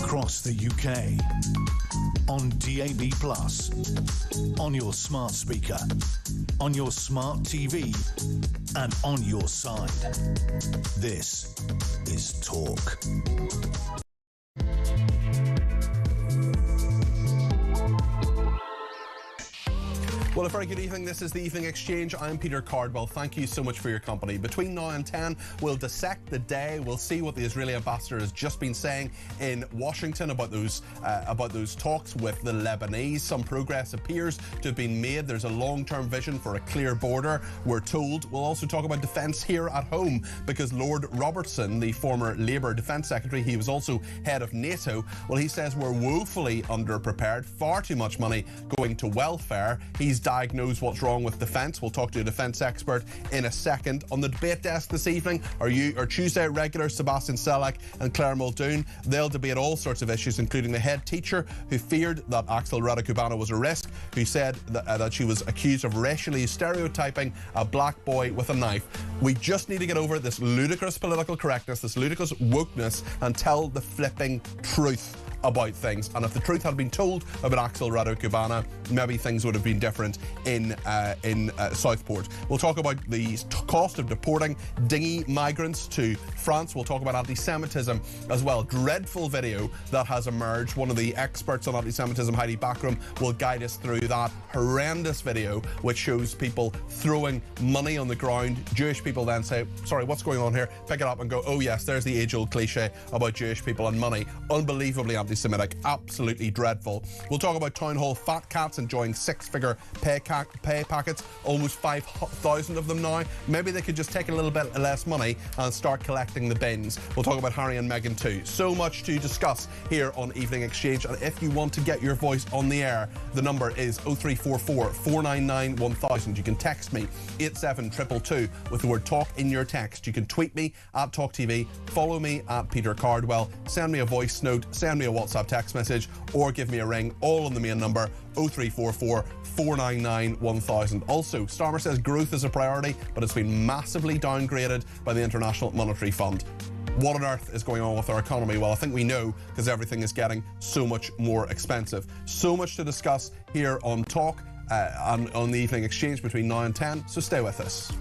across the UK, on DAB+, on your smart speaker, on your smart TV, and on your side. This is Talk. Well, a very good evening. This is the Evening Exchange. I'm Peter Cardwell. Thank you so much for your company. Between now and 10, we'll dissect the day. We'll see what the Israeli ambassador has just been saying in Washington about those talks with the Lebanese. Some progress appears to have been made. There's a long-term vision for a clear border, we're told. We'll also talk about defence here at home, because Lord Robertson, the former Labour Defence Secretary, he was also head of NATO, well, he says we're woefully underprepared, far too much money going to welfare. He's diagnose what's wrong with defence. We'll talk to a defence expert in a second. On the debate desk this evening are Tuesday regular Sebastian Selleck and Claire Muldoon. They'll debate all sorts of issues, including the head teacher who feared that Axel Radicubana was a risk, who said that she was accused of racially stereotyping a black boy with a knife. We just need to get over this ludicrous political correctness, this ludicrous wokeness, and tell the flipping truth about things. And if the truth had been told about Axel Radicubana, maybe things would have been different in Southport. We'll talk about the cost of deporting dinghy migrants to France. We'll talk about anti-Semitism as well. Dreadful video that has emerged. One of the experts on anti-Semitism, Heidi Backram, will guide us through that horrendous video which shows people throwing money on the ground. Jewish people then say, sorry, what's going on here? Pick it up and go, oh yes, there's the age-old cliche about Jewish people and money. Unbelievably anti-Semitic, absolutely dreadful. We'll talk about town hall fat cats enjoying six-figure pay packets, almost 5,000 of them now. Maybe they could just take a little bit less money and start collecting the bins. We'll talk about Harry and Meghan too. So much to discuss here on Evening Exchange, and if you want to get your voice on the air, the number is 0344 499 1000. You can text me 87222 with the word talk in your text. You can tweet me at talkTV, follow me at Peter Cardwell, send me a voice note, send me a WhatsApp text message, or give me a ring, all on the main number 0344 499 1000. Also, Starmer says growth is a priority, but it's been massively downgraded by the International Monetary Fund. What on earth is going on with our economy? Well, I think we know, because everything is getting so much more expensive. So much to discuss here on Talk and on the Evening Exchange between now and 10, so stay with us.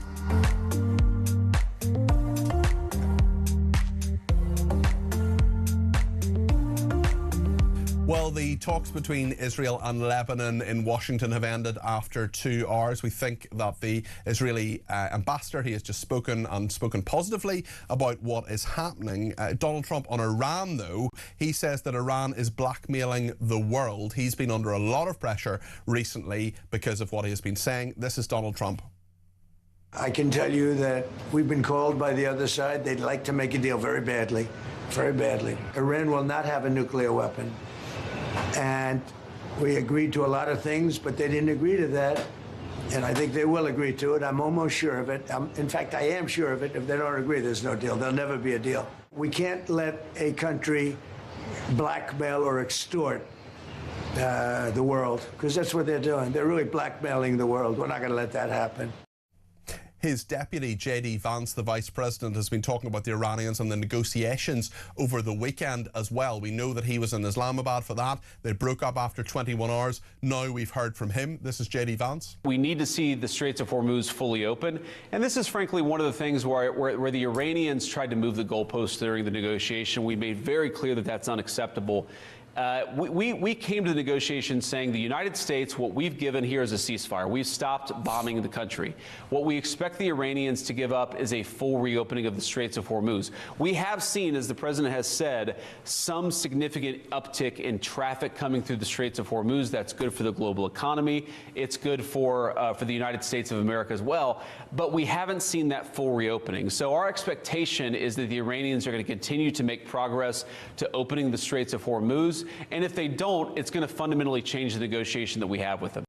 Well, the talks between Israel and Lebanon in Washington have ended after 2 hours. We think that the Israeli ambassador, he has just spoken positively about what is happening. Donald Trump on Iran, though, he says that Iran is blackmailing the world. He's been under a lot of pressure recently because of what he has been saying. This is Donald Trump. I can tell you that we've been called by the other side. They'd like to make a deal very badly, very badly. Iran will not have a nuclear weapon. And we agreed to a lot of things, but they didn't agree to that. And I think they will agree to it. I'm almost sure of it. In fact, I am sure of it. If they don't agree, there's no deal. There'll never be a deal. We can't let a country blackmail or extort the world, because that's what they're doing. They're really blackmailing the world. We're not going to let that happen. His deputy, J.D. Vance, the Vice President, has been talking about the Iranians and the negotiations over the weekend as well. We know that he was in Islamabad for that. They broke up after 21 hours. Now we've heard from him. This is J.D. Vance. We need to see the Straits of Hormuz fully open. And this is frankly one of the things where the Iranians tried to move the goalposts during the negotiation. We made very clear that that's unacceptable. We came to the negotiations saying the United States, what we've given here is a ceasefire. We've stopped bombing the country. What we expect the Iranians to give up is a full reopening of the Straits of Hormuz. We have seen, as the president has said, some significant uptick in traffic coming through the Straits of Hormuz. That's good for the global economy. It's good for the United States of America as well. But we haven't seen that full reopening. So our expectation is that the Iranians are going to continue to make progress to opening the Straits of Hormuz. And if they don't, it's going to fundamentally change the negotiation that we have with them.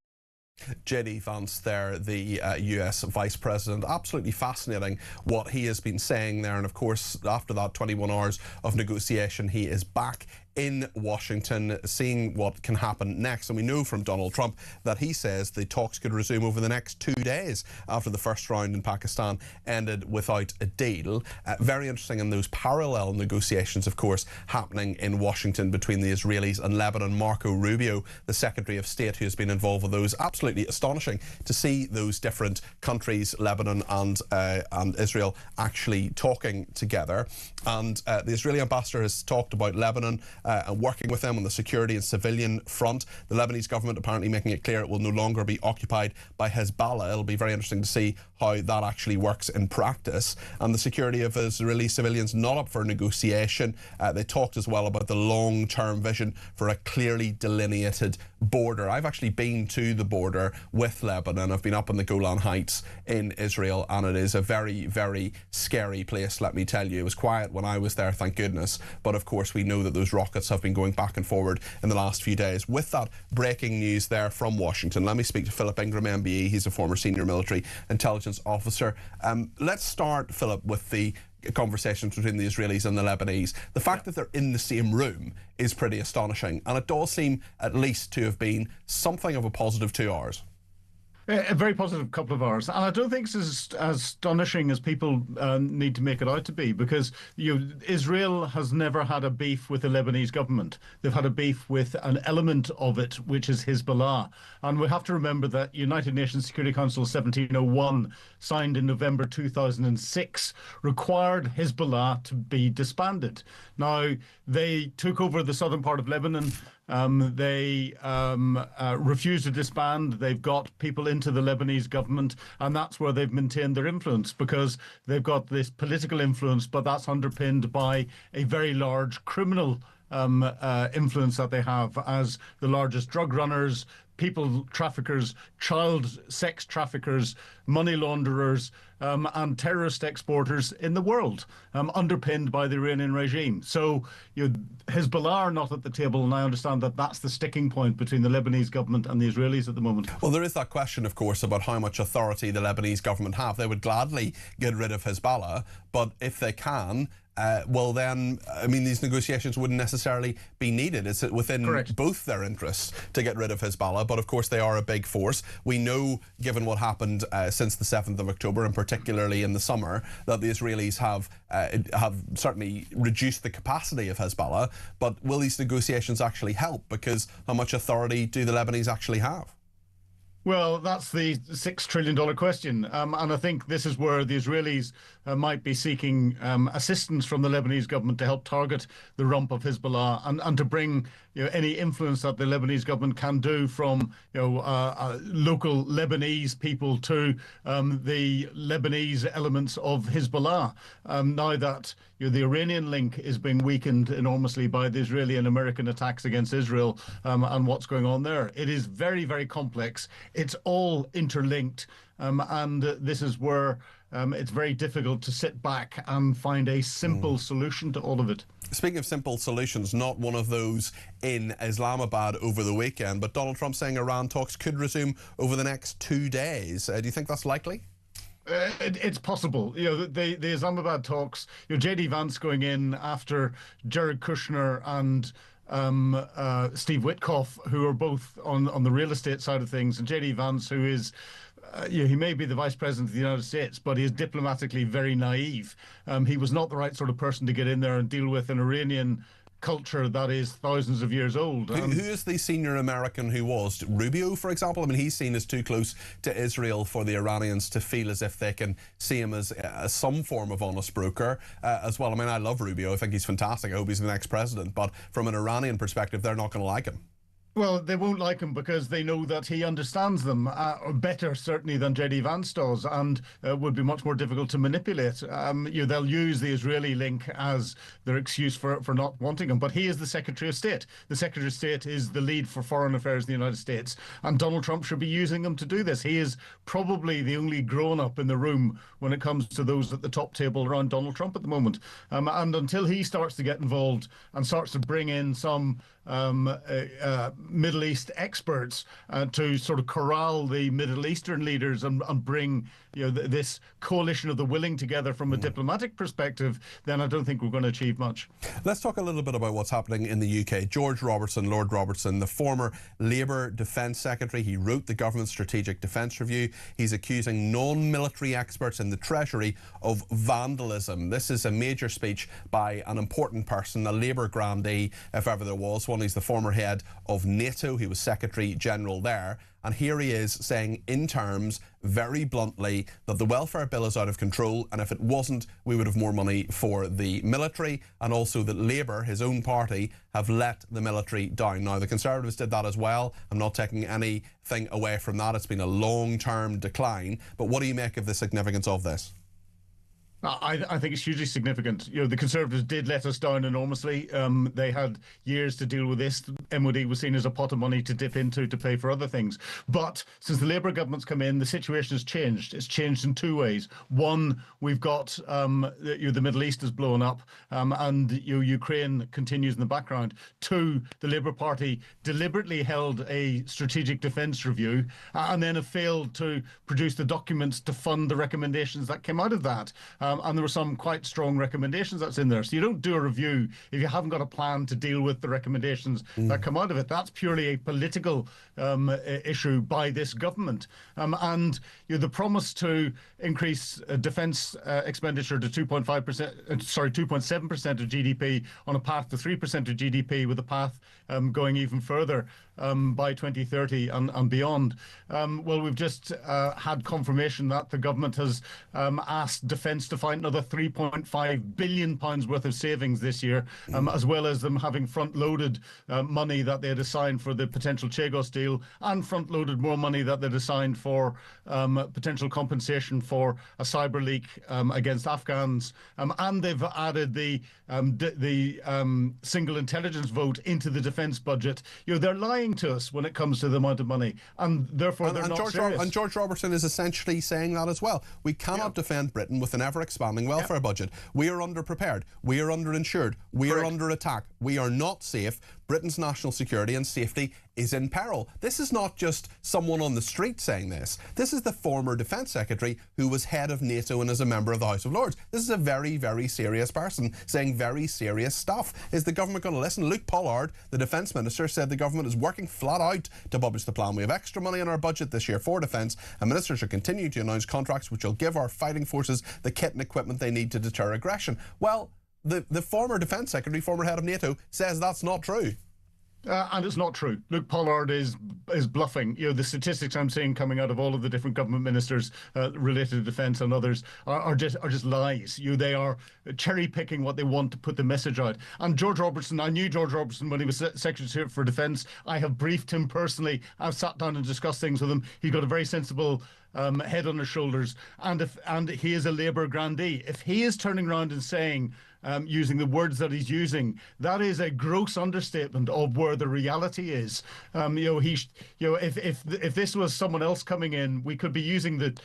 J.D. Vance there, the US Vice President. Absolutely fascinating what he has been saying there. And of course, after that 21 hours of negotiation, he is back in Washington, seeing what can happen next. And we know from Donald Trump that he says the talks could resume over the next 2 days after the first round in Pakistan ended without a deal. Very interesting in those parallel negotiations, of course, happening in Washington between the Israelis and Lebanon. Marco Rubio, the Secretary of State who has been involved with those, absolutely astonishing to see those different countries, Lebanon and Israel, actually talking together. And the Israeli ambassador has talked about Lebanon and working with them on the security and civilian front. The Lebanese government apparently making it clear it will no longer be occupied by Hezbollah. It'll be very interesting to see how that actually works in practice. And the security of Israeli civilians not up for negotiation. They talked as well about the long-term vision for a clearly delineated border. I've actually been to the border with Lebanon. I've been up in the Golan Heights in Israel, and it is a very, very scary place, let me tell you. It was quiet when I was there, thank goodness. But of course, we know that those rockets have been going back and forward in the last few days. With that breaking news there from Washington, let me speak to Philip Ingram, MBE. He's a former senior military intelligence officer. Let's start, Philip, with the conversations between the Israelis and the Lebanese. The fact that they're in the same room is pretty astonishing, and it does seem at least to have been something of a positive 2 hours. A very positive couple of hours, and I don't think it's as astonishing as people need to make it out to be, because Israel has never had a beef with the Lebanese government. They've had a beef with an element of it, which is Hezbollah. And we have to remember that United Nations Security Council 1701, signed in November 2006, required Hezbollah to be disbanded. Now, they took over the southern part of Lebanon. They refused to disband. They've got people into the Lebanese government, and that's where they've maintained their influence, because they've got this political influence, but that's underpinned by a very large criminal influence that they have as the largest drug runners, people traffickers, child sex traffickers, money launderers, and terrorist exporters in the world, underpinned by the Iranian regime. So Hezbollah are not at the table, and I understand that that's the sticking point between the Lebanese government and the Israelis at the moment. Well, there is that question, of course, about how much authority the Lebanese government have. They would gladly get rid of Hezbollah, but if they can, well then, I mean, these negotiations wouldn't necessarily be needed. It's within both their interests to get rid of Hezbollah, but of course they are a big force. We know, given what happened since the 7th of October, and particularly in the summer, that the Israelis have certainly reduced the capacity of Hezbollah, but will these negotiations actually help? Because how much authority do the Lebanese actually have? Well, that's the $6 trillion question. And I think this is where the Israelis might be seeking assistance from the Lebanese government to help target the rump of Hezbollah, and to bring any influence that the Lebanese government can do from local Lebanese people to the Lebanese elements of Hezbollah. Now that the Iranian link is being weakened enormously by the Israeli and American attacks against Israel, and what's going on there, it is very, very complex. It's all interlinked, and this is where it's very difficult to sit back and find a simple solution to all of it. Speaking of simple solutions, not one of those in Islamabad over the weekend, but Donald Trump saying Iran talks could resume over the next 2 days. Do you think that's likely? It's possible. The Islamabad talks, J.D. Vance going in after Jared Kushner and Steve Witkoff, who are both on the real estate side of things, and J.D. Vance, who is he may be the Vice President of the United States, but he is diplomatically very naive. He was not the right sort of person to get in there and deal with an Iranian culture that is thousands of years old. Who is the senior American who was? Rubio, for example? I mean, he's seen as too close to Israel for the Iranians to feel as if they can see him as some form of honest broker as well. I mean, I love Rubio. I think he's fantastic. I hope he's the next president. But from an Iranian perspective, they're not going to like him. Well, they won't like him because they know that he understands them better, certainly, than J.D. Vance does, and would be much more difficult to manipulate. They'll use the Israeli link as their excuse for not wanting him, but he is the Secretary of State. The Secretary of State is the lead for foreign affairs in the United States, and Donald Trump should be using him to do this. He is probably the only grown-up in the room when it comes to those at the top table around Donald Trump at the moment. And until he starts to get involved and starts to bring in some Middle East experts to sort of corral the Middle Eastern leaders and bring this coalition of the willing together from a diplomatic perspective, then I don't think we're going to achieve much. Let's talk a little bit about what's happening in the UK. George Robertson, Lord Robertson, the former Labour Defence Secretary, he wrote the government's Strategic Defence Review. He's accusing non-military experts in the Treasury of vandalism. This is a major speech by an important person, a Labour grandee, if ever there was one. He's the former head of NATO. He was Secretary General there. And here he is saying in terms, very bluntly, that the welfare bill is out of control, and if it wasn't, we would have more money for the military, and also that Labour, his own party, have let the military down. Now, the Conservatives did that as well. I'm not taking anything away from that. It's been a long-term decline. But what do you make of the significance of this? I think it's hugely significant. The Conservatives did let us down enormously. They had years to deal with this. MOD was seen as a pot of money to dip into to pay for other things. But since the Labour government's come in, the situation has changed. It's changed in two ways. One, we've got the Middle East is blown up, and Ukraine continues in the background. Two, the Labour Party deliberately held a strategic defence review and then have failed to produce the documents to fund the recommendations that came out of that. And there were some quite strong recommendations that's in there. So you don't do a review if you haven't got a plan to deal with the recommendations that come out of it. That's purely a political issue by this government. And the promise to increase defence expenditure to 2.7% of GDP on a path to 3% of GDP, with a path going even further by 2030 and beyond. Well, we've just had confirmation that the government has asked Defence to find another £3.5 billion worth of savings this year, as well as them having front-loaded money that they had assigned for the potential Chagos deal, and front-loaded more money that they'd assigned for potential compensation for a cyber leak against Afghans, and they've added the single intelligence vote into the defence budget. They're lying to us when it comes to the amount of money, and therefore they're not serious. And George Robertson is essentially saying that as well. We cannot defend Britain with an ever-expanding welfare budget. We are underprepared. We are underinsured. We are under attack. We are not safe. Britain's national security and safety is in peril. This is not just someone on the street saying this. This is the former Defence Secretary who was head of NATO and is a member of the House of Lords. This is a very, very serious person saying very serious stuff. Is the government going to listen? Luke Pollard, the Defence Minister, said the government is working flat out to publish the plan. We have extra money in our budget this year for defence, and ministers should continue to announce contracts which will give our fighting forces the kit and equipment they need to deter aggression. Well, the former Defence Secretary, former head of NATO, says that's not true. And it's not true. Luke Pollard is bluffing. The statistics I'm seeing coming out of all of the different government ministers related to defence and others are just lies. They are cherry picking what they want to put the message out. And George Robertson, I knew George Robertson when he was Secretary for Defence. I have briefed him personally. I've sat down and discussed things with him. He's got a very sensible head on his shoulders, and he is a Labour grandee. If he is turning around and saying, using the words that he's using, that is a gross understatement of where the reality is. If this was someone else coming in, we could be using the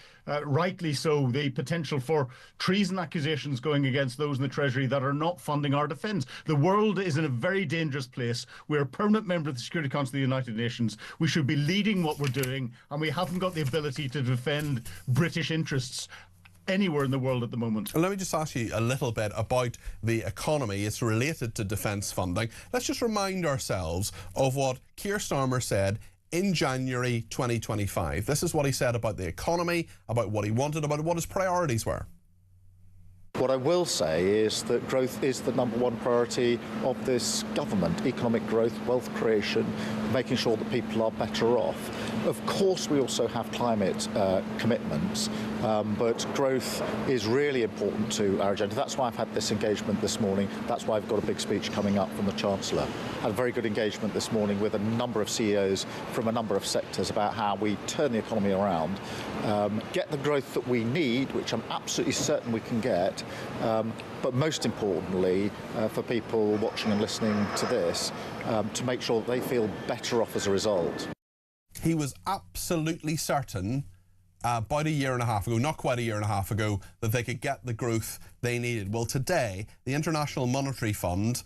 rightly so, the potential for treason accusations going against those in the Treasury that are not funding our defence. The world is in a very dangerous place. We're a permanent member of the Security Council of the United Nations. We should be leading what we're doing, and we haven't got the ability to defend British interests anywhere in the world at the moment. Let me just ask you a little bit about the economy. It's related to defence funding. Let's just remind ourselves of what Keir Starmer said in January 2025. This is what he said about the economy, about what he wanted, about what his priorities were. What I will say is that growth is the number one priority of this government. Economic growth, wealth creation, making sure that people are better off. Of course, we also have climate commitments, but growth is really important to our agenda. That's why I've had this engagement this morning. That's why I've got a big speech coming up from the Chancellor. Had a very good engagement this morning with a number of CEOs from a number of sectors about how we turn the economy around, get the growth that we need, which I'm absolutely certain we can get, but most importantly, for people watching and listening to this, to make sure that they feel better off as a result. He was absolutely certain about a year and a half ago, not quite a year and a half ago, that they could get the growth they needed. Well, today, the International Monetary Fund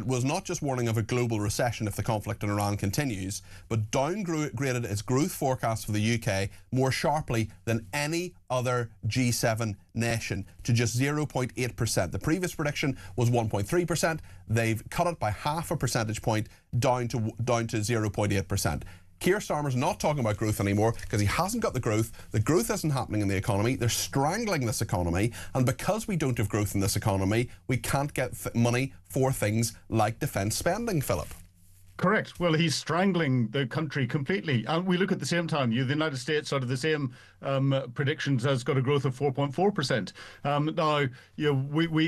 was not just warning of a global recession if the conflict in Iran continues, but downgraded its growth forecast for the UK more sharply than any other G7 nation to just 0.8%. The previous prediction was 1.3%. They've cut it by half a percentage point down to 0.8%. Keir Starmer's not talking about growth anymore because he hasn't got the growth. The growth isn't happening in the economy. They're strangling this economy. And because we don't have growth in this economy, we can't get money for things like defence spending, Philip. Correct. Well, he's strangling the country completely. And we look at the same time. The United States, out of the same predictions, has got a growth of 4.4%. Now,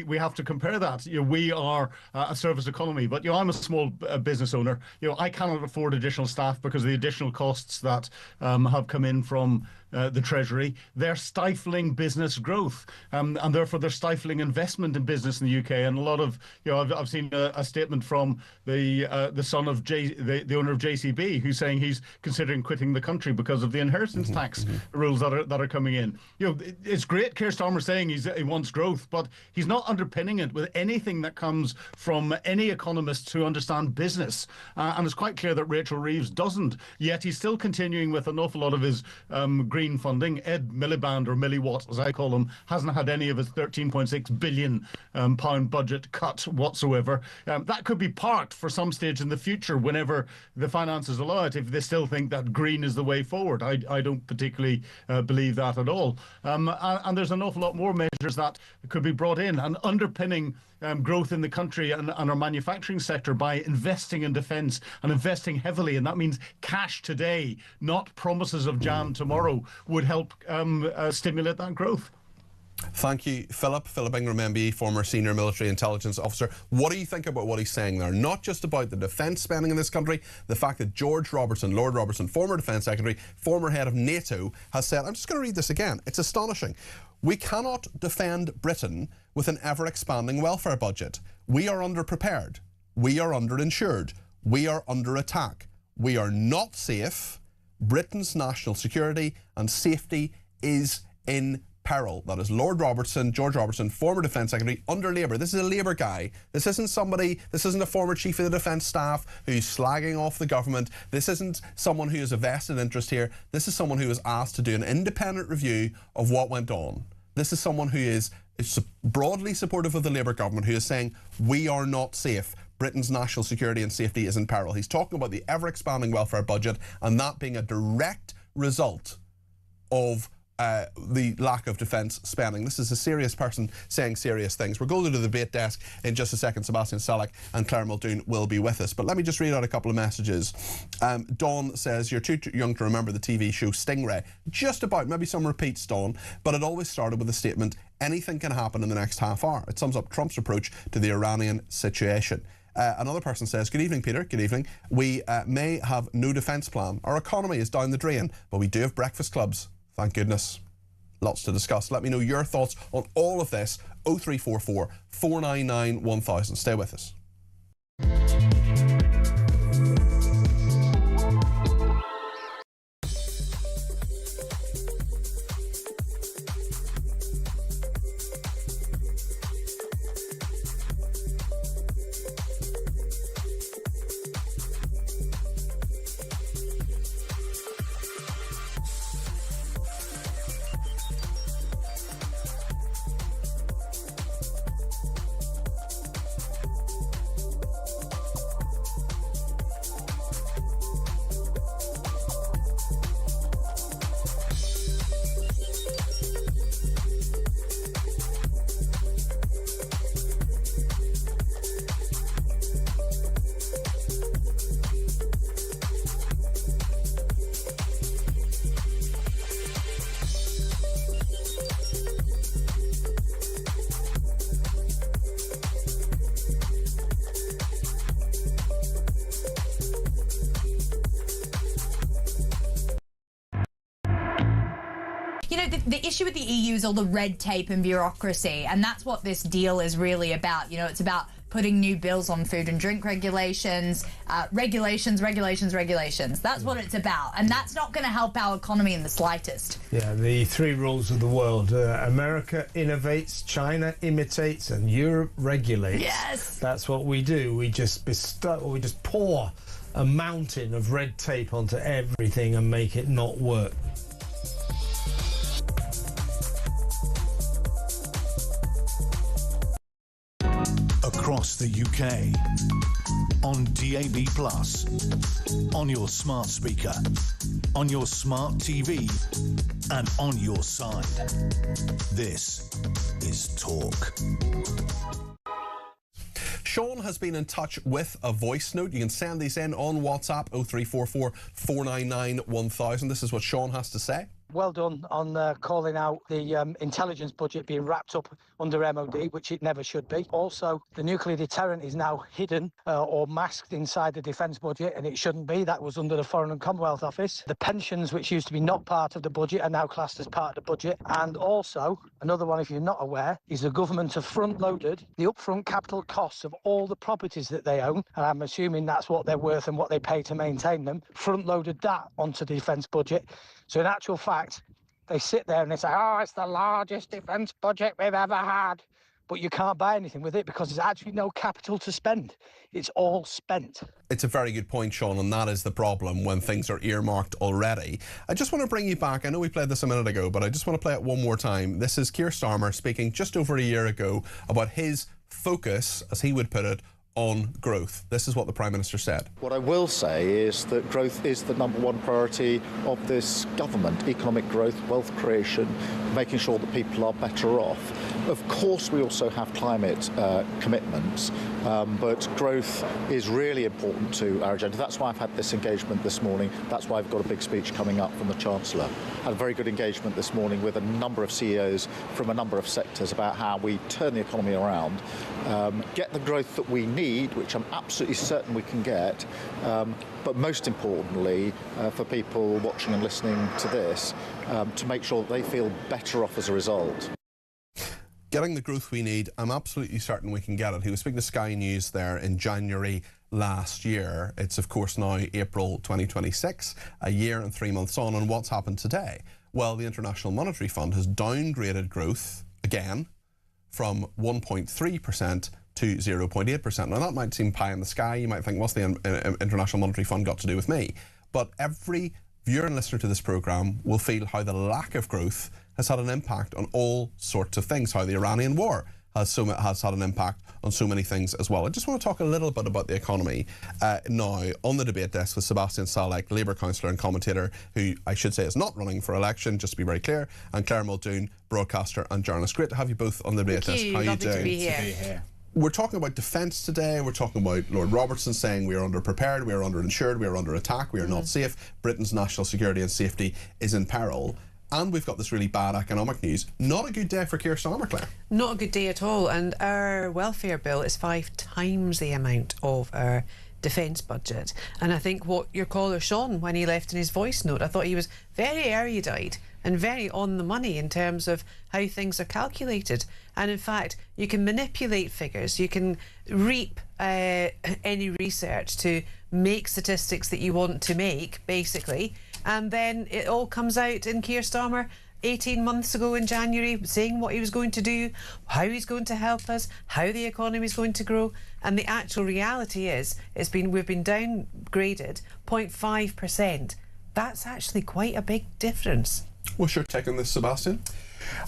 we have to compare that. We are a service economy, but I'm a small business owner. I cannot afford additional staff because of the additional costs that have come in from the Treasury. They're stifling business growth, and therefore they're stifling investment in business in the UK. And a lot of, I've seen a statement from the son of the owner of JCB, who's saying he's considering quitting the country because of the inheritance tax rules that are coming in. It's great Keir Starmer saying he wants growth, but he's not underpinning it with anything that comes from any economists who understand business. And it's quite clear that Rachel Reeves doesn't. Yet he's still continuing with an awful lot of his green funding. Ed Miliband, or Milliwatt as I call him, hasn't had any of his £13.6 billion pound budget cut whatsoever. That could be parked for some stage in the future whenever the finances allow it, if they still think that green is the way forward. I don't particularly believe that at all. And there's an awful lot more measures that could be brought in and underpinning growth in the country and our manufacturing sector by investing in defence and investing heavily. And that means cash today, not promises of jam tomorrow, would help stimulate that growth. Thank you, Philip. Philip Ingram, MBE, former senior military intelligence officer. What do you think about what he's saying there? Not just about the defence spending in this country, the fact that Lord Robertson, former defence secretary, former head of NATO, has said, I'm just going to read this again, it's astonishing. We cannot defend Britain with an ever-expanding welfare budget. We are underprepared. We are underinsured. We are under attack. We are not safe. Britain's national security and safety is in peril. That is George Robertson, former defence secretary under Labour. This is a Labour guy. This isn't a former chief of the defence staff who's slagging off the government. This isn't someone who has a vested interest here. This is someone who was asked to do an independent review of what went on. This is someone who is broadly supportive of the Labour government, who is saying we are not safe. Britain's national security and safety is in peril. He's talking about the ever-expanding welfare budget and that being a direct result of the lack of defence spending. This is a serious person saying serious things. We're going to the debate desk in just a second. Sebastian Salek and Claire Muldoon will be with us. But let me just read out a couple of messages. Dawn says, you're too young to remember the TV show Stingray. Just about, maybe some repeats, Dawn, but it always started with the statement, anything can happen in the next half hour. It sums up Trump's approach to the Iranian situation. Another person says, good evening, Peter. Good evening. We may have no defence plan. Our economy is down the drain, but we do have breakfast clubs. Thank goodness. Lots to discuss. Let me know your thoughts on all of this. 0344 499 1000. Stay with us. the issue with the EU is all the red tape and bureaucracy, and that's what this deal is really about. You know, it's about putting new bills on food and drink regulations, regulations. That's what it's about, and that's not going to help our economy in the slightest. Yeah, the three rules of the world. America innovates, China imitates, and Europe regulates. Yes. That's what we do. We just pour a mountain of red tape onto everything and make it not work. Across the UK, on DAB+, on your smart speaker, on your smart TV, and on your side. This is Talk. Sean has been in touch with a voice note. You can send these in on WhatsApp 0344 499 1000. This is what Sean has to say. Well done on calling out the intelligence budget being wrapped up under MOD, which it never should be. Also, the nuclear deterrent is now hidden or masked inside the defence budget, and it shouldn't be. That was under the Foreign and Commonwealth Office. The pensions, which used to be not part of the budget, are now classed as part of the budget. And also, another one, if you're not aware, is the government have front-loaded the upfront capital costs of all the properties that they own, and I'm assuming that's what they're worth and what they pay to maintain them, front-loaded that onto the defence budget. So in actual fact, they sit there and they say, oh, it's the largest defence budget we've ever had. But you can't buy anything with it because there's actually no capital to spend. It's all spent. It's a very good point, Sean, and that is the problem when things are earmarked already. I just want to bring you back. I know we played this a minute ago, but I just want to play it one more time. This is Keir Starmer speaking just over a year ago about his focus, as he would put it, on growth. This is what the Prime Minister said. What I will say is that growth is the number one priority of this government. Economic growth, wealth creation, making sure that people are better off. Of course, we also have climate commitments, but growth is really important to our agenda. That's why I've had this engagement this morning. That's why I've got a big speech coming up from the Chancellor. Had a very good engagement this morning with a number of CEOs from a number of sectors about how we turn the economy around, get the growth that we need, which I'm absolutely certain we can get, but most importantly, for people watching and listening to this, to make sure that they feel better off as a result. Getting the growth we need, I'm absolutely certain we can get it. He was speaking to Sky News there in January last year. It's of course now April 2026, a year and 3 months on, and what's happened today? Well, the International Monetary Fund has downgraded growth again from 1.3% to 0.8%. Now that might seem pie in the sky. You might think, what's the International Monetary Fund got to do with me? But every viewer and listener to this programme will feel how the lack of growth has had an impact on all sorts of things, how the Iranian war has had an impact on so many things as well. I just want to talk a little bit about the economy now on the debate desk with Sebastian Salek, Labour councillor and commentator, who I should say is not running for election, just to be very clear, and Claire Muldoon, broadcaster and journalist. Great to have you both on the debate desk. How are you doing? To be here. We're talking about defence today. We're talking about Lord Robertson saying we are underprepared, we are underinsured, we are under attack, we are not safe. Britain's national security and safety is in peril. And we've got this really bad economic news. Not a good day for Keir Starmer, Claire. Not a good day at all. And our welfare bill is 5 times the amount of our defence budget. And I think what your caller Sean, when he left in his voice note, I thought he was very erudite and very on the money in terms of how things are calculated. And in fact, you can manipulate figures, you can reap any research to make statistics that you want to make, basically, and then it all comes out in Keir Starmer 18 months ago in January, saying what he was going to do, how he's going to help us, how the economy is going to grow. And the actual reality is, we've been downgraded 0.5%. That's actually quite a big difference. What's your take on this, Sebastian?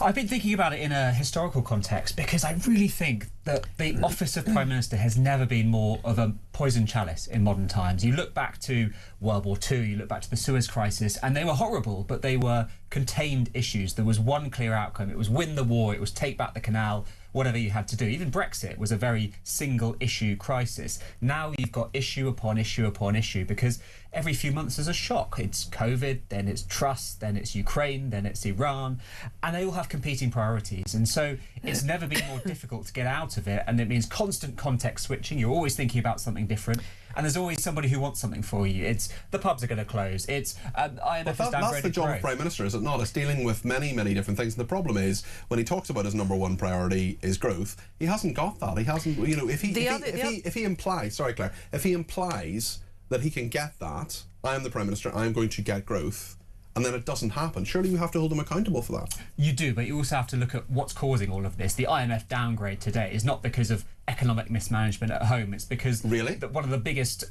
I've been thinking about it in a historical context because I really think that the office of Prime Minister has never been more of a poison chalice in modern times. You look back to World War II, you look back to the Suez Crisis, and they were horrible, but they were contained issues. There was one clear outcome. It was win the war, it was take back the canal, whatever you had to do. Even Brexit was a very single issue crisis. Now you've got issue upon issue upon issue because every few months there's a shock. It's COVID, then it's trust, then it's Ukraine, then it's Iran, and they all have competing priorities. And so it's never been more difficult to get out of it, and it means constant context switching. You're always thinking about something different, and there's always somebody who wants something for you. It's the pubs are going to close. It's IMF is downgraded. That's the job of Prime Minister, is it not? It's dealing with many, many different things. And the problem is, when he talks about his number one priority is growth, he hasn't got that. He hasn't, you know, if he implies, sorry Claire, if he implies that he can get that, I am the Prime Minister, I am going to get growth, and then it doesn't happen, surely you have to hold him accountable for that. You do, but you also have to look at what's causing all of this. The IMF downgrade today is not because of economic mismanagement at home. It's because one of the biggest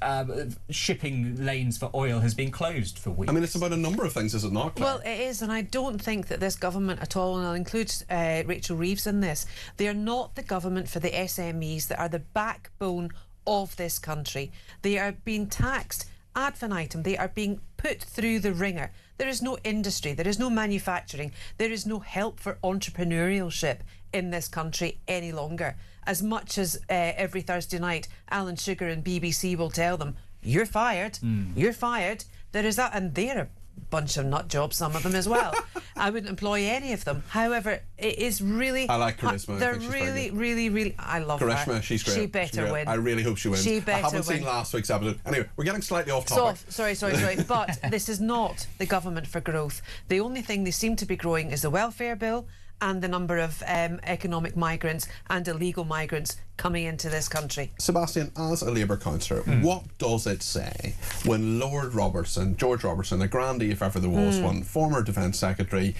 shipping lanes for oil has been closed for weeks. I mean, it's about a number of things, is it not, Claire? Well, it is, and I don't think that this government at all, and I'll include Rachel Reeves in this, they are not the government for the SMEs that are the backbone of this country. They are being taxed ad infinitum. They are being put through the ringer. There is no industry, there is no manufacturing, there is no help for entrepreneurship in this country any longer. As much as every Thursday night Alan Sugar and BBC will tell them, you're fired, you're fired, there is that, and they're a bunch of nut jobs, some of them as well. I wouldn't employ any of them. However, it is really... I like Charisma. They're really... I love Charisma, her. She's great. She better win. I really hope she wins. She better I haven't win. seen last week's episode. Anyway, we're getting slightly off topic. Sorry. But this is not the government for growth. The only thing they seem to be growing is the welfare bill and the number of economic migrants and illegal migrants coming into this country. Sebastian, as a Labour councillor, what does it say when Lord Robertson, George Robertson, a grandee if ever there was one, former Defence Secretary,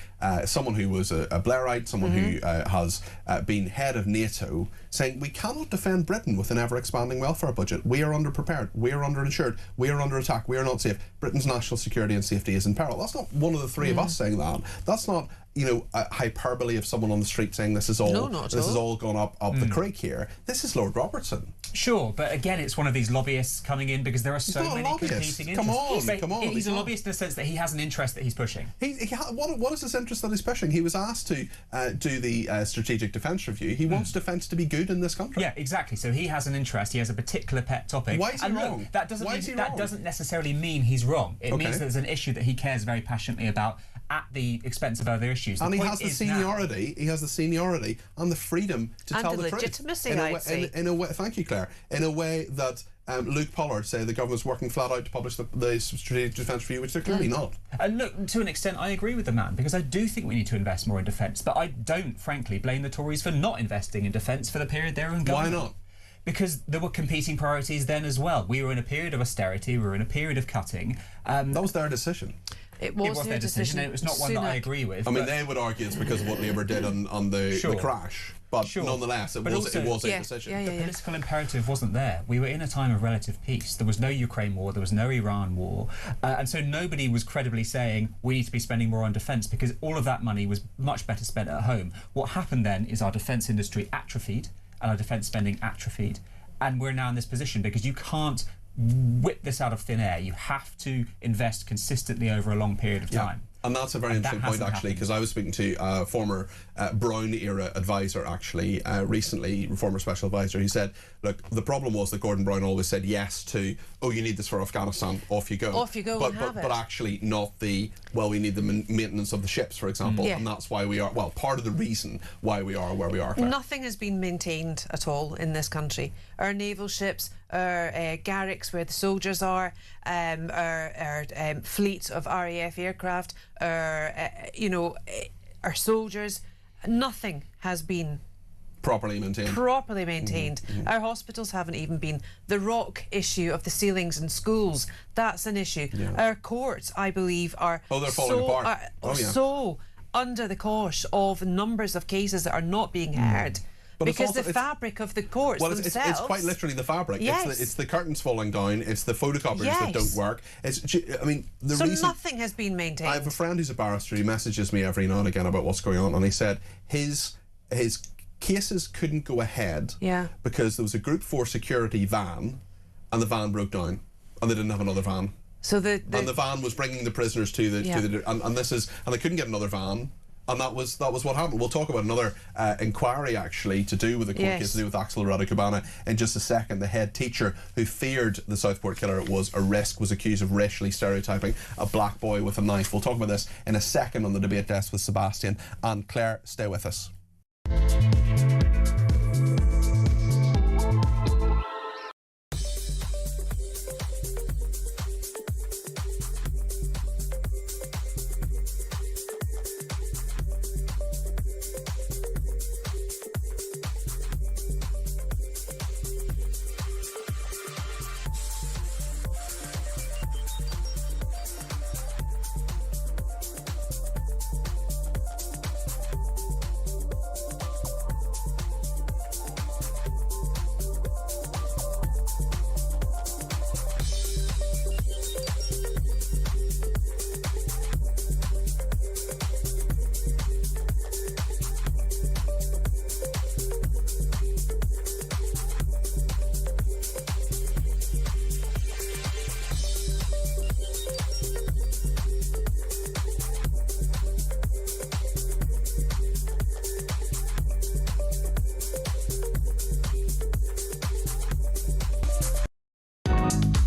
someone who was a Blairite, someone who has been head of NATO, saying we cannot defend Britain with an ever-expanding welfare budget. We are underprepared, we are underinsured, we are under attack, we are not safe. Britain's national security and safety is in peril. That's not one of the three of us saying that. That's not, you know, a hyperbole of someone on the street saying this is all is all gone up the creek here. This is Lord Robertson. Sure, but again, it's one of these lobbyists coming in because there are so many competing interests. Come on. He's a lobbyist in the sense that he has an interest that he's pushing. What is his interest that he's pushing? He was asked to do the Strategic Defence Review. He wants defence to be good in this country. Yeah, exactly. So he has an interest. He has a particular pet topic. Why is he wrong? Look, that doesn't necessarily mean he's wrong. It means there's an issue that he cares very passionately about at the expense of other issues. And he has the seniority. He has the seniority and the freedom to tell the truth. And the legitimacy, I'd say. In a way, thank you, Claire. In a way that Luke Pollard say the government's working flat out to publish the Strategic Defence Review, which they're clearly not. And look, to an extent, I agree with the man, because I do think we need to invest more in defence, but I don't, frankly, blame the Tories for not investing in defence for the period they're in government. Why not? Because there were competing priorities then as well. We were in a period of austerity, we were in a period of cutting. That was their decision. It was their decision, and it was not one that I agree with. I mean, they would argue it's because of what Labour did on the crash. But nonetheless, it was a decision. The political imperative wasn't there. We were in a time of relative peace. There was no Ukraine war, there was no Iran war, and so nobody was credibly saying we need to be spending more on defence, because all of that money was much better spent at home. What happened then is our defence industry atrophied, and our defence spending atrophied, and we're now in this position because you can't whip this out of thin air. You have to invest consistently over a long period of time. And that's a very interesting point, actually, because I was speaking to a former Brown-era advisor, actually, recently, former special advisor. He said, look, the problem was that Gordon Brown always said yes to, oh, you need this for Afghanistan, off you go. Off you go, but actually not the, well, we need the maintenance of the ships, for example, and that's why we are, well, part of the reason why we are where we are. Claire. Nothing has been maintained at all in this country. Our naval ships, our garracks where the soldiers are, our fleet of RAF aircraft, our soldiers, nothing has been properly maintained. Our hospitals haven't even been. The rock issue of the ceilings in schools, that's an issue. Our courts, I believe, are they're falling apart. So under the cosh of numbers of cases that are not being heard. But because the fabric of the courts themselves... It's quite literally the fabric. Yes. It's the curtains falling down. It's the photocopiers that don't work. Nothing has been maintained. I have a friend who's a barrister. He messages me every now and again about what's going on, and he said his cases couldn't go ahead because there was a Group 4 security van, and the van broke down, and they didn't have another van. So the van was bringing the prisoners to the and they couldn't get another van. And that was what happened. We'll talk about another inquiry actually to do with the court case to do with Axel Radicubana in just a second. The head teacher who feared the Southport killer was a risk, was accused of racially stereotyping a black boy with a knife. We'll talk about this in a second on the debate desk with Sebastian and Claire. Stay with us.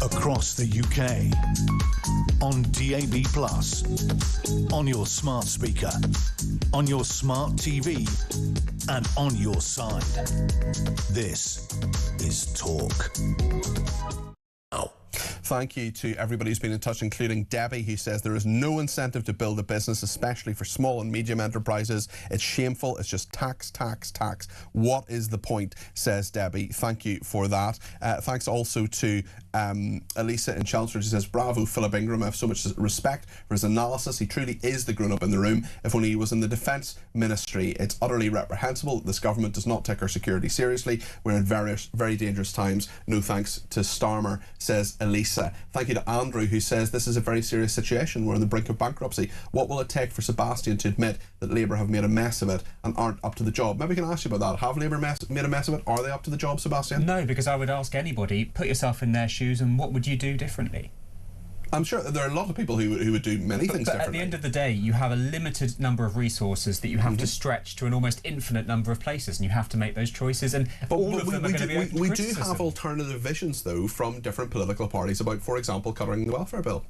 Across the UK, on DAB+, on your smart speaker, on your smart TV, and on your side. This is Talk. Thank you to everybody who's been in touch, including Debbie, who says there is no incentive to build a business, especially for small and medium enterprises. It's shameful. It's just tax, tax, tax. What is the point, says Debbie. Thank you for that. Thanks also to Elisa in Chelmsford, who says, bravo, Philip Ingram. I have so much respect for his analysis. He truly is the grown-up in the room. If only he was in the Defence Ministry. It's utterly reprehensible that this government does not take our security seriously. We're in very, very dangerous times. No thanks to Starmer, says Elisa. Thank you to Andrew, who says this is a very serious situation. We're on the brink of bankruptcy. What will it take for Sebastian to admit that Labour have made a mess of it and aren't up to the job? Maybe we can ask you about that. Have Labour made a mess of it? Are they up to the job, Sebastian? No, because I would ask anybody, put yourself in their shoes and what would you do differently? I'm sure there are a lot of people who would do many things differently. At the end of the day, you have a limited number of resources that you have to stretch to an almost infinite number of places, and you have to make those choices. And all of them are going to be open to we do criticism. have alternative visions, though, from different political parties about, for example, cutting the welfare bill.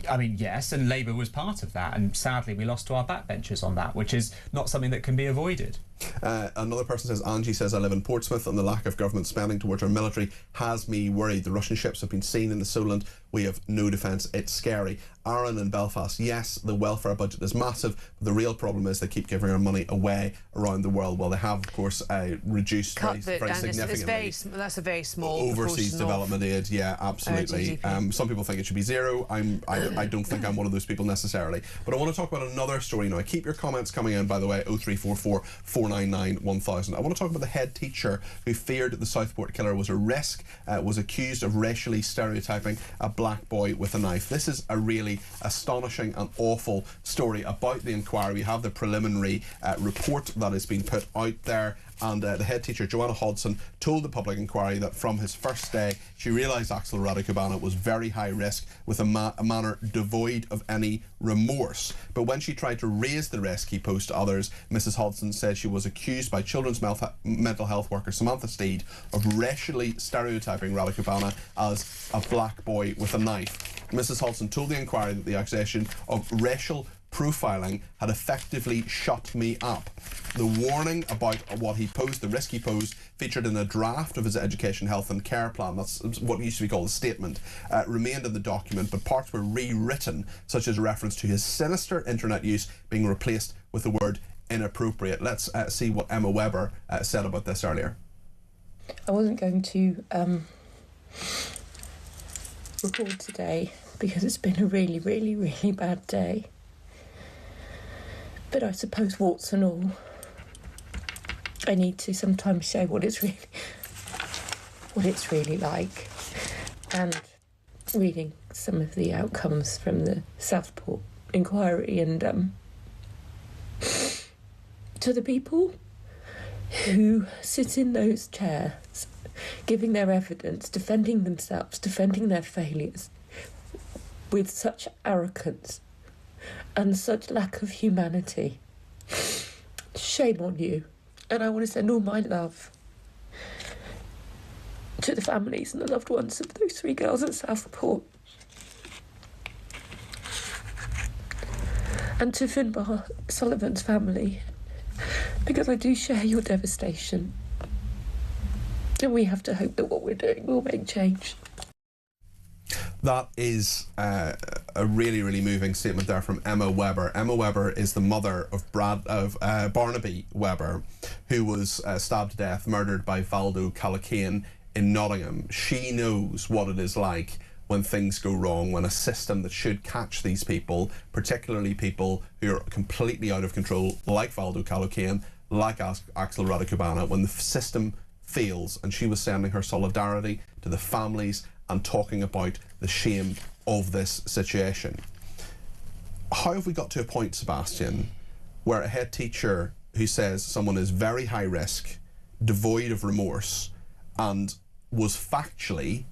I mean, yes, and Labour was part of that, and sadly we lost to our backbenchers on that, which is not something that can be avoided. Another person says, Angie says, I live in Portsmouth and the lack of government spending towards our military has me worried. The Russian ships have been seen in the Solent. We have no defence. It's scary. Aaron in Belfast, yes, the welfare budget is massive, but the real problem is they keep giving our money away around the world. Well, they have, of course, reduced very significantly. That's a very small overseas development aid. Yeah, absolutely. Some people think it should be zero. I don't think I'm one of those people necessarily. But I want to talk about another story now. Keep your comments coming in, by the way, 0344 499 1000. I want to talk about the head teacher who feared the Southport killer was a risk, was accused of racially stereotyping a black boy with a knife. This is a really astonishing and awful story about the inquiry. We have the preliminary report that has been put out there, and the head teacher, Joanna Hodson, told the public inquiry that from his first day she realised Axel Radicubana was very high risk with a manner devoid of any remorse. But when she tried to raise the risk he posed to others, Mrs Hodson said she was accused by children's mental health worker Samantha Steed of racially stereotyping Radicubana as a black boy with a knife. Mrs Hodson told the inquiry that the accusation of racial profiling had effectively shut me up. The warning about what he posed, the risk he posed, featured in a draft of his education, health and care plan. That's what used to be called a statement. Remained in the document, but parts were rewritten, such as a reference to his sinister internet use being replaced with the word inappropriate. Let's see what Emma Webber said about this earlier. I wasn't going to record today because it's been a really, really, really bad day. But I suppose, warts and all, I need to sometimes show what it's really like. And reading some of the outcomes from the Southport inquiry, and to the people who sit in those chairs, giving their evidence, defending themselves, defending their failures with such arrogance and such lack of humanity, Shame on you. And I want to send all my love to the families and the loved ones of those 3 girls at Southport. And to Finbar Sullivan's family, because I do share your devastation. And we have to hope that what we're doing will make change. That is a really, really moving statement there from Emma Webber. Emma Webber is the mother of Barnaby Webber, who was stabbed to death, murdered by Valdo Callacane in Nottingham. She knows what it is like when things go wrong, when a system that should catch these people, particularly people who are completely out of control, like Valdo Callacane, like Axel Radicubana, when the system fails. And she was sending her solidarity to the families and talking about the shame of this situation. How have we got to a point, Sebastian, where a head teacher who says someone is very high risk, devoid of remorse, and was factually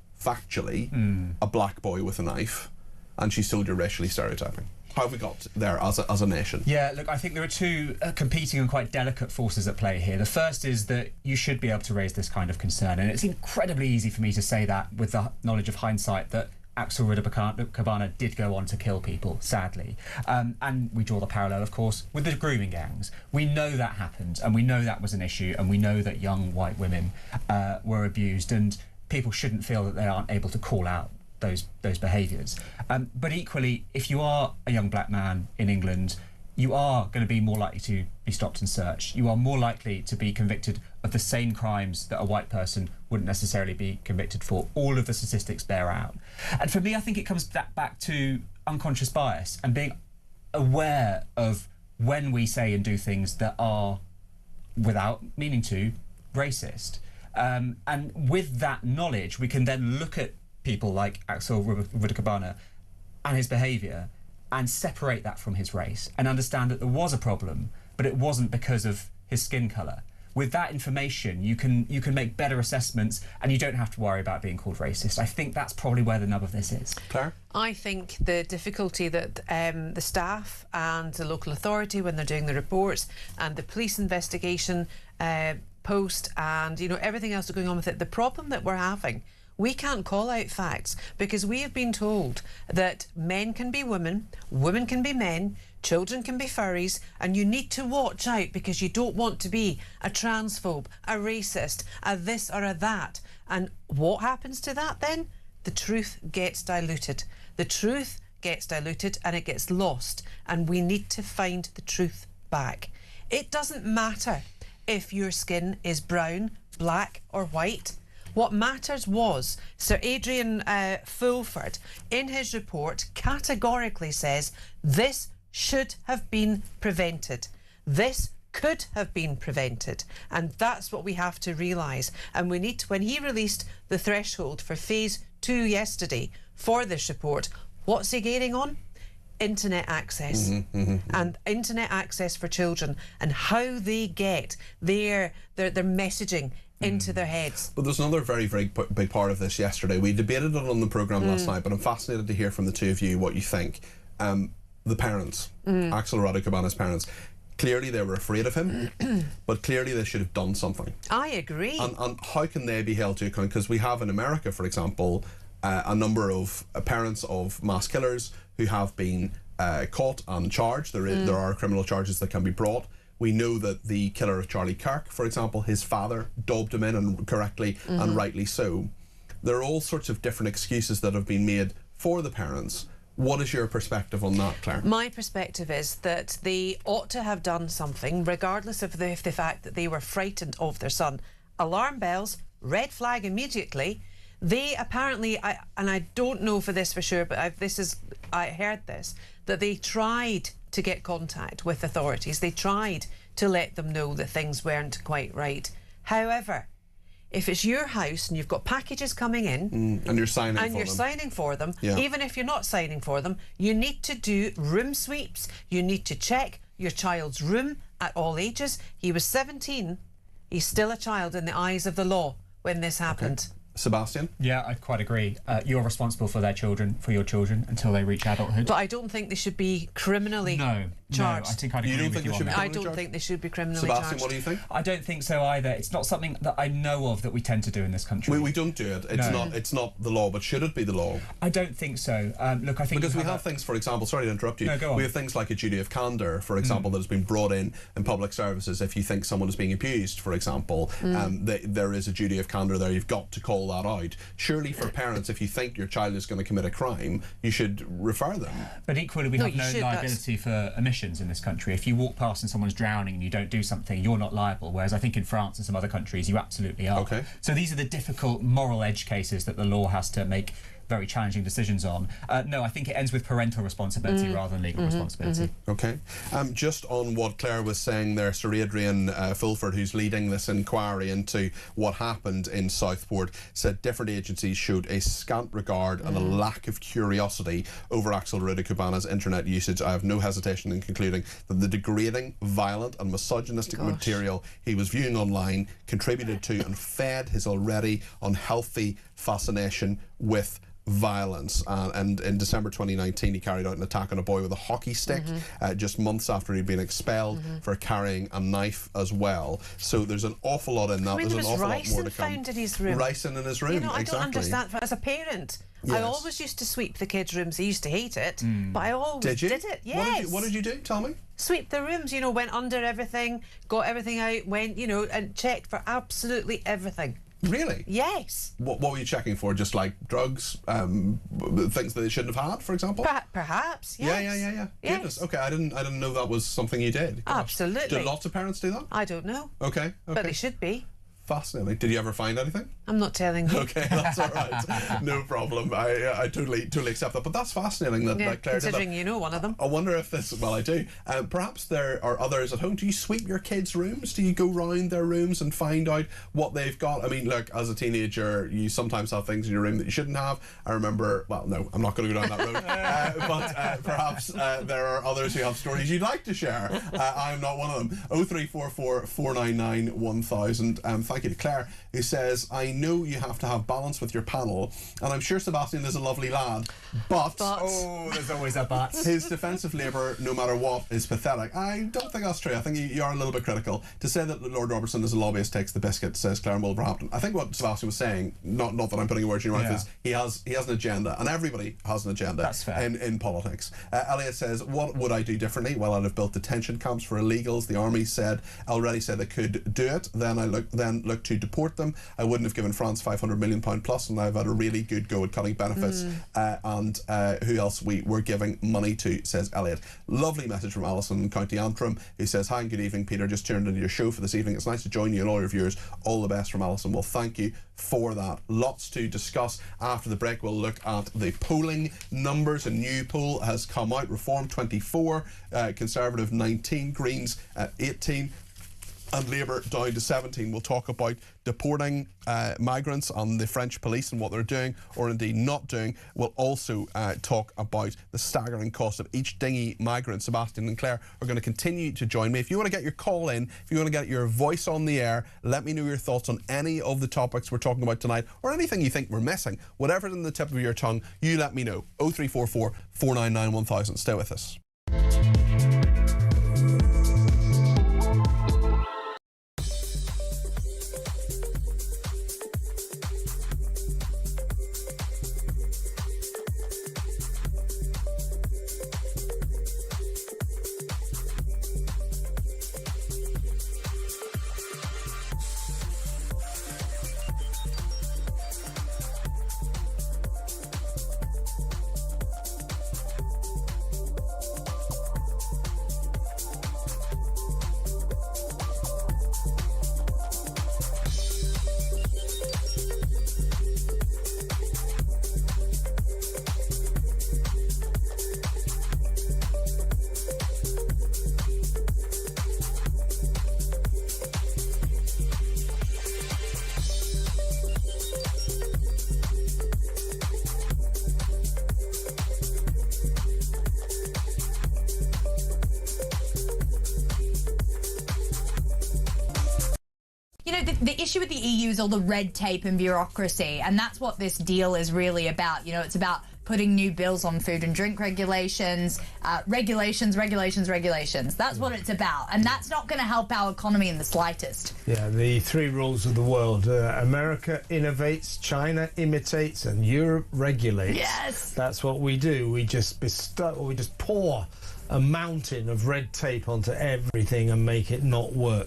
a black boy with a knife, and she's told you're racially stereotyping? How have we got there as a nation? Yeah, look, I think there are 2 competing and quite delicate forces at play here. The first is that you should be able to raise this kind of concern, and it's incredibly easy for me to say that with the knowledge of hindsight that Axel Radicubana did go on to kill people, sadly. And we draw the parallel, of course, with the grooming gangs. We know that happened, and we know that was an issue, and we know that young white women were abused, and people shouldn't feel that they aren't able to call out those behaviours. But equally, if you are a young black man in England, you are going to be more likely to be stopped and searched. You are more likely to be convicted of the same crimes that a white person wouldn't necessarily be convicted for. All of the statistics bear out. And for me, I think it comes back to unconscious bias and being aware of when we say and do things that are, without meaning to, racist. And with that knowledge, we can then look at people like Axel Radicubana and his behaviour and separate that from his race and understand that there was a problem, but it wasn't because of his skin colour. With that information, you can make better assessments, and you don't have to worry about being called racist. I think that's probably where the nub of this is. Claire? I think the difficulty that the staff and the local authority, when they're doing the reports, and the police investigation post, and everything else that's going on with it, the problem that we're having, we can't call out facts because we have been told that men can be women, women can be men, children can be furries, and you need to watch out because you don't want to be a transphobe, a racist, a this or a that. And what happens to that then? The truth gets diluted. The truth gets diluted and it gets lost, and we need to find the truth back. It doesn't matter if your skin is brown, black or white. What matters was Sir Adrian Fulford, in his report, categorically says this should have been prevented. This could have been prevented. And that's what we have to realise. And we need to, when he released the threshold for phase 2 yesterday for this report, what's he gaining on? Internet access. And internet access for children and how they get their messaging into their heads. But there's another very, very big part of this yesterday. We debated it on the programme last night, but I'm fascinated to hear from the 2 of you what you think. The parents, Axel Radicubana's parents, clearly they were afraid of him, but clearly they should have done something. I agree. And how can they be held to account? Because we have in America, for example, a number of parents of mass killers who have been caught and charged. There are criminal charges that can be brought. We know that the killer of Charlie Kirk, for example, his father dobbed him in, and correctly and rightly so. There are all sorts of different excuses that have been made for the parents. What is your perspective on that, Claire? My perspective is that they ought to have done something, regardless of the fact that they were frightened of their son. Alarm bells, red flag immediately. They apparently, and I don't know for this for sure, but I heard this, that they tried to get contact with authorities. They tried to let them know that things weren't quite right. However, if it's your house and you've got packages coming in and you're signing for them, even if you're not signing for them, you need to do room sweeps. You need to check your child's room at all ages. He was 17. He's still a child in the eyes of the law when this happened. Sebastian? Yeah, I quite agree. You're responsible for your children, until they reach adulthood. But I don't think they should be criminally charged. No, I think I'd agree with you on that. I don't think they should be criminally Sebastian, charged. what do you think? I don't think so either. It's not something that I know of that we tend to do in this country. We don't do it. It's not the law, but should it be the law? I don't think so. Look, I think because we have things, for example, sorry to interrupt you. No, go on. We have things like a duty of candour, for example, that has been brought in public services. If you think someone is being abused, for example, there is a duty of candour there. You've got to call that out. Surely for parents, if you think your child is going to commit a crime, you should refer them. But equally, we have no liability for omissions in this country. If you walk past and someone's drowning and you don't do something, you're not liable. Whereas I think in France and some other countries, you absolutely are. Okay. So these are the difficult moral edge cases that the law has to make very challenging decisions on. No, I think it ends with parental responsibility rather than legal responsibility. Okay. Just on what Claire was saying there, Sir Adrian Fulford, who's leading this inquiry into what happened in Southport, said different agencies showed a scant regard and a lack of curiosity over Axel Rudikubana's internet usage. I have no hesitation in concluding that the degrading, violent and misogynistic material he was viewing online contributed to and fed his already unhealthy fascination with violence. And in December 2019 he carried out an attack on a boy with a hockey stick just months after he'd been expelled for carrying a knife as well. So there's an awful lot in that. There's an awful lot more to come. Found in his room. Ricin in his room, you know, I exactly. don't understand. As a parent, I always used to sweep the kids' rooms. I used to hate it, but I always did it. Yes. What did you do? Tell me. Sweep the rooms, you know, went under everything, got everything out, went, you know, and checked for absolutely everything. Really? Yes. What were you checking for? Just like drugs, things that they shouldn't have had, for example? Perhaps. Yes. Yeah. Yes. Goodness. Okay, I didn't know that was something you did. Gosh. Absolutely. Do lots of parents do that? I don't know. Okay. But they should be. Fascinating. Did you ever find anything? I'm not telling you. Okay, that's all right. No problem. I totally accept that. But that's fascinating that Claire considering did that. you know one of them. I wonder if this. Well, I do. Perhaps there are others at home. Do you sweep your kids' rooms? Do you go round their rooms and find out what they've got? I mean, look, as a teenager, you sometimes have things in your room that you shouldn't have. I remember. Well, no, I'm not going to go down that road. But perhaps there are others who have stories you'd like to share. I'm not one of them. 0344 499 1000. Thank you to Claire, who says, I know you have to have balance with your panel, and I'm sure Sebastian is a lovely lad, but oh, there's always a but. His defensive labour, no matter what, is pathetic. I don't think that's true. I think you are a little bit critical. To say that Lord Robertson as a lobbyist takes the biscuit, says Claire in Wolverhampton. I think what Sebastian was saying, not that I'm putting words in your mouth, is he has an agenda, and everybody has an agenda. That's fair. in politics. Elliot says, what would I do differently? Well, I'd have built detention camps for illegals. The army already said they could do it. Then I looked to deport them. I wouldn't have given France £500 million plus, and I've had a really good go at cutting benefits. And who else we were giving money to, says Elliot. Lovely message from Alison in County Antrim, who says, hi and good evening, Peter. Just tuned into your show for this evening. It's nice to join you and all your viewers. All the best from Alison. Well, thank you for that. Lots to discuss after the break. We'll look at the polling numbers. A new poll has come out. Reform 24, Conservative 19, Greens 18. And Labour down to 17. We'll talk about deporting migrants and the French police and what they're doing or indeed not doing. We'll also talk about the staggering cost of each dinghy migrant. Sebastian and Claire are going to continue to join me. If you want to get your call in, if you want to get your voice on the air, let me know your thoughts on any of the topics we're talking about tonight or anything you think we're missing. Whatever's in the tip of your tongue, you let me know. 0344 499 1000. Stay with us. know, the issue with the EU is all the red tape and bureaucracy, and that's what this deal is really about. You know, it's about putting new bills on food and drink regulations, regulations. That's what it's about, and that's not going to help our economy in the slightest. Yeah, the three rules of the world. America innovates, China imitates, and Europe regulates. Yes. That's what we do. We just pour a mountain of red tape onto everything and make it not work.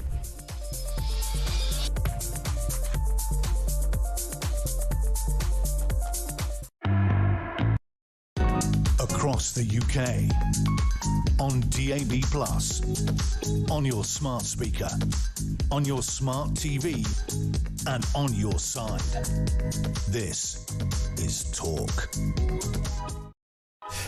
Across the UK, on DAB+, on your smart speaker, on your smart TV, and on your side. This is Talk.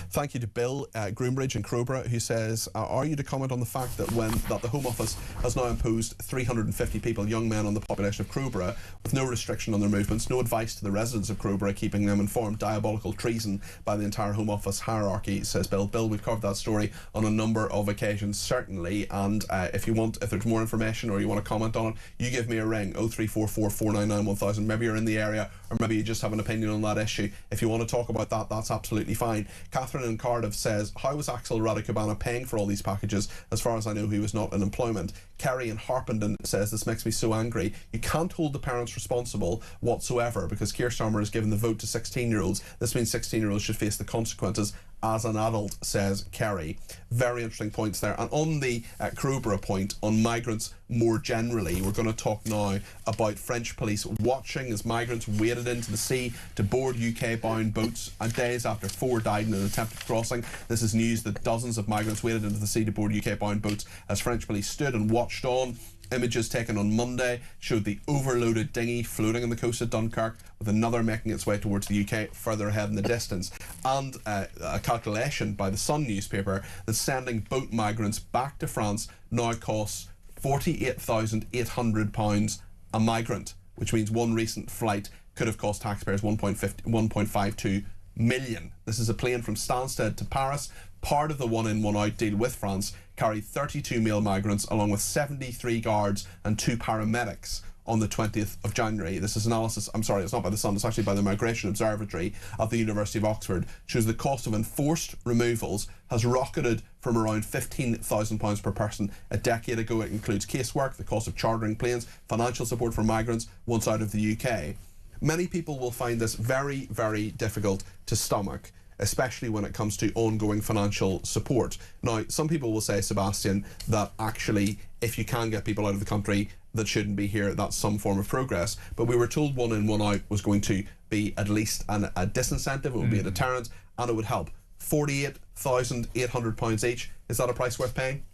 Thank you to Bill Groombridge in Crowborough, who says, are you to comment on the fact that that the Home Office has now imposed 350 people, young men, on the population of Crowborough with no restriction on their movements, no advice to the residents of Crowborough, keeping them informed, diabolical treason by the entire Home Office hierarchy, says Bill. Bill, we've covered that story on a number of occasions, certainly, and if there's more information or you want to comment on it, you give me a ring, 0344 499 1000. Maybe you're in the area, or maybe you just have an opinion on that issue. If you want to talk about that, that's absolutely fine. Catherine in Cardiff says, how was Axel Radicobana paying for all these packages? As far as I know, he was not in employment. Kerry in Harpenden says, this makes me so angry. You can't hold the parents responsible whatsoever, because Keir Starmer has given the vote to 16-year-olds. This means 16-year-olds should face the consequences as an adult, says Kerry. Very interesting points there. And on the Crowborough point, on migrants more generally, we're going to talk now about French police watching as migrants waded into the sea to board UK-bound boats, and days after 4 died in an attempted crossing. This is news that dozens of migrants waded into the sea to board UK-bound boats as French police stood and watched on. Images taken on Monday showed the overloaded dinghy floating on the coast of Dunkirk, with another making its way towards the UK further ahead in the distance. And a calculation by the Sun newspaper that sending boat migrants back to France now costs £48,800 a migrant, which means one recent flight could have cost taxpayers 1.52 million. This is a plane from Stansted to Paris. Part of the one-in, one-out deal with France carried 32 male migrants along with 73 guards and 2 paramedics on the 20th of January. This is analysis, I'm sorry, it's not by the Sun, it's actually by the Migration Observatory of the University of Oxford, shows the cost of enforced removals has rocketed from around £15,000 per person a decade ago. It includes casework, the cost of chartering planes, financial support for migrants once out of the UK. Many people will find this very, very difficult to stomach, especially when it comes to ongoing financial support. Now, some people will say, Sebastian, that actually, if you can get people out of the country that shouldn't be here, that's some form of progress. But we were told one in, one out was going to be at least a disincentive, it would be a deterrent, and it would help. £48,800 each. Is that a price worth paying?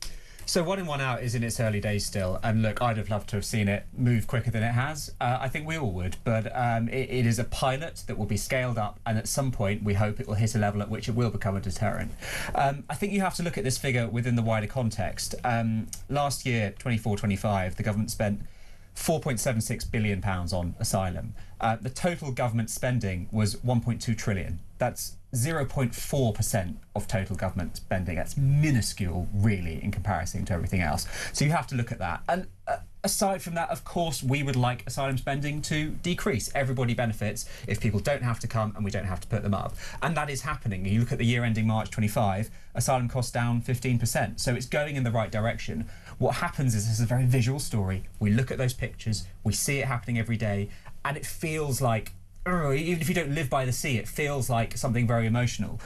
So one in, one out is in its early days still, and look, I'd have loved to have seen it move quicker than it has. I think we all would, but it is a pilot that will be scaled up, and at some point we hope it will hit a level at which it will become a deterrent. I think you have to look at this figure within the wider context. Last year, 24-25, the government spent £4.76 billion on asylum. The total government spending was £1.2 trillion. That's 0.4% of total government spending. That's minuscule, really, in comparison to everything else. So you have to look at that. And aside from that, of course, we would like asylum spending to decrease. Everybody benefits if people don't have to come and we don't have to put them up. And that is happening. You look at the year ending March 25, asylum costs down 15%. So it's going in the right direction. What happens is, this is a very visual story. We look at those pictures, we see it happening every day, and it feels like, even if you don't live by the sea, it feels like something very emotional.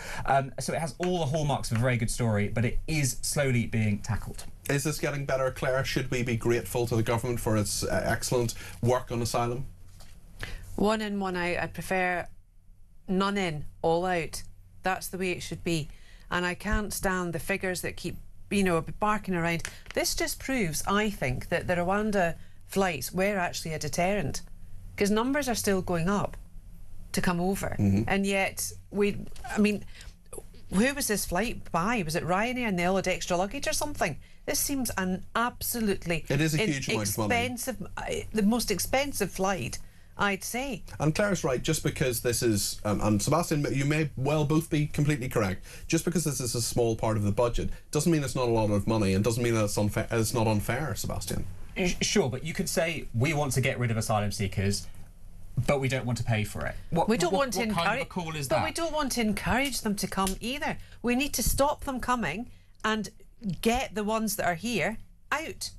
So it has all the hallmarks of a very good story, but it is slowly being tackled. Is this getting better, Claire? Should we be grateful to the government for its excellent work on asylum? One in, one out. I prefer none in, all out. That's the way it should be. And I can't stand the figures that keep, barking around. This just proves, I think, that the Rwanda flights were actually a deterrent, because numbers are still going up to come over. And yet who was this flight by? Was it Ryanair and they all had extra luggage or something? This seems an absolutely it is a huge amount of money. The most expensive flight, I'd say. And Claire's right, just because this is, and Sebastian, you may well both be completely correct, just because this is a small part of the budget doesn't mean it's not a lot of money, and doesn't mean that it's not unfair, Sebastian. Sure, but you could say we want to get rid of asylum seekers, but we don't want to pay for it. We don't want to what encourage. kind of a call is that? But we don't want to encourage them to come either. We need to stop them coming and get the ones that are here out.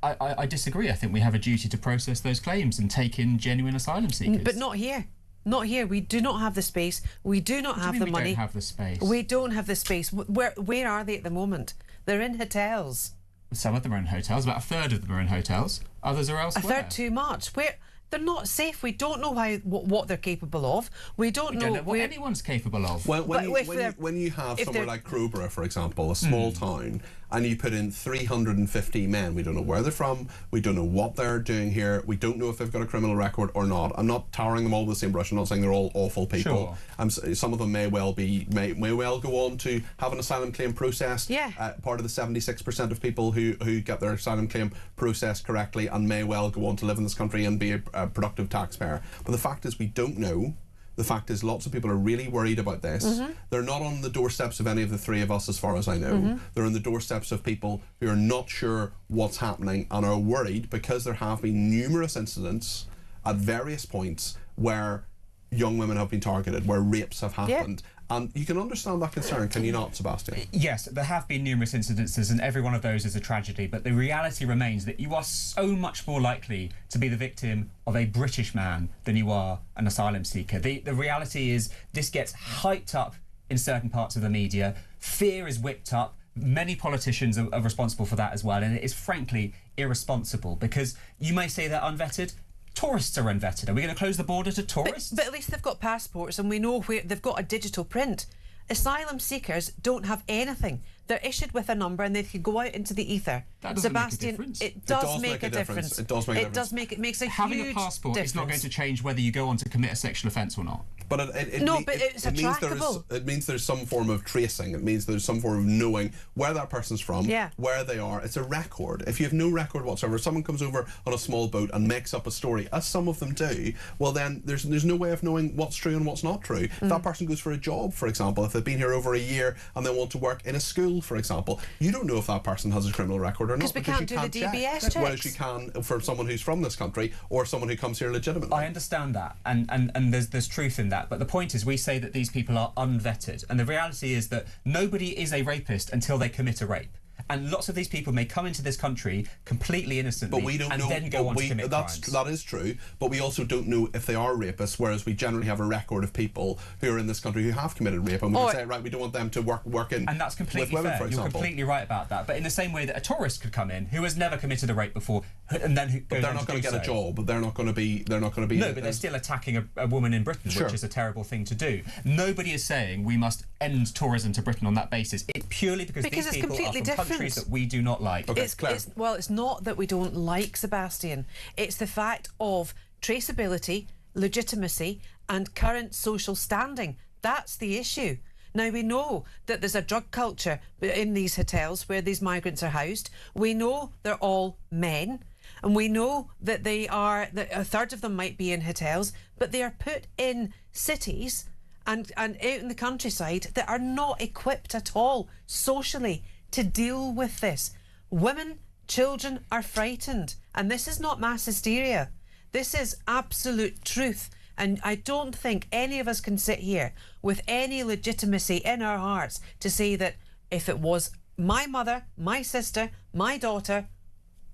I disagree. I think we have a duty to process those claims and take in genuine asylum seekers. But not here. Not here. We do not have the space. We do not have the money. We don't have the space. We don't have the space. Where are they at the moment? They're in hotels. Some of them are in hotels. About a third of them are in hotels. Others are elsewhere. A third too much. They're not safe. We don't know what they're capable of. We don't know what anyone's capable of. Well, when you have somewhere like Crowborough, for example, a small town, and you put in 350 men, we don't know where they're from, we don't know what they're doing here, we don't know if they've got a criminal record or not. I'm not towering them all with the same brush. I'm not saying they're all awful people. Sure. Some of them may well go on to have an asylum claim processed. Yeah. Part of the 76% of people who get their asylum claim processed correctly and may well go on to live in this country and be a productive taxpayer. But the fact is we don't know. The fact is lots of people are really worried about this. They're not on the doorsteps of any of the three of us as far as I know. They're on the doorsteps of people who are not sure what's happening and are worried because there have been numerous incidents at various points where young women have been targeted, where rapes have happened. And you can understand that concern, can you not, Sebastian? Yes, there have been numerous incidences and every one of those is a tragedy, but the reality remains that you are so much more likely to be the victim of a British man than you are an asylum seeker. The reality is this gets hyped up in certain parts of the media, fear is whipped up, many politicians are responsible for that as well, and it is frankly irresponsible because you may say they're unvetted. Tourists are unvetted. Are we going to close the border to tourists? But at least they've got passports and we know where they've got a digital print. Asylum seekers don't have anything. They're issued with a number and they can go out into the ether. That doesn't Sebastian, make a difference. It does make a difference. It does make a difference. It does make it makes a Having huge a passport difference. is not going to change whether you go on to commit a sexual offence or not. But it's trackable. It means there's some form of tracing. It means there's some form of knowing where that person's from, where they are. It's a record. If you have no record whatsoever, if someone comes over on a small boat and makes up a story, as some of them do, well then there's no way of knowing what's true and what's not true. If that person goes for a job, for example, if they've been here over a year and they want to work in a school, for example, you don't know if that person has a criminal record or not. Because we can't do the DBS checks. Whereas you can for someone who's from this country or someone who comes here legitimately. I understand that, and there's truth in that, but the point is we say that these people are unvetted, and the reality is that nobody is a rapist until they commit a rape. And lots of these people may come into this country completely innocently, but we don't know, then go on to commit crimes. That is true, but we also don't know if they are rapists, whereas we generally have a record of people who are in this country who have committed rape, and we can say, right, we don't want them to work in and that's completely with women, fair. for example. You're completely right about that. But in the same way that a tourist could come in who has never committed a rape before, and then but they're not going to get a job. But they're not going to be. No, but they're still attacking a woman in Britain, which is a terrible thing to do. Nobody is saying we must end tourism to Britain on that basis. It's purely because these people are from countries that we do not like. Okay, it's not that we don't like, Sebastian. It's the fact of traceability, legitimacy and current social standing. That's the issue. Now, we know that there's a drug culture in these hotels where these migrants are housed. We know they're all men. And we know that that a third of them might be in hotels, but they are put in cities and out in the countryside that are not equipped at all socially to deal with this. Women, children are frightened, and this is not mass hysteria. This is absolute truth. And I don't think any of us can sit here with any legitimacy in our hearts to say that if it was my mother, my sister, my daughter,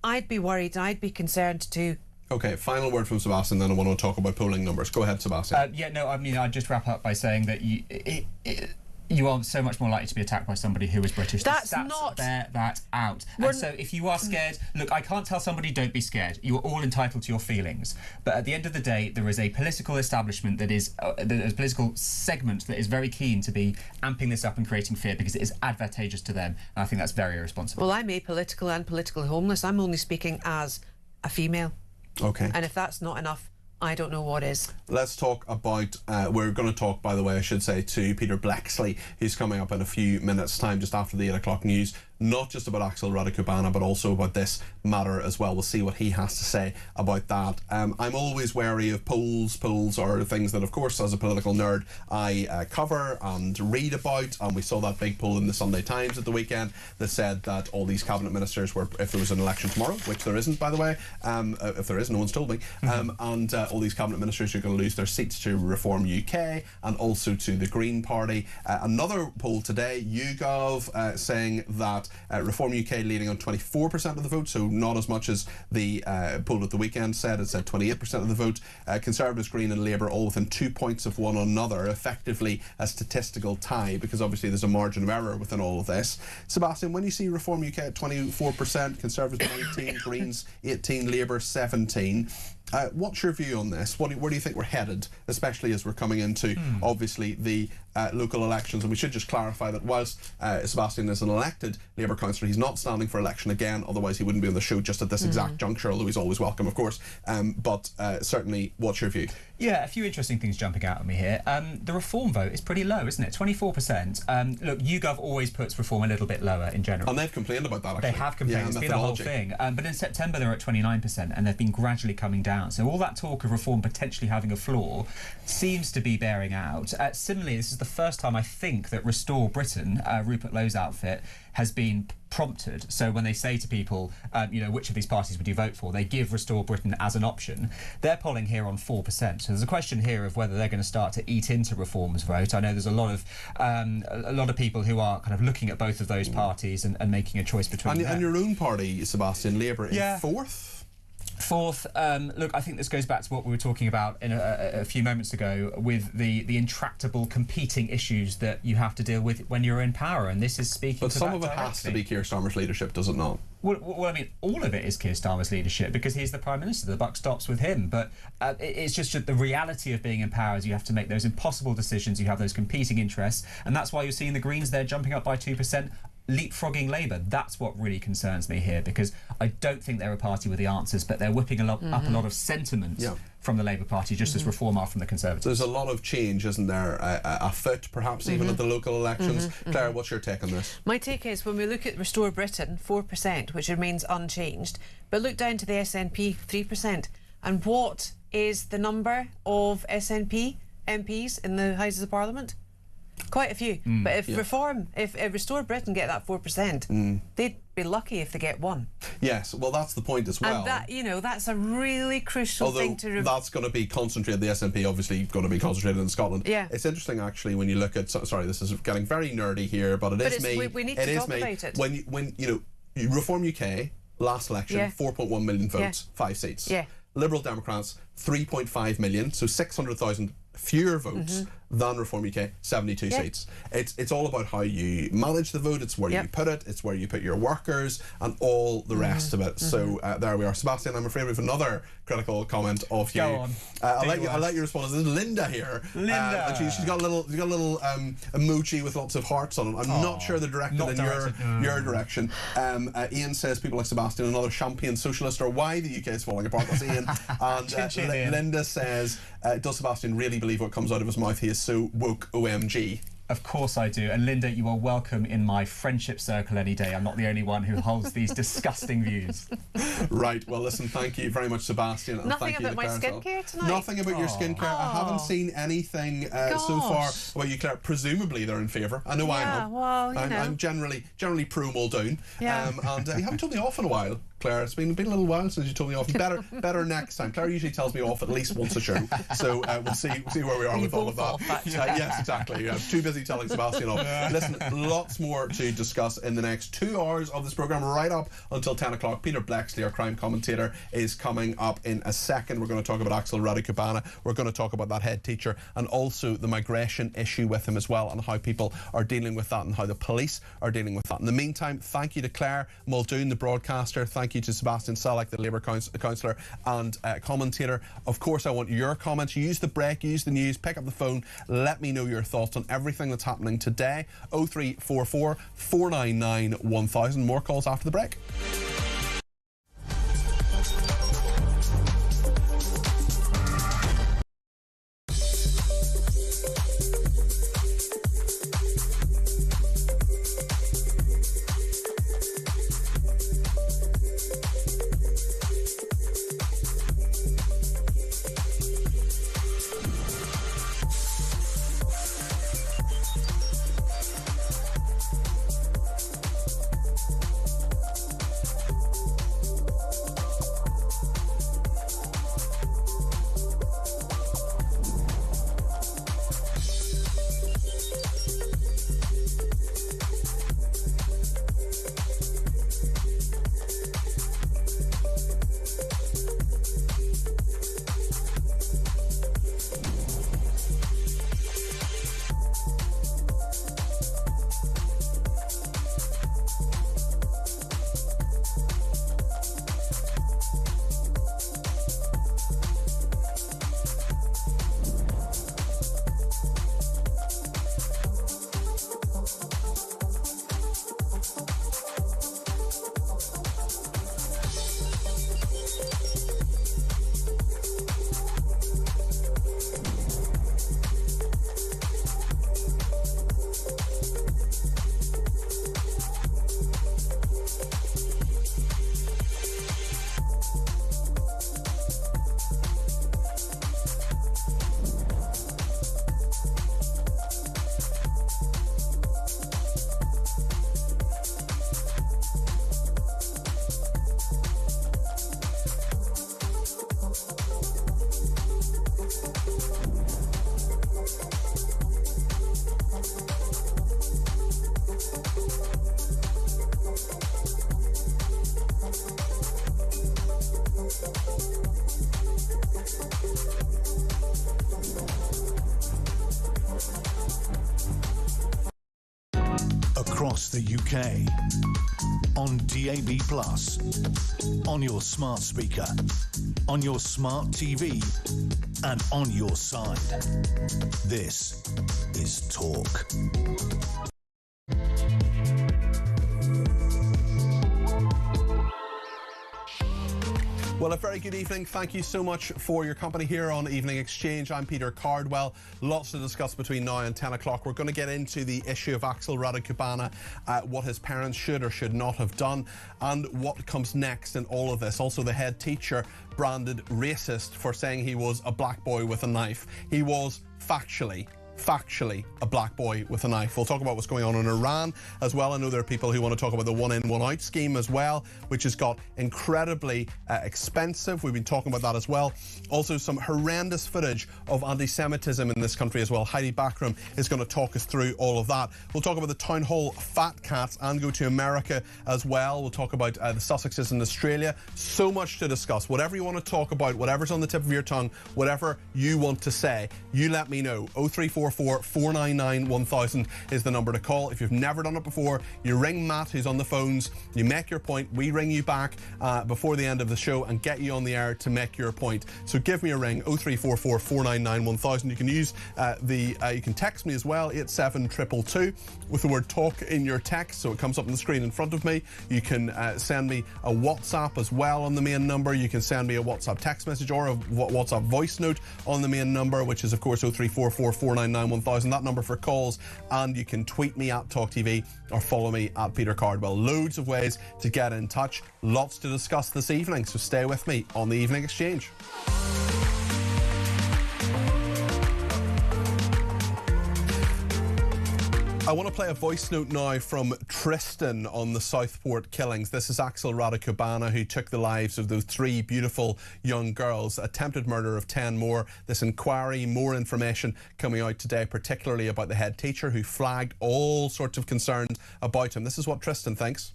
I'd be worried, I'd be concerned too. Okay, final word from Sebastian, then I want to talk about polling numbers. Go ahead, Sebastian. I'd just wrap up by saying that you are so much more likely to be attacked by somebody who is British. That's the stats not... bear that out. And so if you are scared, look, I can't tell somebody don't be scared. You are all entitled to your feelings. But at the end of the day, there is a political establishment that is, there's a political segment that is very keen to be amping this up and creating fear because it is advantageous to them. And I think that's very irresponsible. Well, I'm apolitical and politically homeless. I'm only speaking as a female. Okay. And if that's not enough, I don't know what is. Let's talk about, we're going to talk, by the way, I should say, to Peter Bleksley, who's coming up in a few minutes' time, just after the 8 o'clock news. not just about Axel Radicubana, but also about this matter as well. We'll see what he has to say about that. I'm always wary of polls. Polls are things that, of course, as a political nerd, I cover and read about, and we saw that big poll in the Sunday Times at the weekend that said that all these cabinet ministers were, if there was an election tomorrow, which there isn't, by the way, if there is, no one's told me, and all these cabinet ministers are going to lose their seats to Reform UK and also to the Green Party. Another poll today, YouGov, saying that Reform UK leading on 24% of the vote, so not as much as the poll at the weekend said. It said 28% of the vote. Conservatives, Green and Labour all within 2 points of one another, effectively a statistical tie, because obviously there's a margin of error within all of this. Sebastian, when you see Reform UK at 24%, Conservatives 19, Greens 18, Labour 17, what's your view on this? Where do you think we're headed, especially as we're coming into, obviously, the local elections? And we should just clarify that whilst Sebastian is an elected Labour councillor, he's not standing for election again, otherwise he wouldn't be on the show just at this exact juncture, although he's always welcome, of course. But certainly, what's your view? Yeah, a few interesting things jumping out at me here. The Reform vote is pretty low, isn't it? 24%. Look, YouGov always puts Reform a little bit lower in general. And they've complained about that, actually. They have complained. Yeah, it's been a whole thing. But in September, they're at 29%, and they've been gradually coming down. So all that talk of Reform potentially having a flaw seems to be bearing out. Similarly, this is the first time, I think, that Restore Britain, Rupert Lowe's outfit, has been prompted. So when they say to people, which of these parties would you vote for, they give Restore Britain as an option. They're polling here on 4%. So there's a question here of whether they're going to start to eat into Reform's vote. I know there's a lot of people who are kind of looking at both of those parties and making a choice between them. And your own party, Sebastian, Labour, in fourth? Fourth, look, I think this goes back to what we were talking about in a few moments ago with the intractable competing issues that you have to deal with when you're in power, and this is speaking But to some that of it directly. has to be Keir Starmer's leadership, does it not? Well, I mean, all of it is Keir Starmer's leadership because he's the Prime Minister. The buck stops with him. But it's just the reality of being in power is you have to make those impossible decisions. You have those competing interests, and that's why you're seeing the Greens there jumping up by 2%. Leapfrogging Labour. That's what really concerns me here, because I don't think they're a party with the answers, but they're whipping up a lot of sentiment from the Labour Party, just as Reform are from the Conservatives. There's a lot of change, isn't there, afoot, perhaps even at the local elections. Claire, what's your take on this? My take is, when we look at Restore Britain, 4%, which remains unchanged, but look down to the SNP, 3%. And what is the number of SNP MPs in the Houses of Parliament? Quite a few. But if if Restore Britain get that 4%, they'd be lucky if they get one. Yes, well, that's the point as well. And that, that's a really crucial thing to... that's going to be concentrated, the SNP obviously going to be concentrated in Scotland. Yeah. It's interesting, actually, when you look at... Sorry, this is getting very nerdy here, but we need to talk about it. When Reform UK, last election, 4.1 million votes, 5 seats. Yeah. Liberal Democrats, 3.5 million, so 600,000 fewer votes than Reform UK, 72 seats. It's all about how you manage the vote, it's where you put it, it's where you put your workers and all the rest of it. So there we are. Sebastian, I'm afraid we have another critical comment of you. Go on. I'll let you respond. This is Linda here. Linda. And she's got a little emoji with lots of hearts on it. I'm not sure they're directed in your direction. Ian says people like Sebastian, another champion socialist, or why the UK is falling apart. That's Ian. And Linda says, does Sebastian really believe what comes out of his mouth? He is so woke, OMG. Of course I do. And Linda, you are welcome in my friendship circle any day. I'm not the only one who holds these disgusting views. Right. Well, listen, thank you very much, Sebastian. And Nothing thank about you my skincare tonight? Nothing about your skincare. I haven't seen anything so far about you, Claire. Presumably they're in favour. I know I am. Well, I'm generally pro Muldoon. Yeah. And you haven't told me off in a while, Claire. It's been a little while since you told me off. Better next time. Claire usually tells me off at least once a show. So we'll see where we are with all of that. Yes, exactly. Too busy telling Sebastian off. Listen, lots more to discuss in the next 2 hours of this programme, right up until 10 o'clock. Peter Blexley, our crime commentator, is coming up in a second. We're going to talk about Axel Radicubana. We're going to talk about that head teacher and also the migration issue with him as well, and how people are dealing with that and how the police are dealing with that. In the meantime, thank you to Claire Muldoon, the broadcaster. Thank you to Sebastian Salek, the Labour councillor and commentator. Of course, I want your comments. Use the break, use the news, pick up the phone, let me know your thoughts on everything that's happening today. 0344 499 1000. More calls after the break. across the UK, on DAB+, on your smart speaker, on your smart TV, and on your side. This is Talk. Well, a very good evening. Thank you so much for your company here on Evening Exchange. I'm Peter Cardwell. Lots to discuss between now and 10 o'clock. We're going to get into the issue of Axel Radicubana, what his parents should or should not have done, and what comes next in all of this. Also, the head teacher branded racist for saying he was a black boy with a knife. He was factually a black boy with a knife. We'll talk about what's going on in Iran as well. I know there are people who want to talk about the one-in, one-out scheme as well, which has got incredibly expensive. We've been talking about that as well. Also, some horrendous footage of anti-Semitism in this country as well. Heidi Backram is going to talk us through all of that. We'll talk about the town hall fat cats and go to America as well. We'll talk about the Sussexes in Australia. So much to discuss. Whatever you want to talk about, whatever's on the tip of your tongue, whatever you want to say, you let me know. 0344 499 1000 is the number to call. If you've never done it before, you ring Matt, who's on the phones, you make your point, we ring you back before the end of the show and get you on the air to make your point. So give me a ring, 0344 499 1000. You can use you can text me as well, 87222 with the word talk in your text, so it comes up on the screen in front of me. You can send me a WhatsApp as well on the main number. You can send me a WhatsApp text message or a WhatsApp voice note on the main number, which is of course 0344 499 1000, that number for calls. And you can tweet me at talkTV or follow me at Peter Cardwell. Loads of ways to get in touch, lots to discuss this evening, so stay with me on the Evening Exchange. I want to play a voice note now from Tristan on the Southport killings. This is Axel Radicubana, who took the lives of those 3 beautiful young girls. Attempted murder of 10 more. This inquiry, more information coming out today, particularly about the head teacher who flagged all sorts of concerns about him. This is what Tristan thinks.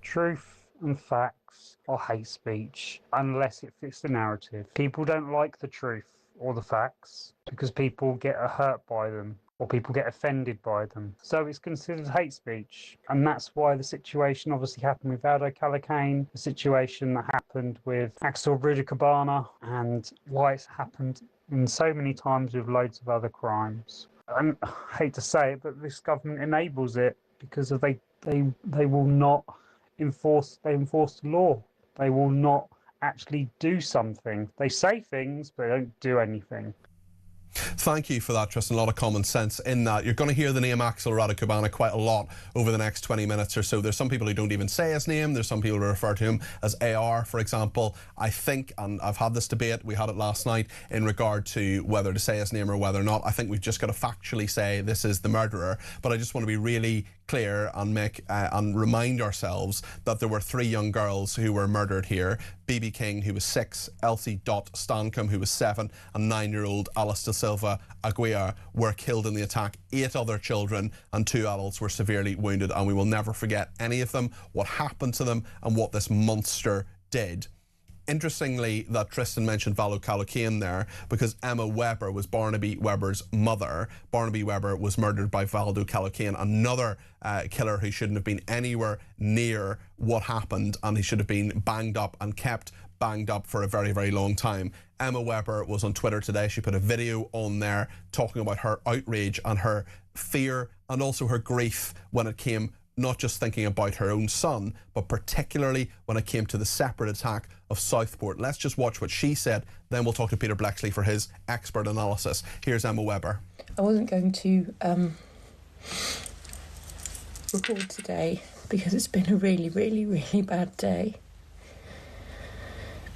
Truth and facts are hate speech unless it fits the narrative. People don't like the truth or the facts because people get hurt by them, or people get offended by them. So it's considered hate speech. And that's why the situation obviously happened with Aldo Calacane, the situation that happened with Axel Radicubana, and why it's happened in so many times with loads of other crimes. And I hate to say it, but this government enables it because of they will not enforce the law. They will not actually do something. They say things, but they don't do anything. Thank you for that, Tristan. A lot of common sense in that. You're going to hear the name Axel Radicubana quite a lot over the next 20 minutes or so. There's some people who don't even say his name. There's some people who refer to him as AR, for example. I think, and I've had this debate, we had it last night, in regard to whether to say his name or whether or not. I think we've just got to factually say this is the murderer. But I just want to be really clear and and remind ourselves that there were 3 young girls who were murdered here. BB King, who was 6, Elsie Dot Stancombe, who was 7, and 9-year-old Alice da Silva Aguirre were killed in the attack. 8 other children and 2 adults were severely wounded, and we will never forget any of them, what happened to them, and what this monster did. Interestingly, that Tristan mentioned Valo Calocane there, because Emma Webber was Barnaby Webber's mother. Barnaby Webber was murdered by Valdo Calocane, another killer who shouldn't have been anywhere near what happened, and he should have been banged up and kept banged up for a very, very long time. Emma Webber was on Twitter today. She put a video on there talking about her outrage and her fear and also her grief when it came not just thinking about her own son, but particularly when it came to the separate attack of Southport. Let's just watch what she said, then we'll talk to Peter Blexley for his expert analysis. Here's Emma Webber. I wasn't going to record today because it's been a really, really, really bad day.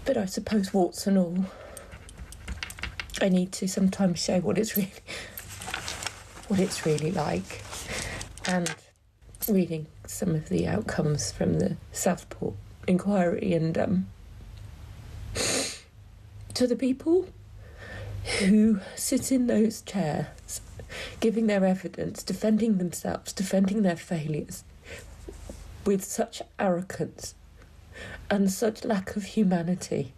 But I suppose, warts and all, I need to sometimes show what it's really like. And reading some of the outcomes from the Southport inquiry, and to the people who sit in those chairs, giving their evidence, defending themselves, defending their failures with such arrogance and such lack of humanity.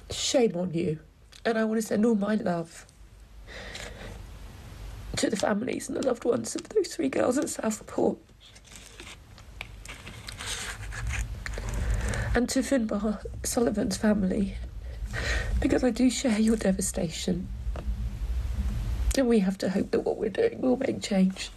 Shame on you. And I want to send all my love to the families and the loved ones of those 3 girls at Southport. And to Finbar Sullivan's family, because I do share your devastation. And we have to hope that what we're doing will make change.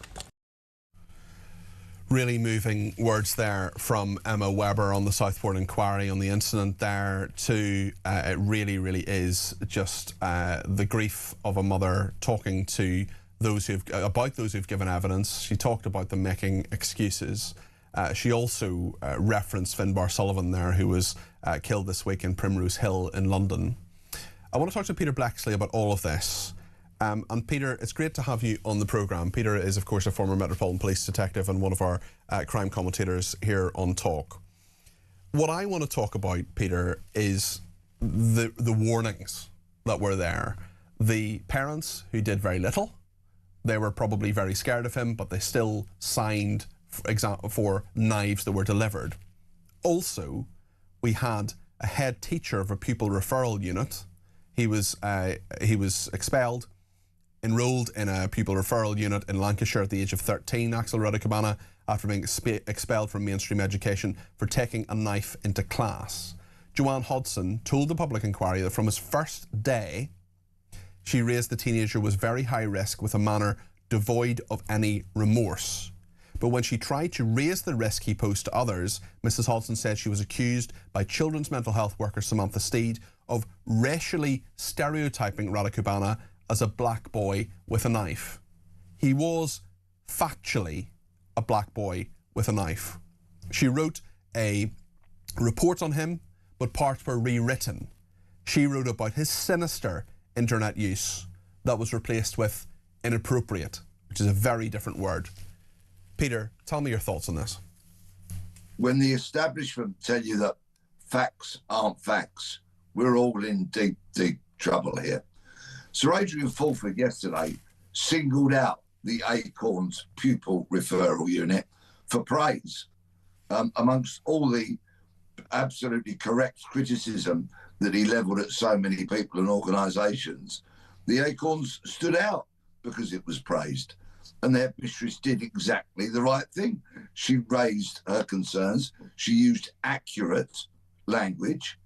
Really moving words there from Emma Webber on the Southport inquiry on the incident there to it really, really is just the grief of a mother talking to those about those who've given evidence. She talked about them making excuses. She also referenced Finbar Sullivan there, who was killed this week in Primrose Hill in London. I want to talk to Peter Blexley about all of this. And Peter, it's great to have you on the programme. Peter is, of course, a former Metropolitan Police detective and one of our crime commentators here on Talk. What I want to talk about, Peter, is the warnings that were there. The parents who did very little, they were probably very scared of him, but they still signed for knives that were delivered. Also, we had a head teacher of a pupil referral unit. He was expelled, enrolled in a pupil referral unit in Lancashire at the age of 13, Axel Radicabana, after being expelled from mainstream education for taking a knife into class. Joanne Hodson told the public inquiry that from his first day, she raised the teenager was very high risk with a manner devoid of any remorse. But when she tried to raise the risk he posed to others, Mrs. Hodson said she was accused by children's mental health worker Samantha Steed of racially stereotyping Radicabana as a black boy with a knife. He was factually a black boy with a knife. She wrote a report on him, but parts were rewritten. She wrote about his sinister internet use that was replaced with inappropriate, which is a very different word. Peter, tell me your thoughts on this. When the establishment tell you that facts aren't facts, we're all in deep, deep trouble here. Sir Adrian Fulford yesterday singled out the Acorns Pupil Referral Unit for praise. Amongst all the absolutely correct criticism that he levelled at so many people and organisations, the Acorns stood out because it was praised. And their mistress did exactly the right thing. She raised her concerns. She used accurate language.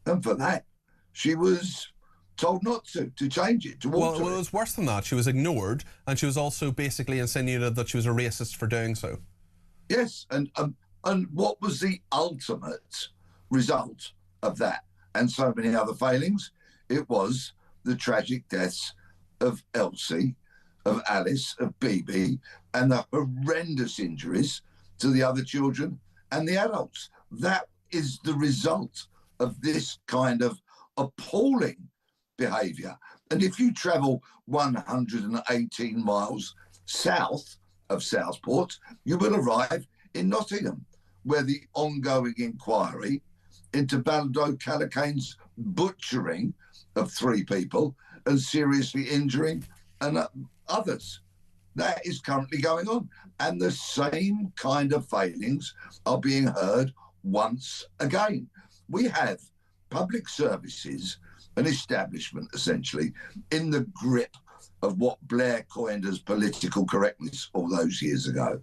And for that, she was told not to change it, to alter Well, it was worse than that. She was ignored, and she was also basically insinuated that she was a racist for doing so. Yes, and what was the ultimate result of that and so many other failings? It was the tragic deaths of Elsie, of Alice, of BB, and the horrendous injuries to the other children and the adults. That is the result of this kind of appalling behaviour. And if you travel 118 miles south of Southport, you will arrive in Nottingham, where the ongoing inquiry into Baldo Calicane's butchering of 3 people and seriously injuring others. That is currently going on. And the same kind of failings are being heard once again. We have public services, an establishment essentially, in the grip of what Blair coined as political correctness all those years ago,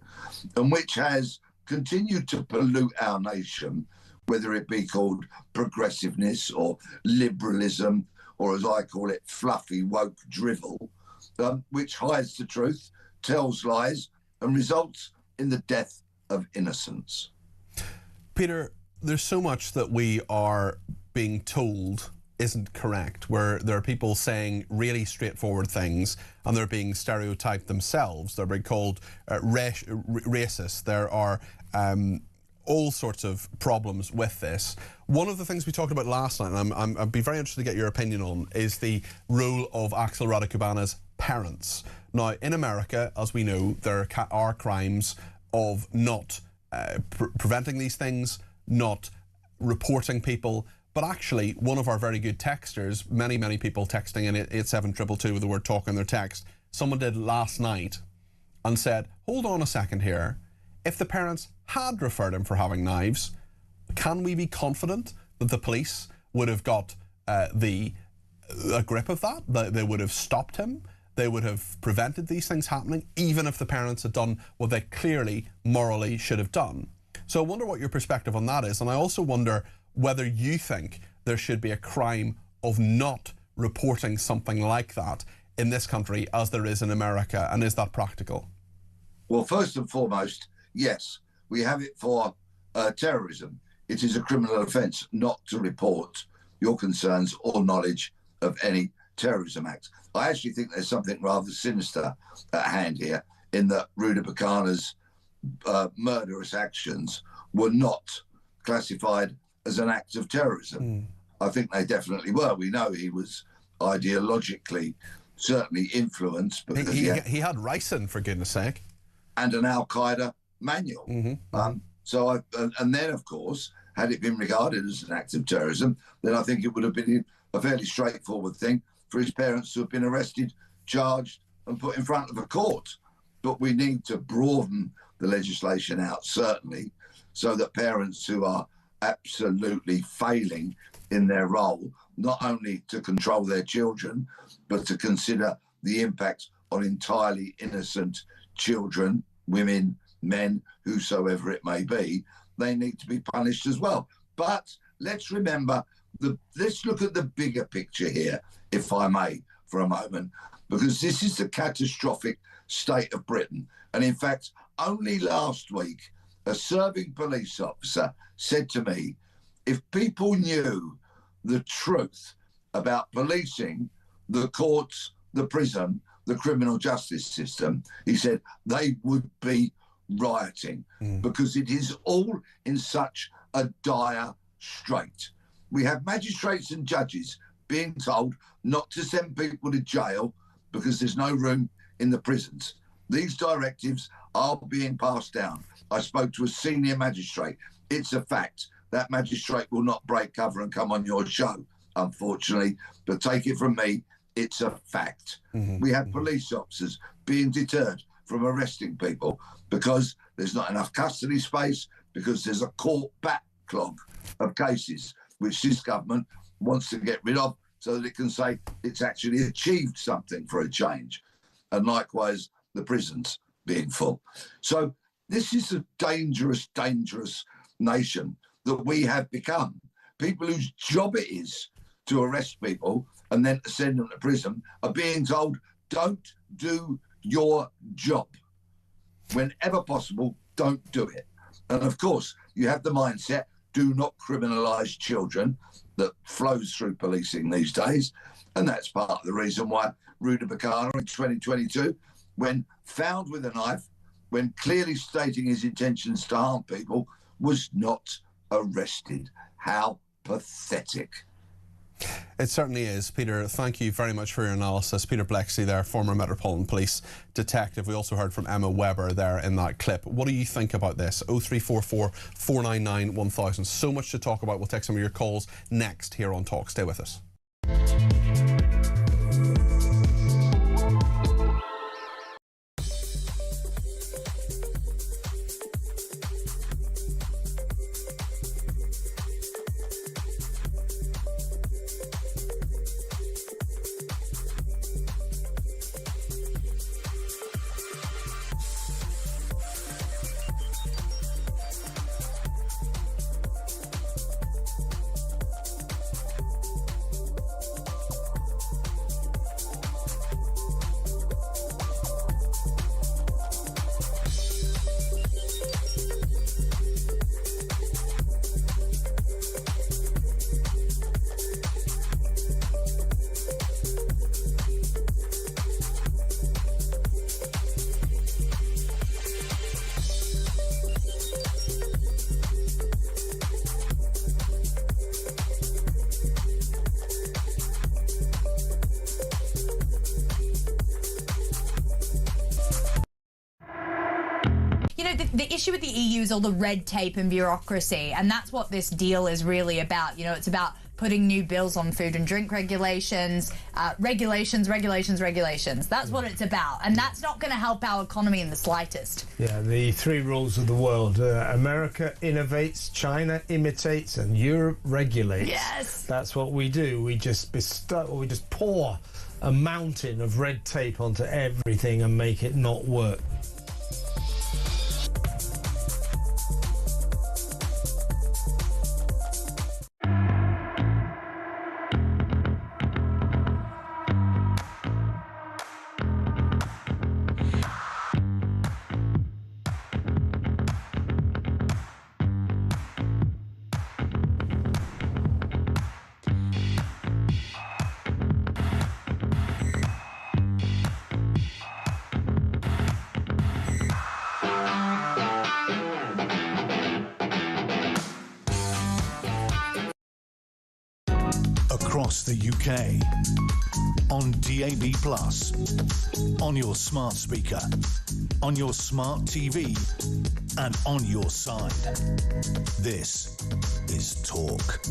and which has continued to pollute our nation, whether it be called progressiveness or liberalism, or as I call it, fluffy woke drivel, which hides the truth, tells lies, and results in the death of innocence. Peter, there's so much that we are being told isn't correct, where there are people saying really straightforward things and they're being stereotyped themselves. They're being called racist. There are all sorts of problems with this. One of the things we talked about last night, and I'd be very interested to get your opinion on, is the role of Axel Radicabana's parents. Now, in America, as we know, there are crimes of not preventing these things, not reporting people, but actually one of our very good texters, many people texting in 87222 with the word talk in their text, someone did last night and said, hold on a second here, if the parents had referred him for having knives, can we be confident that the police would have got a grip of that, that they would have stopped him? they would have prevented these things happening, even if the parents had done what they clearly, morally should have done. So I wonder what your perspective on that is. And I also wonder whether you think there should be a crime of not reporting something like that in this country as there is in America, and is that practical? Well, first and foremost, yes, we have it for terrorism. It is a criminal offence not to report your concerns or knowledge of any terrorism act. I actually think there's something rather sinister at hand here, in that Ruda Bacana's murderous actions were not classified as an act of terrorism. I think they definitely were. We know he was ideologically certainly influenced, because he had ricin, for goodness sake, and an Al-Qaeda manual. And then, of course, had it been regarded as an act of terrorism, then I think it would have been a fairly straightforward thing for his parents to have been arrested, charged, and put in front of a court. But we need to broaden the legislation out, certainly, so that parents who are absolutely failing in their role, not only to control their children, but to consider the impact on entirely innocent children, women, men, whosoever it may be, they need to be punished as well. But let's remember, let's look at the bigger picture here, if I may, for a moment, because this is the catastrophic state of Britain. And in fact, only last week, a serving police officer said to me, if people knew the truth about policing, the courts, the prison, the criminal justice system, he said they would be rioting, because it is all in such a dire strait. We have magistrates and judges being told not to send people to jail because there's no room in the prisons. These directives are being passed down. I spoke to a senior magistrate. It's a fact. That magistrate will not break cover and come on your show, unfortunately, but take it from me, it's a fact. We have police officers being deterred from arresting people because there's not enough custody space, because there's a court backlog of cases which this government wants to get rid of so that it can say it's actually achieved something for a change. And likewise, the prisons being full. So this is a dangerous, dangerous nation that we have become. People whose job it is to arrest people and then to send them to prison are being told, don't do your job. Whenever possible, don't do it. And of course, you have the mindset, do not criminalise children, that flows through policing these days. And that's part of the reason why Ruda Bacana in 2022, when found with a knife, when clearly stating his intentions to harm people, was not arrested. How pathetic. It certainly is. Peter, thank you very much for your analysis. Peter Blexley there, former Metropolitan Police detective. We also heard from Emma Webber there in that clip. What do you think about this? 0344 499 1000. So much to talk about. We'll take some of your calls next here on Talk. Stay with us. The issue with the EU is all the red tape and bureaucracy, and that's what this deal is really about. You know, it's about putting new bills on food and drink regulations, regulations. That's what it's about, and that's not going to help our economy in the slightest. Yeah, the three rules of the world. America innovates, China imitates, and Europe regulates. Yes. That's what we do. We just pour a mountain of red tape onto everything and make it not work. Across the UK, on DAB+, on your smart speaker, on your smart TV, and on your side. This is Talk.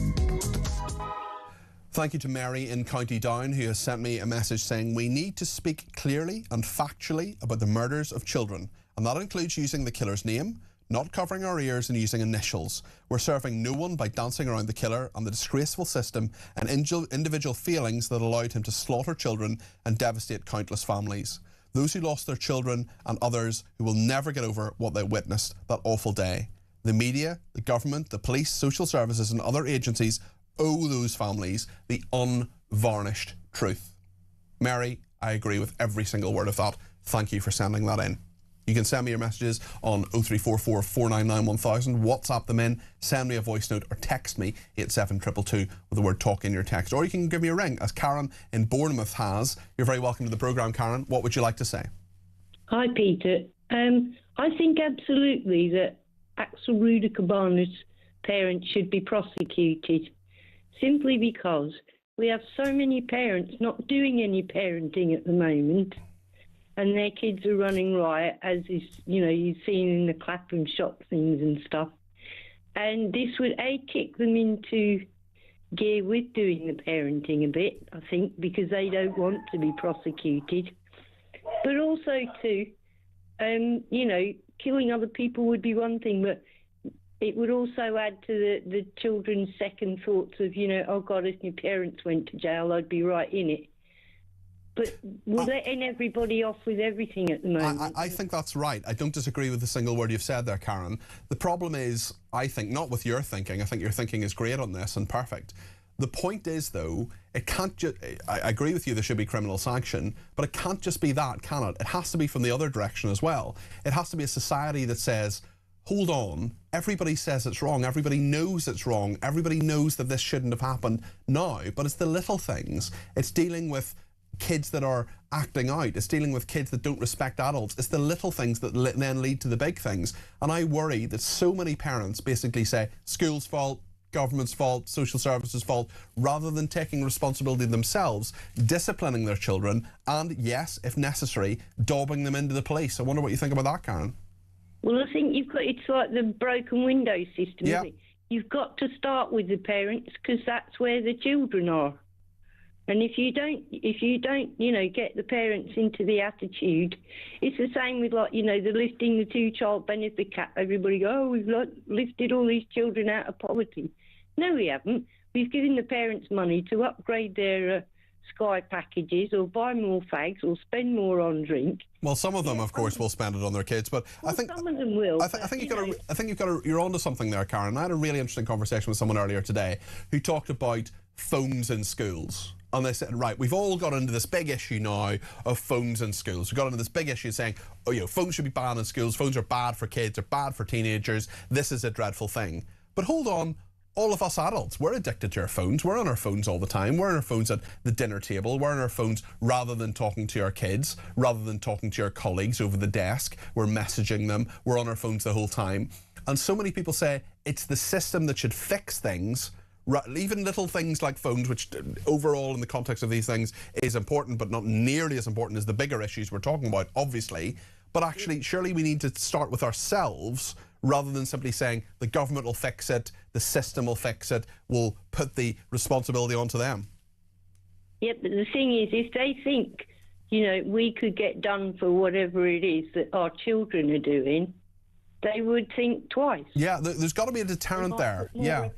Thank you to Mary in County Down, who has sent me a message saying we need to speak clearly and factually about the murders of children, and that includes using the killer's name, not covering our ears and using initials. We're serving no one by dancing around the killer and the disgraceful system and individual feelings that allowed him to slaughter children and devastate countless families. Those who lost their children and others who will never get over what they witnessed that awful day. The media, the government, the police, social services and other agencies owe those families the unvarnished truth. Mary, I agree with every single word of that. Thank you for sending that in. You can send me your messages on 0344 499 1000, WhatsApp them in, send me a voice note or text me 87222 with the word talk in your text. Or you can give me a ring, as Karen in Bournemouth has. You're very welcome to the programme, Karen. What would you like to say? Hi, Peter. I think absolutely that Axel Rudakabanu's parents should be prosecuted, simply because we have so many parents not doing any parenting at the moment, and their kids are running riot, as is, you've seen in the Clapham shop things and stuff. And this would kick them into gear with doing the parenting a bit, I think, because they don't want to be prosecuted. But also too, killing other people would be one thing, but it would also add to the children's second thoughts of, oh God, if my parents went to jail, I'd be right in it. But we're letting everybody off with everything at the moment. I think that's right. I don't disagree with a single word you've said there, Karen. The problem is, I think, not with your thinking. I think your thinking is great on this and perfect. The point is, though, it can't just... I agree with you, there should be criminal sanction, but it can't just be that, can it? It has to be from the other direction as well. It has to be a society that says, hold on, everybody says it's wrong, everybody knows it's wrong, everybody knows that this shouldn't have happened now, but it's the little things. It's dealing with kids that are acting out, it's dealing with kids that don't respect adults. It's the little things that then lead to the big things. And I worry that so many parents basically say, school's fault, government's fault, social services fault, rather than taking responsibility themselves, disciplining their children, and yes, if necessary, dobbing them into the police. I wonder what you think about that, Karen. Well, I think it's like the broken window system, isn't it? You've got to start with the parents, because that's where the children are. And if you don't, get the parents into the attitude, it's the same with the lifting the two-child benefit cap. Everybody go, oh, we've lifted all these children out of poverty. No, we haven't. We've given the parents money to upgrade their Sky packages, or buy more fags, or spend more on drink. Well, some of them, of course, will spend it on their kids, but I think some of them will. I think you're onto something there, Karen. I had a really interesting conversation with someone earlier today who talked about phones in schools. And they said, right, we've all got into this big issue now of phones in schools. We've got into this big issue saying, phones should be banned in schools. Phones are bad for kids. They're bad for teenagers. This is a dreadful thing. But hold on, all of us adults, we're addicted to our phones. We're on our phones all the time. We're on our phones at the dinner table. We're on our phones rather than talking to our kids, rather than talking to our colleagues over the desk. We're messaging them. We're on our phones the whole time. And so many people say it's the system that should fix things. Even little things like phones, which overall in the context of these things is important, but not nearly as important as the bigger issues we're talking about, obviously. But actually, surely we need to start with ourselves rather than simply saying the government will fix it, the system will fix it, we'll put the responsibility onto them. Yeah, but the thing is, if they think, we could get done for whatever it is that our children are doing, they would think twice. Yeah, there's got to be a deterrent there. Yeah.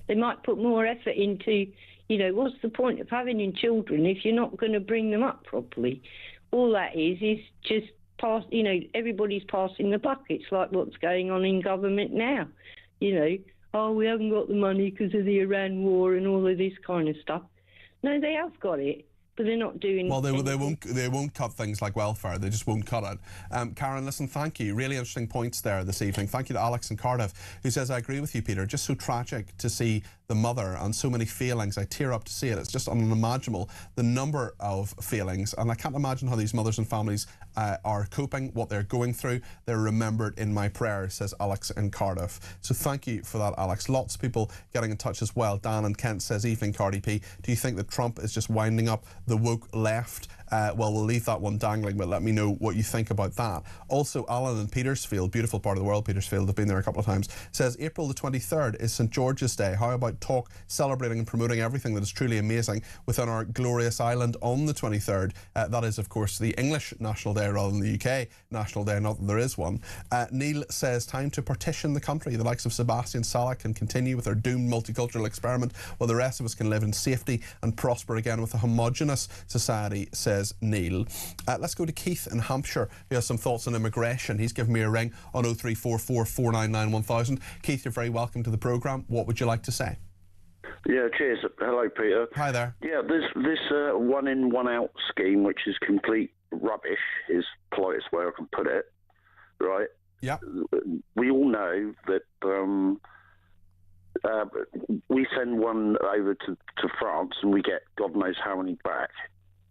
They might put more effort into, You know, what's the point of having children if you're not going to bring them up properly? All that is just everybody's passing the buck. It's like what's going on in government now. You know, oh, we haven't got the money because of the Iran war and all of this kind of stuff. No, they have got it, but they're not doing. Well, they won't cut things like welfare. They just won't cut it. Karen, listen, thank you. Really interesting points there this evening. Thank you to Alex in Cardiff, who says, I agree with you, Peter. Just so tragic to see the mother and so many feelings. I tear up to see it. It's just unimaginable, the number of feelings. And I can't imagine how these mothers and families are coping, what they're going through. They're remembered in my prayers, says Alex in Cardiff. So thank you for that, Alex. Lots of people getting in touch as well. Dan in Kent says, evening, Cardi P. Do you think that Trump is just winding up the woke left? Well, we'll leave that one dangling, but let me know what you think about that. Also, Alan in Petersfield, beautiful part of the world, Petersfield, I've been there a couple of times, says April the 23rd is St George's Day. How about talk, celebrating and promoting everything that is truly amazing within our glorious island on the 23rd? That is, of course, the English National Day rather than the UK National Day, not that there is one. Neil says, time to partition the country. The likes of Sebastian Salak can continue with their doomed multicultural experiment, while the rest of us can live in safety and prosper again with a homogenous society, says Neil. Let's go to Keith in Hampshire, who has some thoughts on immigration. He's given me a ring on 0344 499 1000. Keith, you're very welcome to the programme. What would you like to say? Yeah, cheers. Hello, Peter. Hi there. Yeah, this one in, one out scheme, which is complete rubbish, is the politest way I can put it, right? Yeah. We all know that we send one over to France and we get God knows how many back,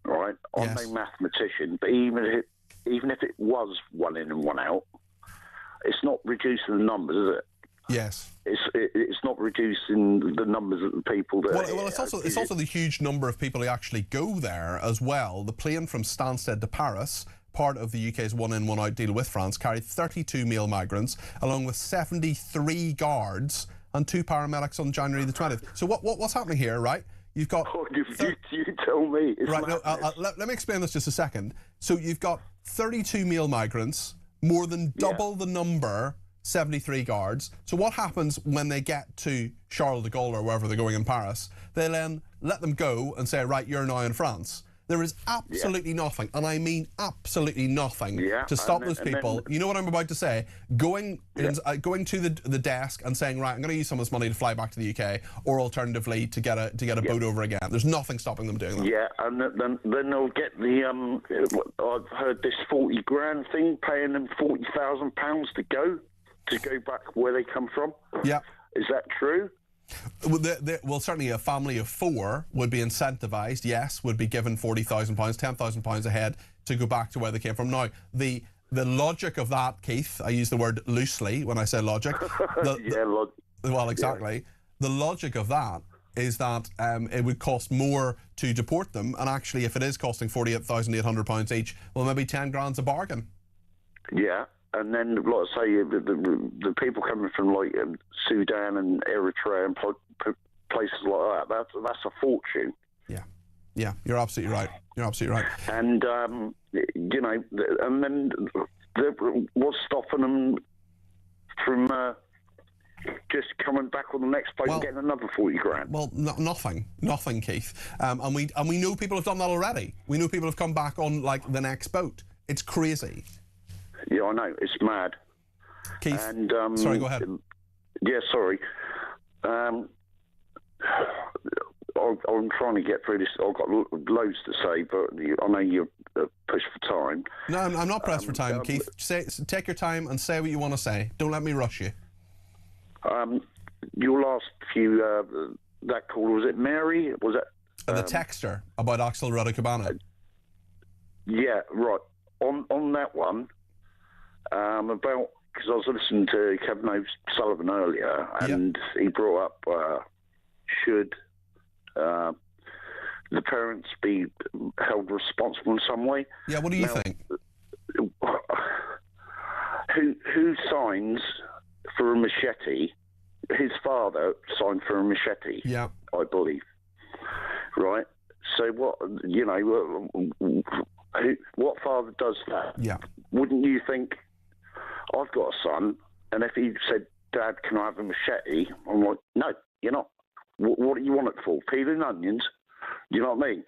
right? Yes. I'm no mathematician, but even if it was one in and one out, it's not reducing the numbers, is it? Yes. It's not reducing the numbers of the people that... Well, it's also the huge number of people who actually go there as well. The plane from Stansted to Paris, part of the UK's one-in, one-out deal with France, carried 32 male migrants, along with 73 guards and 2 paramedics on January the 20th. So what's happening here, right? You've got... Oh, you tell me. It's right, no, let me explain this just a second. So you've got 32 male migrants, more than double the number, 73 guards. So what happens when they get to Charles de Gaulle or wherever they're going in Paris? They then let them go and say, right, you're now in France. There is absolutely nothing, and I mean absolutely nothing, to stop those people. You know what I'm about to say? Going to the desk and saying, right, I'm going to use some of this money to fly back to the UK, or alternatively to get a boat over again. There's nothing stopping them doing that. Yeah, and then they'll get the I've heard this 40 grand thing, paying them £40,000 to go back where they come from. Yeah, is that true? Well, certainly a family of 4 would be incentivised, yes, would be given £40,000, £10,000 a head to go back to where they came from. Now, the logic of that, Keith, I use the word loosely when I say logic. Well, exactly. Yeah. The logic of that is that it would cost more to deport them, and actually, if it is costing £48,800 each, well, maybe 10 grand's a bargain. Yeah. And then, like I say, the people coming from like Sudan and Eritrea and places like that, that's a fortune. Yeah, you're absolutely right. And you know, and then what's stopping them from just coming back on the next plane and getting another 40 grand? Well, nothing, Keith. And we know people have done that already. We know people have come back on like the next boat. It's crazy. Yeah, I know. It's mad. Keith, and, sorry, go ahead. Yeah, sorry. I'm trying to get through this. I've got loads to say, but I know you're pushed for time. No, I'm not pressed for time, Keith. Take your time and say what you want to say. Don't let me rush you. Your last few, that call, was it Mary? Was it? The texter about Axel Rudder-Cabana. Yeah, right. On that one, about, because I was listening to Kevin O'Sullivan earlier, and he brought up should the parents be held responsible in some way? Yeah, what do you think? Who signs for a machete? His father signed for a machete. Yeah, I believe. Right. So what? You know, what father does that? Yeah. Wouldn't you think? I've got a son, and if he said, "Dad, can I have a machete?" I'm like, "No, you're not." What do you want it for? Peeling onions? You know what I mean?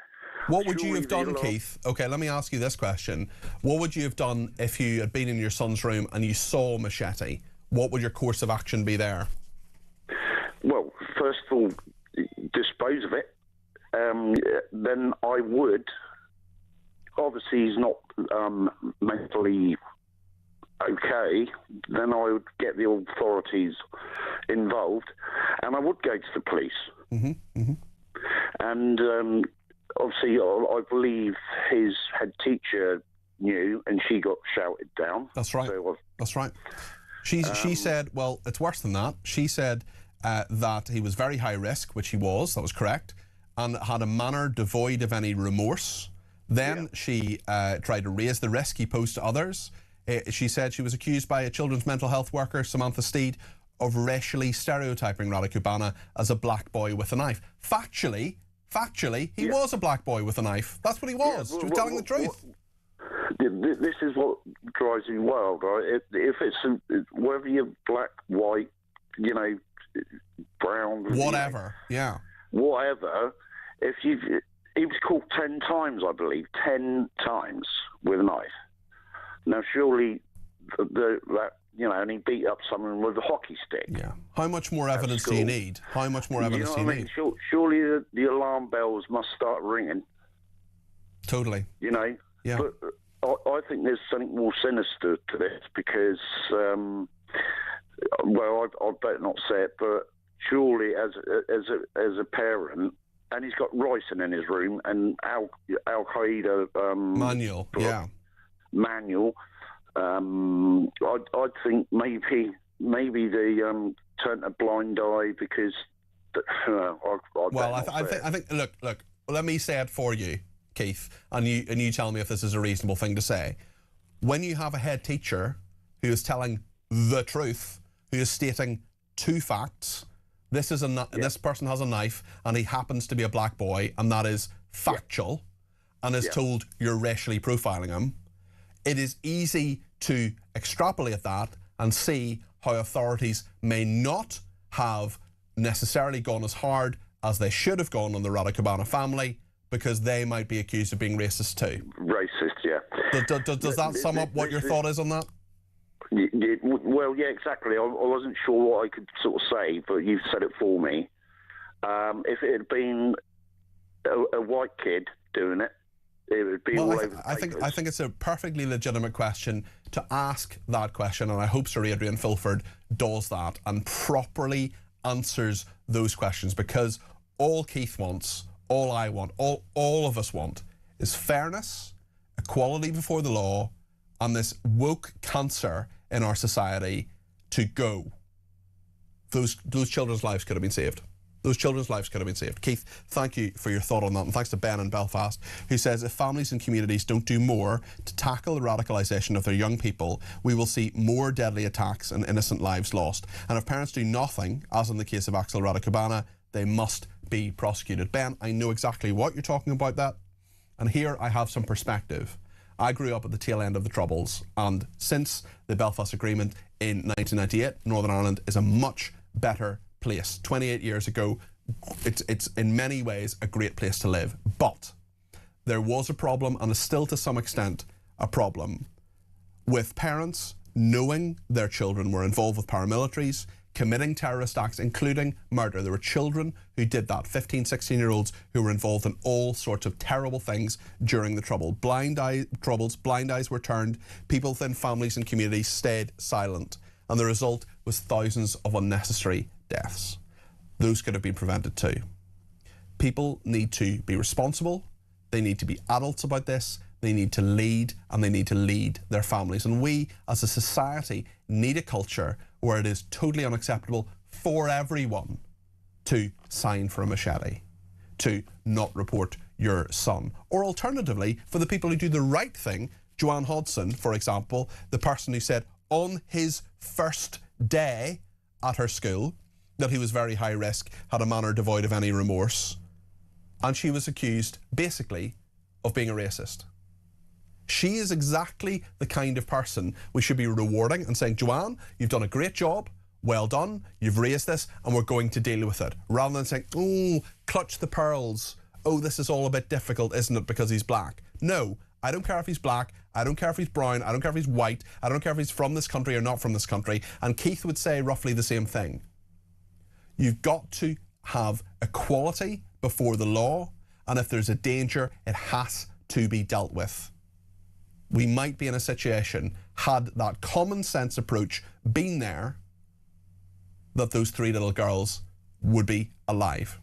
What would you have done, Keith? Okay, let me ask you this question. What would you have done if you had been in your son's room and you saw a machete? What would your course of action be there? Well, first of all, dispose of it. Then I would. Obviously, he's not mentally okay. Then I would get the authorities involved, and I would go to the police. Mm-hmm. Mm-hmm. And obviously, I believe his head teacher knew, and she got shouted down. That's right. That's right. She said, well, it's worse than that. She said that he was very high risk, which he was. That was correct, and had a manner devoid of any remorse. Then she tried to raise the risk he posed to others. She said she was accused by a children's mental health worker, Samantha Steed, of racially stereotyping Rada Kubana as a black boy with a knife. Factually, he was a black boy with a knife. That's what he was. She was telling the truth. This is what drives me wild, right? If it's whether you're black, white, you know, brown, whatever, whatever. If he was caught 10 times, I believe, 10 times with a knife. Now, surely and he beat up someone with a hockey stick. Yeah. How much more evidence do you need? How much more evidence do you need? Surely the alarm bells must start ringing. Totally. You know? Yeah. But I think there's something more sinister to this because, I better not say it, but surely as a parent, and he's got ricin in his room and Al Qaeda manual, manual. I think maybe they turned a blind eye because. I think. Look. Let me say it for you, Keith, and you tell me if this is a reasonable thing to say. When you have a head teacher who is telling the truth, who is stating two facts, this person has a knife and he happens to be a black boy, and that is factual, and is told you're racially profiling him. It is easy to extrapolate that and see how authorities may not have necessarily gone as hard as they should have gone on the Rada Kubana family, because they might be accused of being racist too. Racist, yeah. Does that sum up what your thought is on that? Well, yeah, exactly. I wasn't sure what I could sort of say, but you've said it for me. If it had been a white kid doing it, it would be all over the papers. I think it's a perfectly legitimate question to ask that question, and I hope Sir Adrian Filford does that and properly answers those questions, because all Keith wants, all I want, all of us want is fairness, equality before the law, and this woke cancer in our society to go. Those children's lives could have been saved. Those children's lives could have been saved. Keith, thank you for your thought on that, and thanks to Ben in Belfast, who says if families and communities don't do more to tackle the radicalisation of their young people, we will see more deadly attacks and innocent lives lost. And if parents do nothing, as in the case of Axel Rada Kubana, they must be prosecuted. Ben, I know exactly what you're talking about that, and here I have some perspective. I grew up at the tail end of the Troubles, and since the Belfast Agreement in 1998, Northern Ireland is a much better place. 28 years ago, it's in many ways a great place to live. But there was a problem, and is still to some extent a problem, with parents knowing their children were involved with paramilitaries, committing terrorist acts, including murder. There were children who did that, 15, 16-year-olds who were involved in all sorts of terrible things during the Troubles. Blind eyes were turned, people within families and communities stayed silent, and the result was thousands of unnecessary deaths. Those could have been prevented too. People need to be responsible, they need to be adults about this, they need to lead, and they need to lead their families. And we as a society need a culture where it is totally unacceptable for everyone to sign for a machete, to not report your son. Or alternatively, for the people who do the right thing, Joanne Hodson, for example, the person who said on his first day at her school that he was very high risk, had a manner devoid of any remorse, and she was accused, basically, of being a racist. She is exactly the kind of person we should be rewarding and saying, Joanne, you've done a great job. well done, you've raised this and we're going to deal with it. Rather than saying, oh, clutch the pearls. Oh, this is all a bit difficult, isn't it, because he's black? No, I don't care if he's black. I don't care if he's brown. I don't care if he's white. I don't care if he's from this country or not from this country. And Keith would say roughly the same thing. You've got to have equality before the law. And if there's a danger, it has to be dealt with. We might be in a situation, had that common sense approach been there, that those 3 little girls would be alive.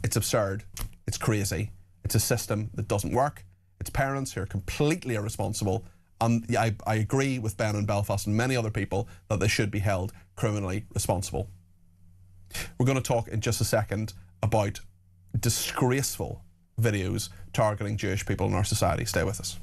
It's absurd. It's crazy. It's a system that doesn't work. It's parents who are completely irresponsible. And I agree with Ben in Belfast and many other people that they should be held criminally responsible. We're going to talk in just a second about disgraceful videos targeting Jewish people in our society. Stay with us.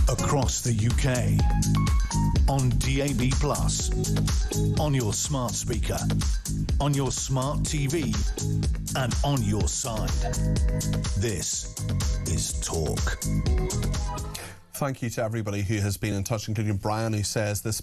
Across the UK, on DAB+, on your smart speaker, on your smart TV, and on your side. This is Talk. Thank you to everybody who has been in touch, including Brian, who says this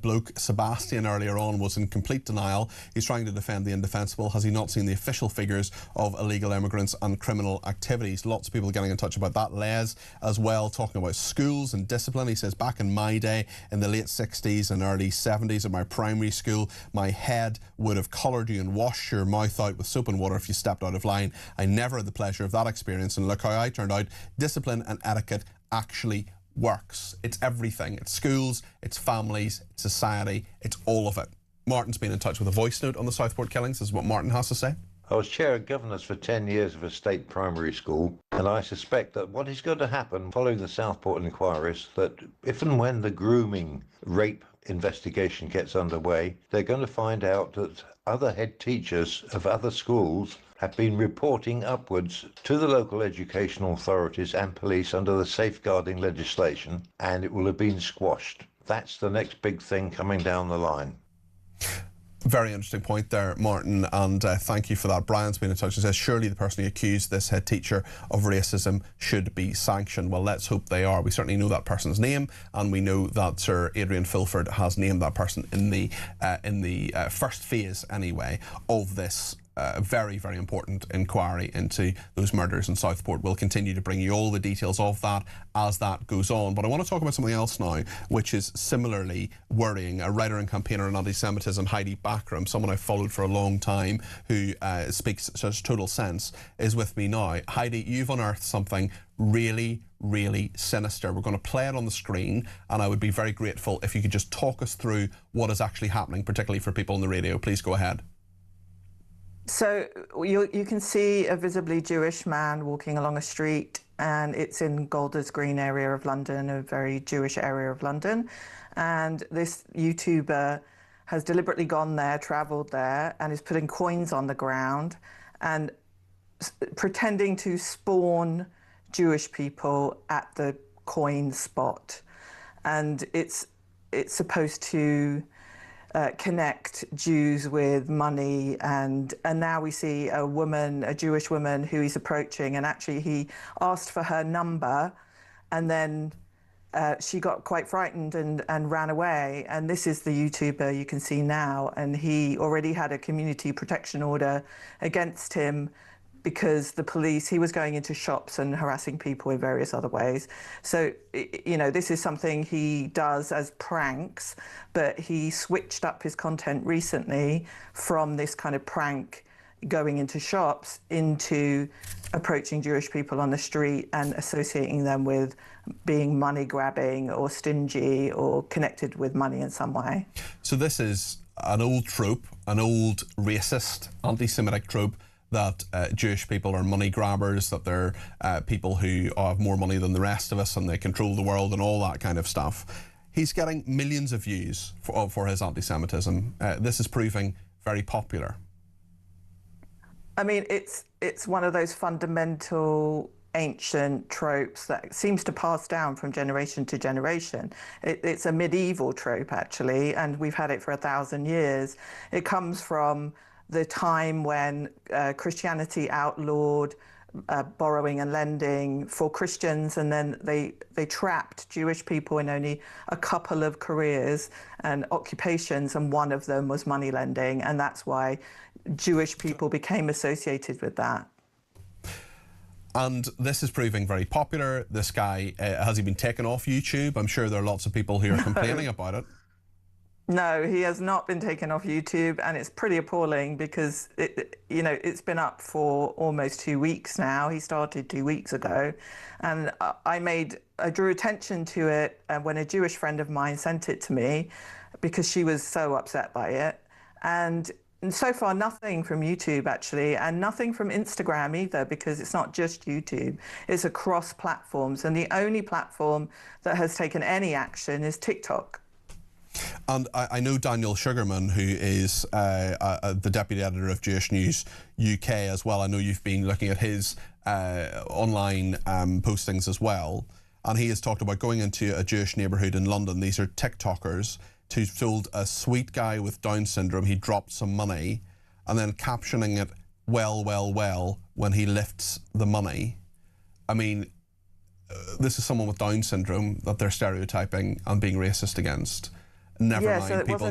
bloke, Sebastian, earlier on was in complete denial. He's trying to defend the indefensible. Has he not seen the official figures of illegal immigrants and criminal activities? Lots of people getting in touch about that. Les, as well, talking about schools and discipline. He says, back in my day, in the late 60s and early 70s at my primary school, my head would have collared you and washed your mouth out with soap and water if you stepped out of line. I never had the pleasure of that experience, and look how I turned out. Discipline and etiquette actually works. It's everything. It's schools, it's families, it's society, it's all of it. Martin's been in touch with a voice note on the Southport killings. This is what Martin has to say. I was chair of governors for 10 years of a state primary school, and I suspect that what is going to happen following the Southport inquiries, that if and when the grooming rape investigation gets underway, they're going to find out that other head teachers of other schools have been reporting upwards to the local educational authorities and police under the safeguarding legislation, and it will have been squashed. That's the next big thing coming down the line. Very interesting point there, Martin, and thank you for that. Brian's been in touch and says, surely the person who accused this head teacher of racism should be sanctioned. Well, let's hope they are. We certainly know that person's name, and we know that Sir Adrian Filford has named that person in the first phase, anyway, of this very, very important inquiry into those murders in Southport. We'll continue to bring you all the details of that as that goes on. But I want to talk about something else now, which is similarly worrying. A writer and campaigner on anti-Semitism, Heidi Backram, someone I've followed for a long time, who speaks such total sense, is with me now. Heidi, you've unearthed something really, really sinister. We're going to play it on the screen, and I would be very grateful if you could just talk us through what is actually happening, particularly for people on the radio. Please go ahead. So you can see a visibly Jewish man walking along a street, and it's in Golders Green area of London, a very Jewish area of London. And this YouTuber has deliberately gone there, travelled there, and is putting coins on the ground and pretending to spawn Jewish people at the coin spot. And it's supposed to connect Jews with money, and now we see a Jewish woman who he's approaching, and actually he asked for her number, and then she got quite frightened and ran away. And this is the YouTuber you can see now, and he already had a community protection order against him because the police, he was going into shops and harassing people in various other ways. So, you know, this is something he does as pranks, but he switched up his content recently from this kind of prank going into shops into approaching Jewish people on the street and associating them with being money grabbing or stingy or connected with money in some way. So this is an old trope, an old racist, anti-Semitic trope, that Jewish people are money grabbers, that they're people who have more money than the rest of us and they control the world and all that kind of stuff. He's getting millions of views for his anti-Semitism. This is proving very popular. I mean, it's one of those fundamental ancient tropes that seems to pass down from generation to generation. It's a medieval trope, actually, and we've had it for 1,000 years. It comes from the time when Christianity outlawed borrowing and lending for Christians, and then they trapped Jewish people in only a couple of careers and occupations, and one of them was money lending, and that's why Jewish people became associated with that. And this is proving very popular. This guy, has he been taken off YouTube? I'm sure there are lots of people who are complaining about it. No, he has not been taken off YouTube, and it's pretty appalling because it's been up for almost 2 weeks now. He started 2 weeks ago, and I drew attention to it when a Jewish friend of mine sent it to me because she was so upset by it. And so far, nothing from YouTube, actually, and nothing from Instagram either, because it's not just YouTube. It's across platforms, and the only platform that has taken any action is TikTok. And I know Daniel Sugarman, who is the deputy editor of Jewish News UK as well. I know you've been looking at his online postings as well. And he has talked about going into a Jewish neighbourhood in London. These are TikTokers who told a sweet guy with Down syndrome he dropped some money, and then captioning it, well, well, well, when he lifts the money. I mean, this is someone with Down syndrome that they're stereotyping and being racist against. Never mind so it people.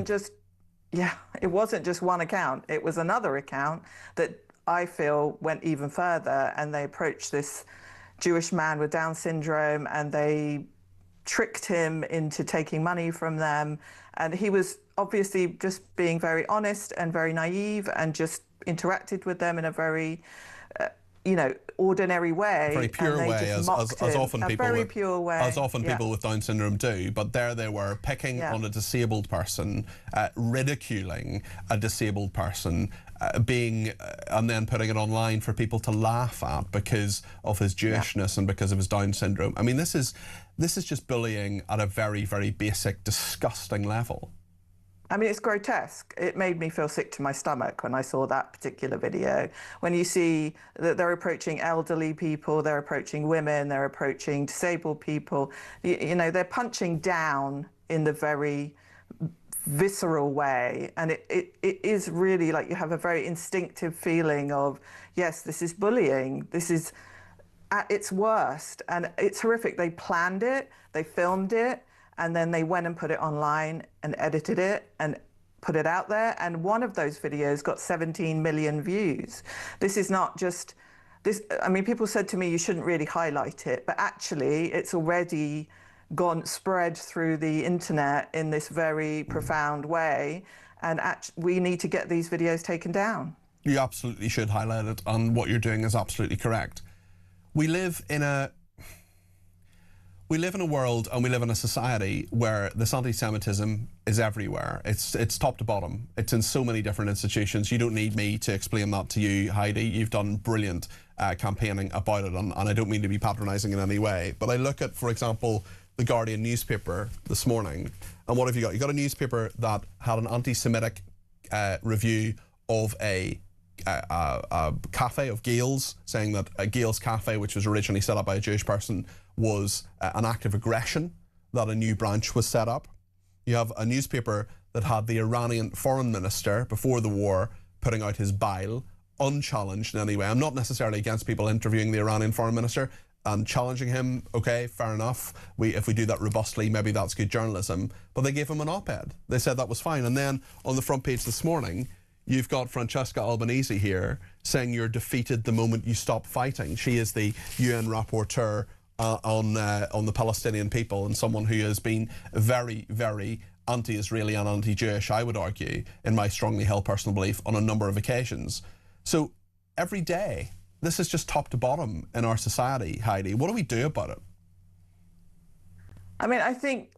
It wasn't just one account. It was another account that I feel went even further, and they approached this Jewish man with Down syndrome, and they tricked him into taking money from them. And he was obviously just being very honest and very naive, and just interacted with them in a very, ordinary way. Very pure way, as often people with Down syndrome do. But there they were, picking on a disabled person, ridiculing a disabled person, and then putting it online for people to laugh at because of his Jewishness and because of his Down syndrome. I mean, this is just bullying at a very, very basic, disgusting level. I mean, it's grotesque. It made me feel sick to my stomach when I saw that particular video. When you see that they're approaching elderly people, they're approaching women, they're approaching disabled people, they're punching down in the very visceral way. And it is really like you have a very instinctive feeling of, yes, this is bullying. This is at its worst. And it's horrific. They planned it, they filmed it, and then they went and put it online and edited it and put it out there. And one of those videos got 17 million views. This is not just this. I mean, people said to me, you shouldn't really highlight it, but actually it's already spread through the internet in this very profound way. And we need to get these videos taken down. You absolutely should highlight it, and what you're doing is absolutely correct. We live in a world, and we live in a society where this anti-Semitism is everywhere. It's top to bottom. It's in so many different institutions. You don't need me to explain that to you, Heidi. You've done brilliant campaigning about it, and I don't mean to be patronising in any way. But I look at, for example, the Guardian newspaper this morning, and what have you got? You got a newspaper that had an anti-Semitic review of a cafe of Gales, saying that a Gales cafe, which was originally set up by a Jewish person, was an act of aggression, that a new branch was set up. You have a newspaper that had the Iranian foreign minister before the war putting out his bile, unchallenged in any way. I'm not necessarily against people interviewing the Iranian foreign minister and challenging him. Okay, fair enough. If we do that robustly, maybe that's good journalism. But they gave him an op-ed. They said that was fine. And then on the front page this morning, you've got Francesca Albanese here saying you're defeated the moment you stop fighting. She is the UN rapporteur on the Palestinian people, and someone who has been very, very anti-Israeli and anti-Jewish, I would argue, in my strongly held personal belief, on a number of occasions. So every day, this is just top to bottom in our society, Heidi. What do we do about it? I mean, I think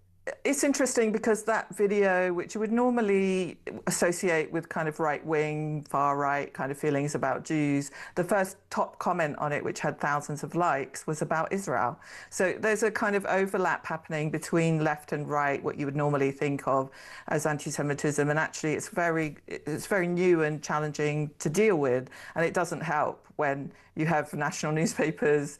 it's interesting because that video, which you would normally associate with kind of right-wing, far-right kind of feelings about Jews, the first top comment on it, which had thousands of likes, was about Israel. So there's a kind of overlap happening between left and right, what you would normally think of as anti-Semitism, and actually it's very new and challenging to deal with, and it doesn't help when you have national newspapers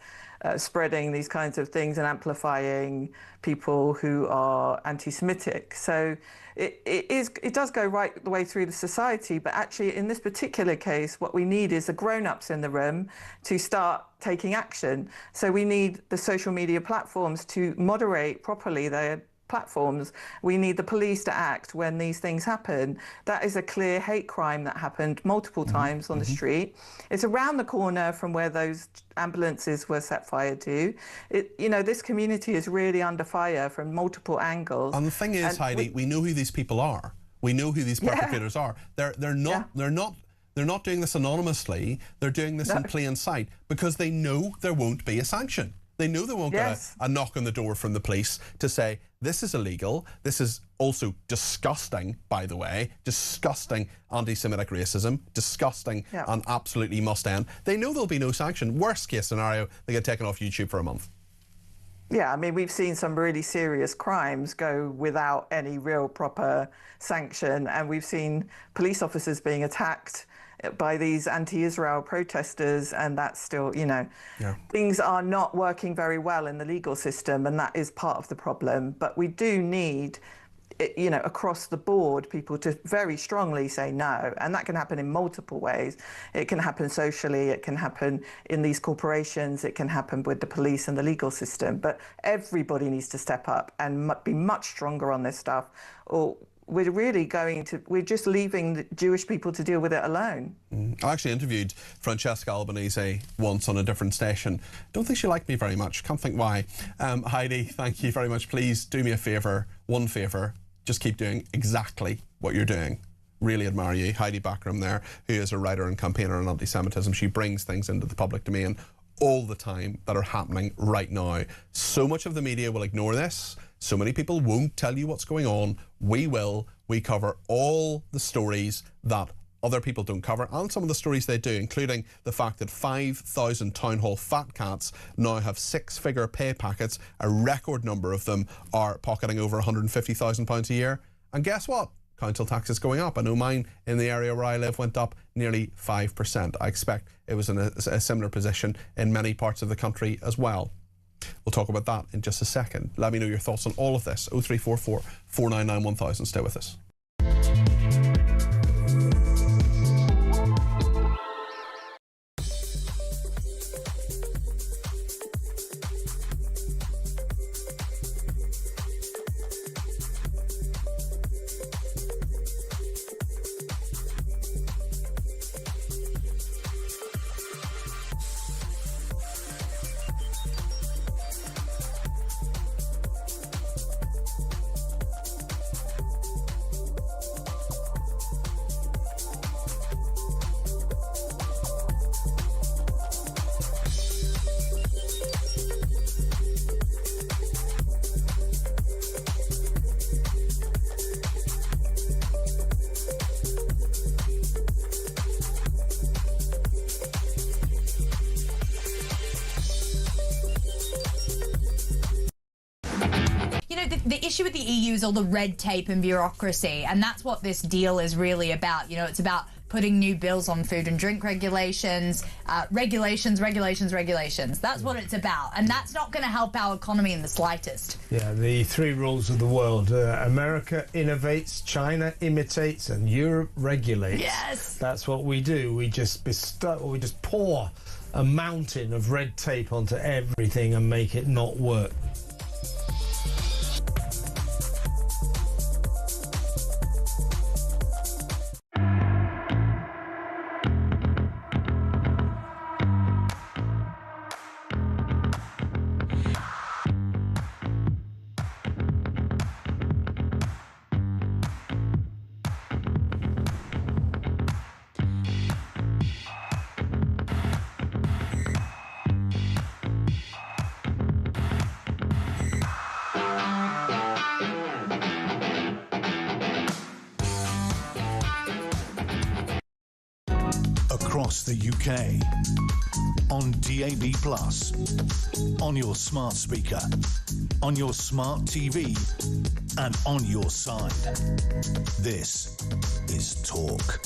spreading these kinds of things and amplifying people who are anti-Semitic. So it does go right the way through the society, but actually in this particular case, what we need is the grown-ups in the room to start taking action. So we need the social media platforms to moderate properly their platforms. We need the police to act when these things happen. That is a clear hate crime that happened multiple times on the street. It's around the corner from where those ambulances were set fire to. This community is really under fire from multiple angles. And the thing is, Heidi, we know who these people are. We know who these perpetrators are. They're not doing this anonymously. They're doing this in plain sight because they know there won't be a sanction. They know they won't get a knock on the door from the police to say, this is illegal, this is also disgusting, by the way, disgusting anti-Semitic racism, disgusting and absolutely must end. They know there'll be no sanction. Worst case scenario, they get taken off YouTube for a month. Yeah, I mean, we've seen some really serious crimes go without any real proper sanction, and we've seen police officers being attacked by these anti-Israel protesters, and that's still, things are not working very well in the legal system, and that is part of the problem. But we do need, across the board, people to very strongly say no, and that can happen in multiple ways. It can happen socially, it can happen in these corporations, it can happen with the police and the legal system, but everybody needs to step up and be much stronger on this stuff, or we're just leaving the Jewish people to deal with it alone. I actually interviewed Francesca Albanese once on a different station. Don't think she liked me very much. Can't think why. Heidi, thank you very much. Please do me a favour, one favour. Just keep doing exactly what you're doing. Really admire you. Heidi Backram there, who is a writer and campaigner on anti-Semitism. She brings things into the public domain all the time that are happening right now. So much of the media will ignore this. So many people won't tell you what's going on. We will. We cover all the stories that other people don't cover, and some of the stories they do, including the fact that 5,000 town hall fat cats now have six-figure pay packets. A record number of them are pocketing over £150,000 a year. And guess what? Council tax is going up. I know mine in the area where I live went up nearly 5%. I expect it was in a similar position in many parts of the country as well. We'll talk about that in just a second. Let me know your thoughts on all of this. 0344 499 1000. Stay with us. the issue with the EU is all the red tape and bureaucracy, and that's what this deal is really about. You know, it's about putting new bills on food and drink regulations, regulations. That's what it's about, and that's not going to help our economy in the slightest. Yeah, the three rules of the world. America innovates, China imitates, and Europe regulates. Yes. That's what we do. We just pour a mountain of red tape onto everything and make it not work. Across the UK, on DAB+, on your smart speaker, on your smart TV, and on your side. This is Talk.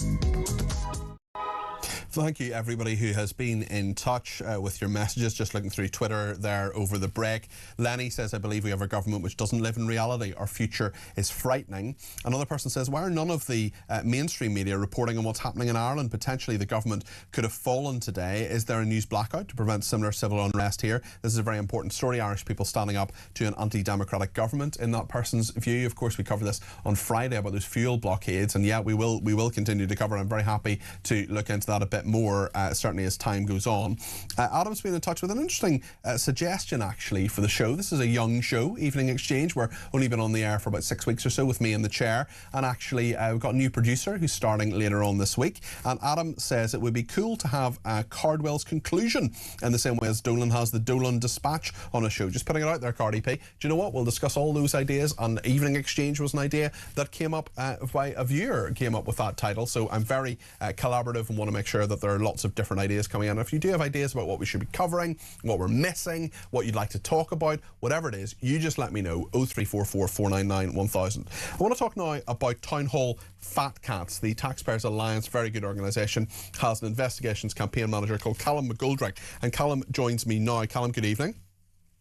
Thank you, everybody who has been in touch with your messages. Just looking through Twitter there over the break. Lenny says, I believe we have a government which doesn't live in reality. Our future is frightening. Another person says, why are none of the mainstream media reporting on what's happening in Ireland? Potentially the government could have fallen today. Is there a news blackout to prevent similar civil unrest here? This is a very important story. Irish people standing up to an anti-democratic government. In that person's view, of course, we cover this on Friday about those fuel blockades. And yeah, we will continue to cover it. I'm very happy to look into that a bit more, certainly as time goes on. Adam's been in touch with an interesting suggestion actually for the show. This is a young show, Evening Exchange. We're only been on the air for about 6 weeks or so with me in the chair, and actually we've got a new producer who's starting later on this week, and Adam says it would be cool to have Cardwell's conclusion in the same way as Dolan has the Dolan Dispatch on a show. Just putting it out there, Cardi P. Do you know what? We'll discuss all those ideas, and Evening Exchange was an idea that came up by a viewer came up with that title, so I'm very collaborative and want to make sure that there are lots of different ideas coming in. If you do have ideas about what we should be covering, what we're missing, what you'd like to talk about, whatever it is, you just let me know. 0344 499 1000. I want to talk now about Town Hall Fat Cats. The Taxpayers Alliance, very good organisation, has an investigations campaign manager called Callum McGoldrick, and Callum joins me now. Callum, good evening.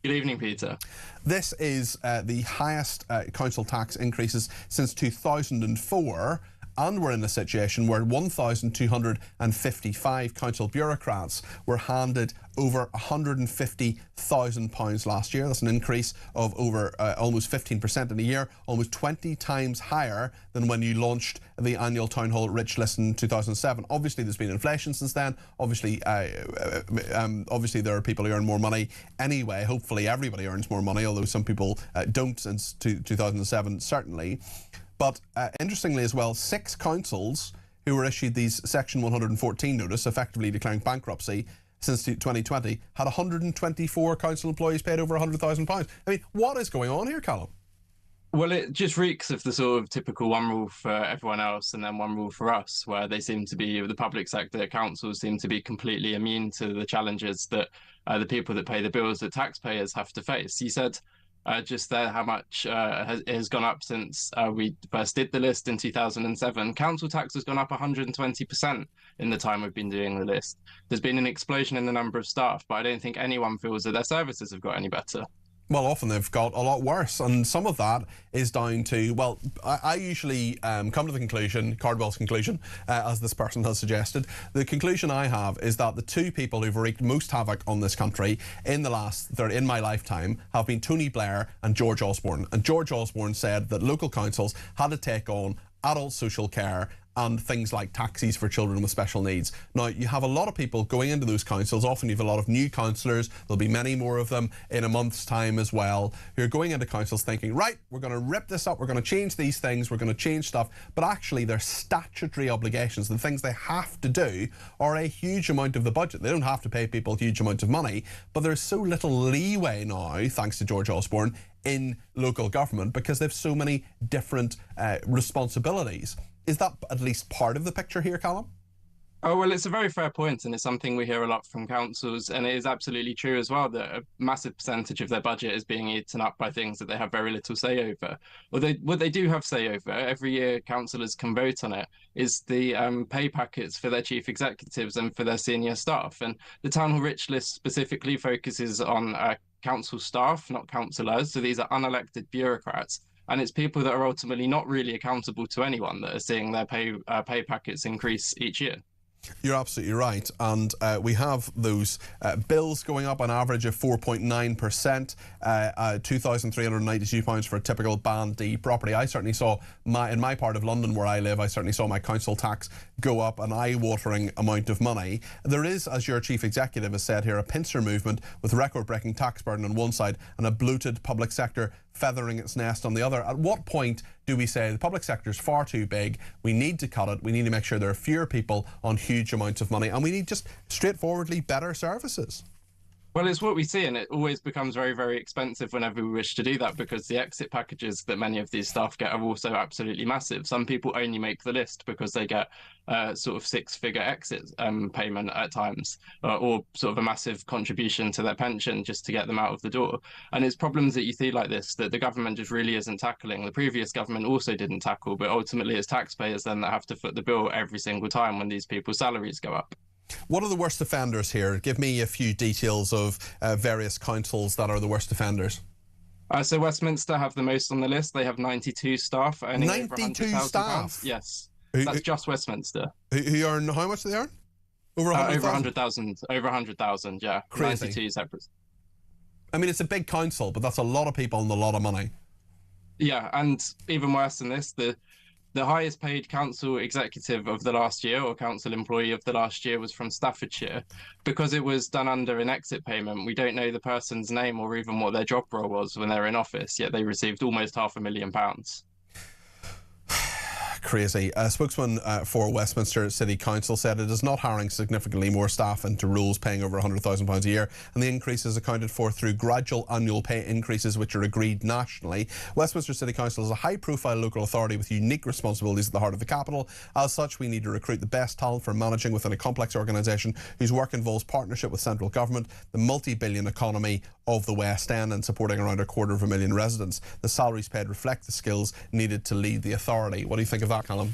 Good evening, Peter. This is the highest council tax increases since 2004. And we're in a situation where 1,255 council bureaucrats were handed over £150,000 last year. That's an increase of over almost 15% in a year, almost 20 times higher than when you launched the annual Town Hall Rich List in 2007. Obviously, there's been inflation since then. Obviously, there are people who earn more money anyway. Hopefully, everybody earns more money, although some people don't since 2007, certainly. But interestingly as well, 6 councils who were issued these Section 114 notice, effectively declaring bankruptcy since 2020, had 124 council employees paid over £100,000. I mean, what is going on here, Callum? Well, it just reeks of the sort of typical one rule for everyone else and then one rule for us, where they seem to be, the public sector councils seem to be completely immune to the challenges that the people that pay the bills that taxpayers have to face. You said just there how much has gone up since we first did the list in 2007. Council tax has gone up 120% in the time we've been doing the list. There's been an explosion in the number of staff, but I don't think anyone feels that their services have got any better. Well, often they've got a lot worse, and some of that is down to, well, I usually come to the conclusion, Cardwell's conclusion, as this person has suggested. The conclusion I have is that the two people who've wreaked most havoc on this country in my lifetime have been Tony Blair and George Osborne. And George Osborne said that local councils had to take on adult social care and things like taxis for children with special needs. Now, you have a lot of people going into those councils. Often you have a lot of new councillors. There'll be many more of them in a month's time as well, who are going into councils thinking, right, we're going to rip this up, we're going to change these things, we're going to change stuff. But actually, their statutory obligations, the things they have to do, are a huge amount of the budget. They don't have to pay people huge amounts of money, but there's so little leeway now, thanks to George Osborne, in local government because they have so many different responsibilities. Is that at least part of the picture here, Callum? Oh, well, it's a very fair point, and it's something we hear a lot from councils, and it is absolutely true as well that a massive percentage of their budget is being eaten up by things that they have very little say over. Although what they do have say over, every year councillors can vote on it, is the pay packets for their chief executives and for their senior staff. And the Town Hall Rich List specifically focuses on council staff, not councillors, so these are unelected bureaucrats. And it's people that are ultimately not really accountable to anyone that are seeing their pay packets increase each year. You're absolutely right, and we have those bills going up on average of 4.9%, £2,392 for a typical Band D property. I certainly saw in my part of London where I live, I certainly saw my council tax go up an eye-watering amount of money. There is, as your chief executive has said here, a pincer movement with record-breaking tax burden on one side and a bloated public sector feathering its nest on the other. At what point do we say the public sector is far too big, we need to cut it, we need to make sure there are fewer people on huge amounts of money, and we need just straightforwardly better services? Well, it's what we see, and it always becomes very, very expensive whenever we wish to do that, because the exit packages that many of these staff get are also absolutely massive. Some people only make the list because they get sort of six-figure exit payment at times, or sort of a massive contribution to their pension just to get them out of the door. And it's problems that you see like this that the government just really isn't tackling. The previous government also didn't tackle, but ultimately it's taxpayers then that have to foot the bill every single time when these people's salaries go up. What are the worst offenders here? Give me a few details of various councils that are the worst offenders. So Westminster have the most on the list. They have 92 staff. 92 staff? Yes. That's just Westminster. Who earn how much do they earn? Over 100,000. Over 100,000, yeah. Crazy. 92 separate. I mean, it's a big council, but that's a lot of people and a lot of money. Yeah, and even worse than this, the highest paid council executive of the last year, or council employee of the last year, was from Staffordshire. Because it was done under an exit payment, we don't know the person's name or even what their job role was when they were in office, yet they received almost £500,000. Crazy. A spokesman for Westminster City Council said it is not hiring significantly more staff into roles paying over £100,000 a year, and the increase is accounted for through gradual annual pay increases which are agreed nationally. Westminster City Council is a high-profile local authority with unique responsibilities at the heart of the capital. As such, we need to recruit the best talent for managing within a complex organisation whose work involves partnership with central government, the multi-billion economy of the West End, and supporting around 250,000 residents. The salaries paid reflect the skills needed to lead the authority. What do you think of that, Callum?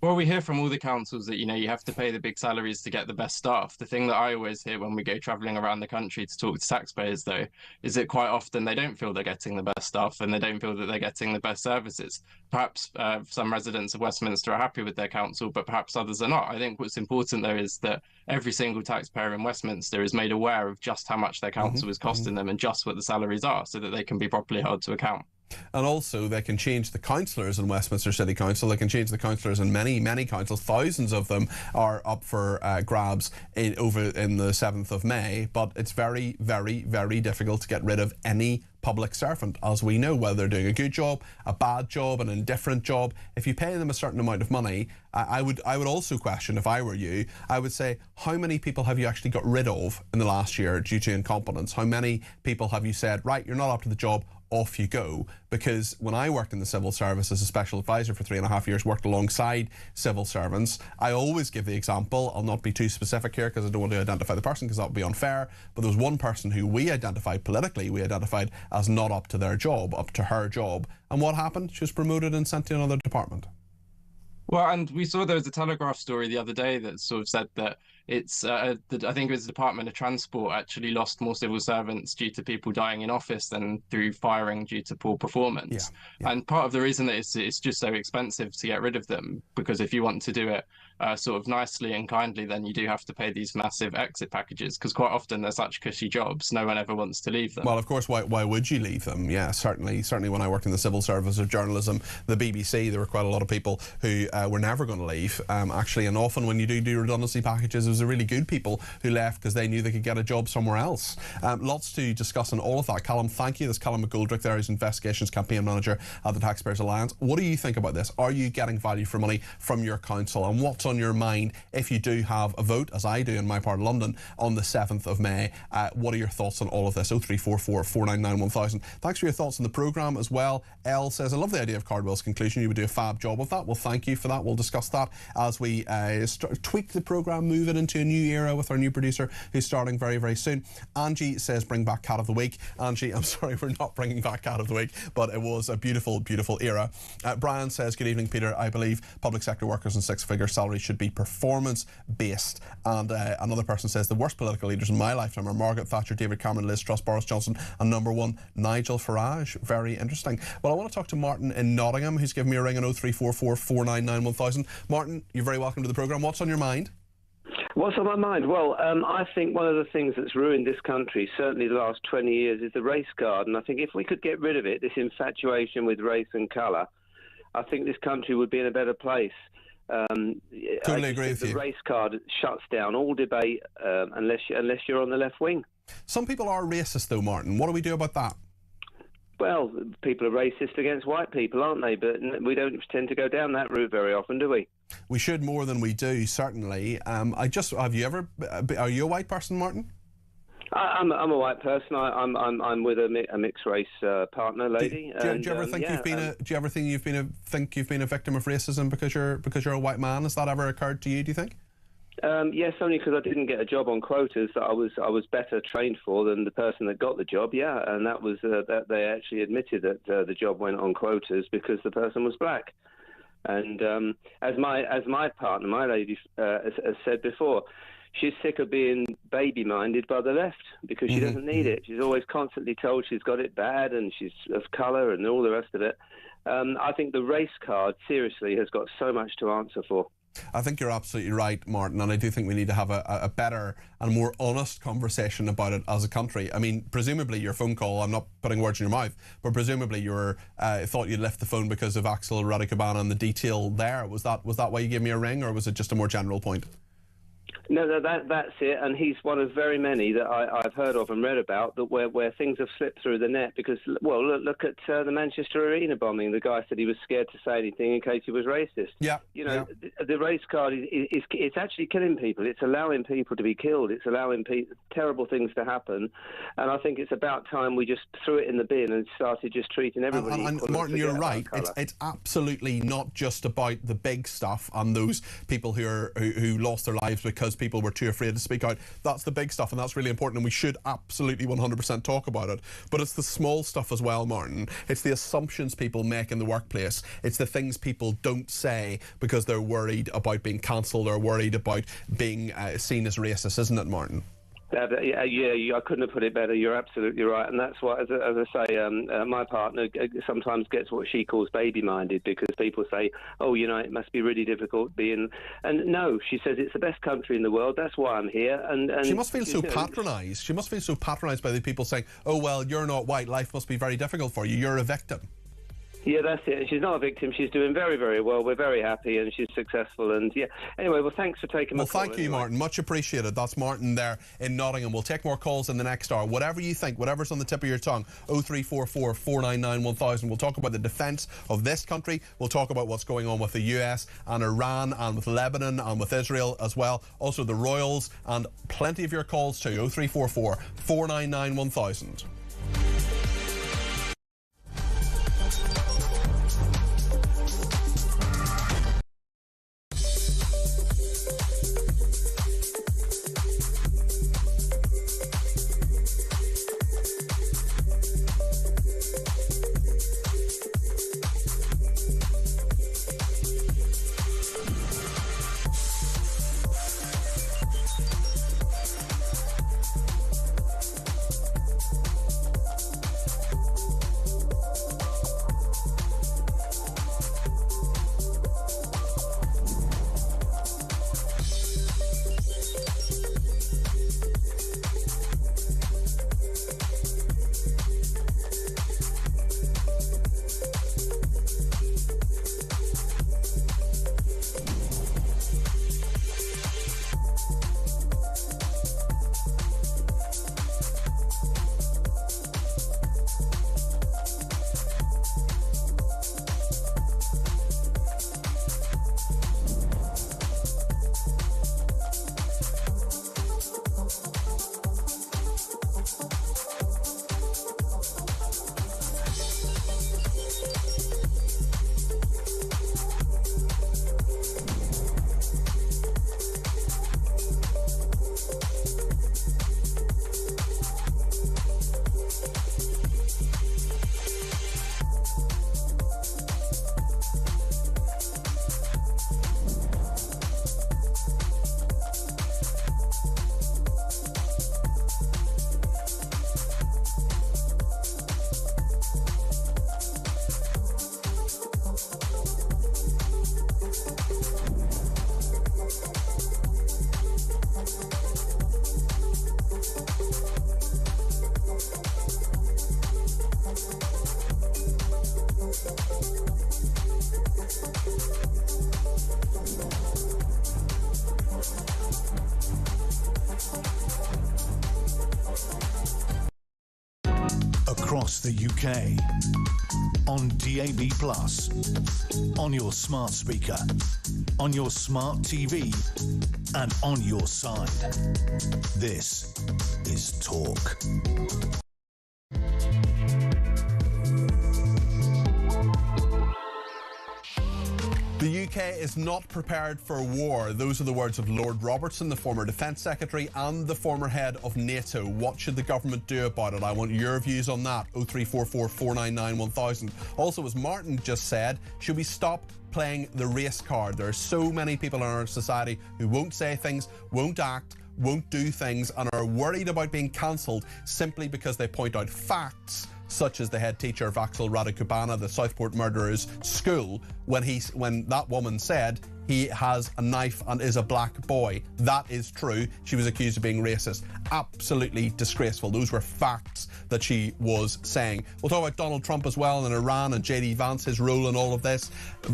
Well, we hear from all the councils that, you have to pay the big salaries to get the best staff. The thing that I always hear when we go travelling around the country to talk to taxpayers, though, is that quite often they don't feel they're getting the best staff and they don't feel that they're getting the best services. Perhaps some residents of Westminster are happy with their council, but perhaps others are not. I think what's important, though, is that every single taxpayer in Westminster is made aware of just how much their council is costing them and just what the salaries are, so that they can be properly held to account. And also they can change the councillors in Westminster City Council. They can change the councillors in many, many councils. Thousands of them are up for grabs over in the 7th of May. But it's very, very, very difficult to get rid of any public servant, as we know, whether they're doing a good job, a bad job, an indifferent job. If you pay them a certain amount of money, I would also question, if I were you, I would say, how many people have you actually got rid of in the last year due to incompetence? How many people have you said, right, you're not up to the job, off you go? Because when I worked in the civil service as a special advisor for 3.5 years, worked alongside civil servants, I always give the example, I'll not be too specific here because I don't want to identify the person because that would be unfair, but there was one person who we identified politically, as not up to their job, up to her job, and what happened? She was promoted and sent to another department. Well, and we saw there was a Telegraph story the other day that sort of said that it's, I think it was the Department of Transport actually lost more civil servants due to people dying in office than through firing due to poor performance. Yeah. And part of the reason that it's just so expensive to get rid of them, because if you want to do it sort of nicely and kindly, then you do have to pay these massive exit packages, because quite often they're such cushy jobs, no one ever wants to leave them. Well, of course, why would you leave them? Yeah, certainly when I worked in the civil service of journalism, the BBC, there were quite a lot of people who were never going to leave, actually, and often when you do redundancy packages, it was the really good people who left because they knew they could get a job somewhere else. Lots to discuss on all of that. Callum, thank you. There's Callum McGoldrick there, who's Investigations Campaign Manager at the Taxpayers Alliance. What do you think about this? Are you getting value for money from your council, and what's on your mind if you do have a vote, as I do in my part of London, on the 7th of May? What are your thoughts on all of this? 0344 499 1000. Thanks for your thoughts on the programme as well. Elle says, I love the idea of Cardwell's conclusion. You would do a fab job of that. Well, thank you for that. We'll discuss that as we tweak the programme, move it into a new era with our new producer who's starting very, very soon. Angie says bring back Cat of the Week. Angie, I'm sorry, we're not bringing back Cat of the Week, but it was a beautiful, beautiful era. Brian says, good evening, Peter. I believe public sector workers and six-figure salaries should be performance-based. And another person says, the worst political leaders in my lifetime are Margaret Thatcher, David Cameron, Liz Truss, Boris Johnson, and number one, Nigel Farage. Very interesting. Well, I want to talk to Martin in Nottingham, who's given me a ring on 0344 499 1000. Martin, you're very welcome to the programme. What's on your mind? What's on my mind? Well, I think one of the things that's ruined this country, certainly the last 20 years, is the race card. And I think if we could get rid of it, this infatuation with race and colour, I think this country would be in a better place. Totally agree with you. The race card shuts down all debate unless you're on the left wing. Some people are racist, though, Martin. What do we do about that? Well, people are racist against white people, aren't they? But we don't tend to go down that route very often, do we? We should more than we do, certainly. Are you a white person, Martin? I'm a white person. I'm with a mixed race partner, lady. Do you ever think you've been a victim of racism because you're a white man? Has that ever occurred to you? Do you think? Yes, only because I didn't get a job on quotas that I was better trained for than the person that got the job. Yeah, and that was that they actually admitted that the job went on quotas because the person was black. And as my partner, my lady, has said before, she's sick of being baby-minded by the left because she doesn't need it. She's always constantly told she's got it bad and she's of colour and all the rest of it. I think the race card, seriously, has got so much to answer for. I think you're absolutely right, Martin, and I do think we need to have a better and more honest conversation about it as a country. I mean, presumably your phone call, I'm not putting words in your mouth, but presumably you thought you'd left the phone because of Axel Radicabana and the detail there. Was that why you gave me a ring, or was it just a more general point? No, that's it, and he's one of very many that I've heard of and read about that where things have slipped through the net because, well, look at the Manchester Arena bombing. The guy said he was scared to say anything in case he was racist. Yeah. You know, the race card it's actually killing people. It's allowing people to be killed. It's allowing terrible things to happen, and I think it's about time we just threw it in the bin and started just treating everybody equal. And Martin, you're right. It's absolutely not just about the big stuff and those people who lost their lives because people were too afraid to speak out. That's the big stuff, and that's really important, and we should absolutely 100% talk about it. But it's the small stuff as well, Martin. It's the assumptions people make in the workplace. It's the things people don't say because they're worried about being cancelled or worried about being seen as racist, isn't it, Martin? Yeah, I couldn't have put it better. You're absolutely right, and that's why, as I say, my partner sometimes gets what she calls baby-minded because people say, "Oh, you know, it must be really difficult being." And no, she says it's the best country in the world. That's why I'm here. And she must feel so patronised. She must feel so patronised by the people saying, "Oh, well, you're not white. Life must be very difficult for you. You're a victim." Yeah, that's it. And she's not a victim. She's doing very, very well. We're very happy and she's successful. And yeah, anyway, well, thanks for taking my call. Well, thank you, Martin. Much appreciated. That's Martin there in Nottingham. We'll take more calls in the next hour. Whatever you think, whatever's on the tip of your tongue, 0344 499 1000. We'll talk about the defence of this country. We'll talk about what's going on with the US and Iran and with Lebanon and with Israel as well. Also the Royals, and plenty of your calls too. 0344 499 1000. across the UK. On DAB+, on your smart speaker, on your smart TV, and on your side. This is Talk. The UK is not prepared for war. Those are the words of Lord Robertson, the former Defence Secretary and the former head of NATO. What should the government do about it? I want your views on that. 0344 499 1000. Also, as Martin just said, should we stop playing the race card? There are so many people in our society who won't say things, won't act, won't do things, and are worried about being cancelled simply because they point out facts, such as the head teacher of Axel Radicubana, the Southport murderer's school, when that woman said he has a knife and is a black boy. That is true. She was accused of being racist. Absolutely disgraceful. Those were facts that she was saying. We'll talk about Donald Trump as well and Iran and JD Vance, his role in all of this.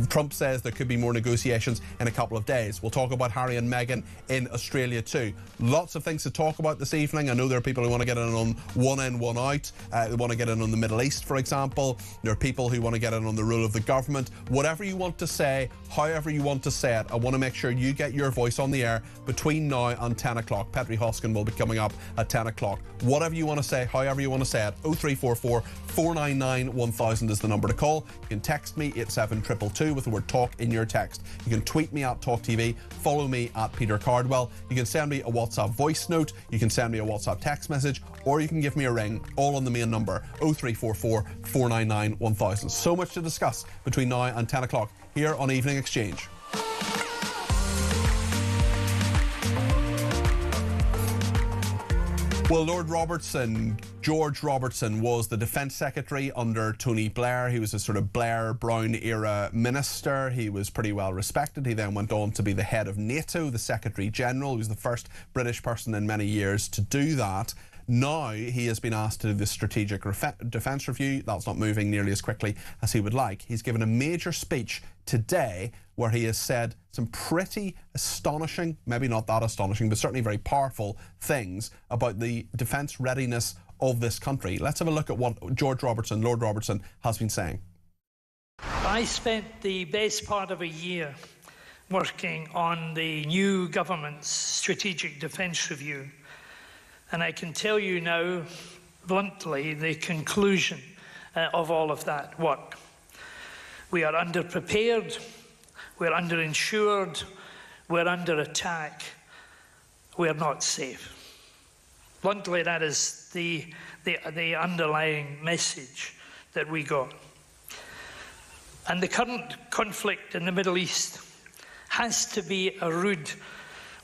Trump says there could be more negotiations in a couple of days. We'll talk about Harry and Meghan in Australia too. Lots of things to talk about this evening. I know there are people who want to get in on one in, one out. They want to get in on the Middle East, for example. There are people who want to get in on the role of the government. Whatever you want to say, however you want to say it, I want to make sure you get your voice on the air between now and 10 o'clock. Petri Hoskin will be coming up at 10 o'clock. Whatever you want to say, however you want to say it, 0344 499 1000 is the number to call. You can text me 87222 with the word talk in your text. You can tweet me at talkTV, follow me at Peter Cardwell. You can send me a WhatsApp voice note, you can send me a WhatsApp text message, or you can give me a ring, all on the main number 0344 499 1000. So much to discuss between now and 10 o'clock here on Evening Exchange. Well, Lord Robertson, George Robertson, was the Defence Secretary under Tony Blair. He was a sort of Blair-Brown era minister. He was pretty well respected. He then went on to be the head of NATO, the Secretary General. He was the first British person in many years to do that. Now he has been asked to do the Strategic Defence Review. That's not moving nearly as quickly as he would like. He's given a major speech today where he has said some pretty astonishing, maybe not that astonishing, but certainly very powerful things about the defence readiness of this country. Let's have a look at what Lord Robertson, has been saying. I spent the best part of a year working on the new government's Strategic Defence Review. And I can tell you now, bluntly, the conclusion of all of that work. We are underprepared, we're underinsured, we're under attack, we're not safe. Bluntly, that is the underlying message that we got. And the current conflict in the Middle East has to be a rude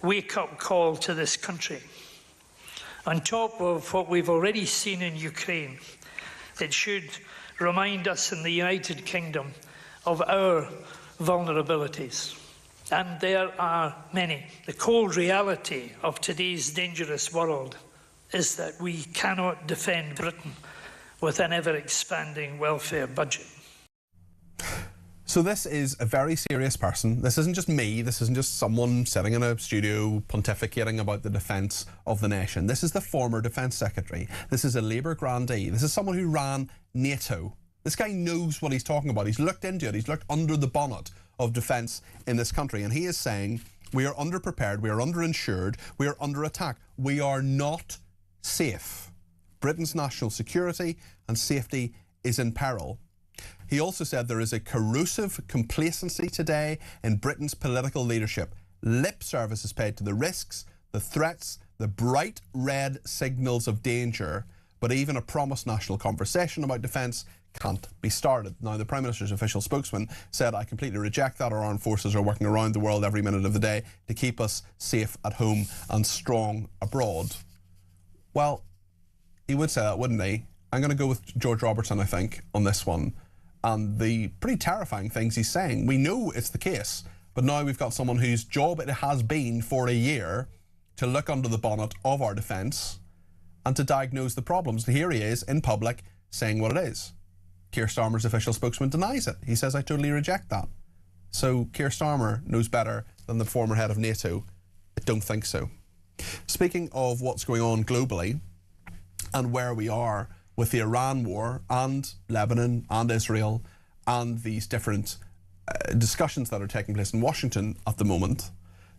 wake-up call to this country. On top of what we've already seen in Ukraine, it should remind us in the United Kingdom of our vulnerabilities. And there are many. The cold reality of today's dangerous world is that we cannot defend Britain with an ever-expanding welfare budget. So this is a very serious person. This isn't just me. This isn't just someone sitting in a studio pontificating about the defence of the nation. This is the former Defence Secretary. This is a Labour grandee. This is someone who ran NATO. This guy knows what he's talking about. He's looked into it. He's looked under the bonnet of defence in this country. And he is saying, we are underprepared, we are underinsured, we are under attack. We are not safe. Britain's national security and safety is in peril. He also said there is a corrosive complacency today in Britain's political leadership. Lip service is paid to the risks, the threats, the bright red signals of danger, but even a promised national conversation about defence can't be started. Now, the Prime Minister's official spokesman said, I completely reject that. Our armed forces are working around the world every minute of the day to keep us safe at home and strong abroad. Well, he would say that, wouldn't he? I'm going to go with George Robertson, I think, on this one. And the pretty terrifying things he's saying. We know it's the case, but now we've got someone whose job it has been for a year to look under the bonnet of our defence and to diagnose the problems. And here he is in public saying what it is. Keir Starmer's official spokesman denies it. He says, I totally reject that. So Keir Starmer knows better than the former head of NATO. I don't think so. Speaking of what's going on globally and where we are with the Iran war and Lebanon and Israel and these different discussions that are taking place in Washington at the moment,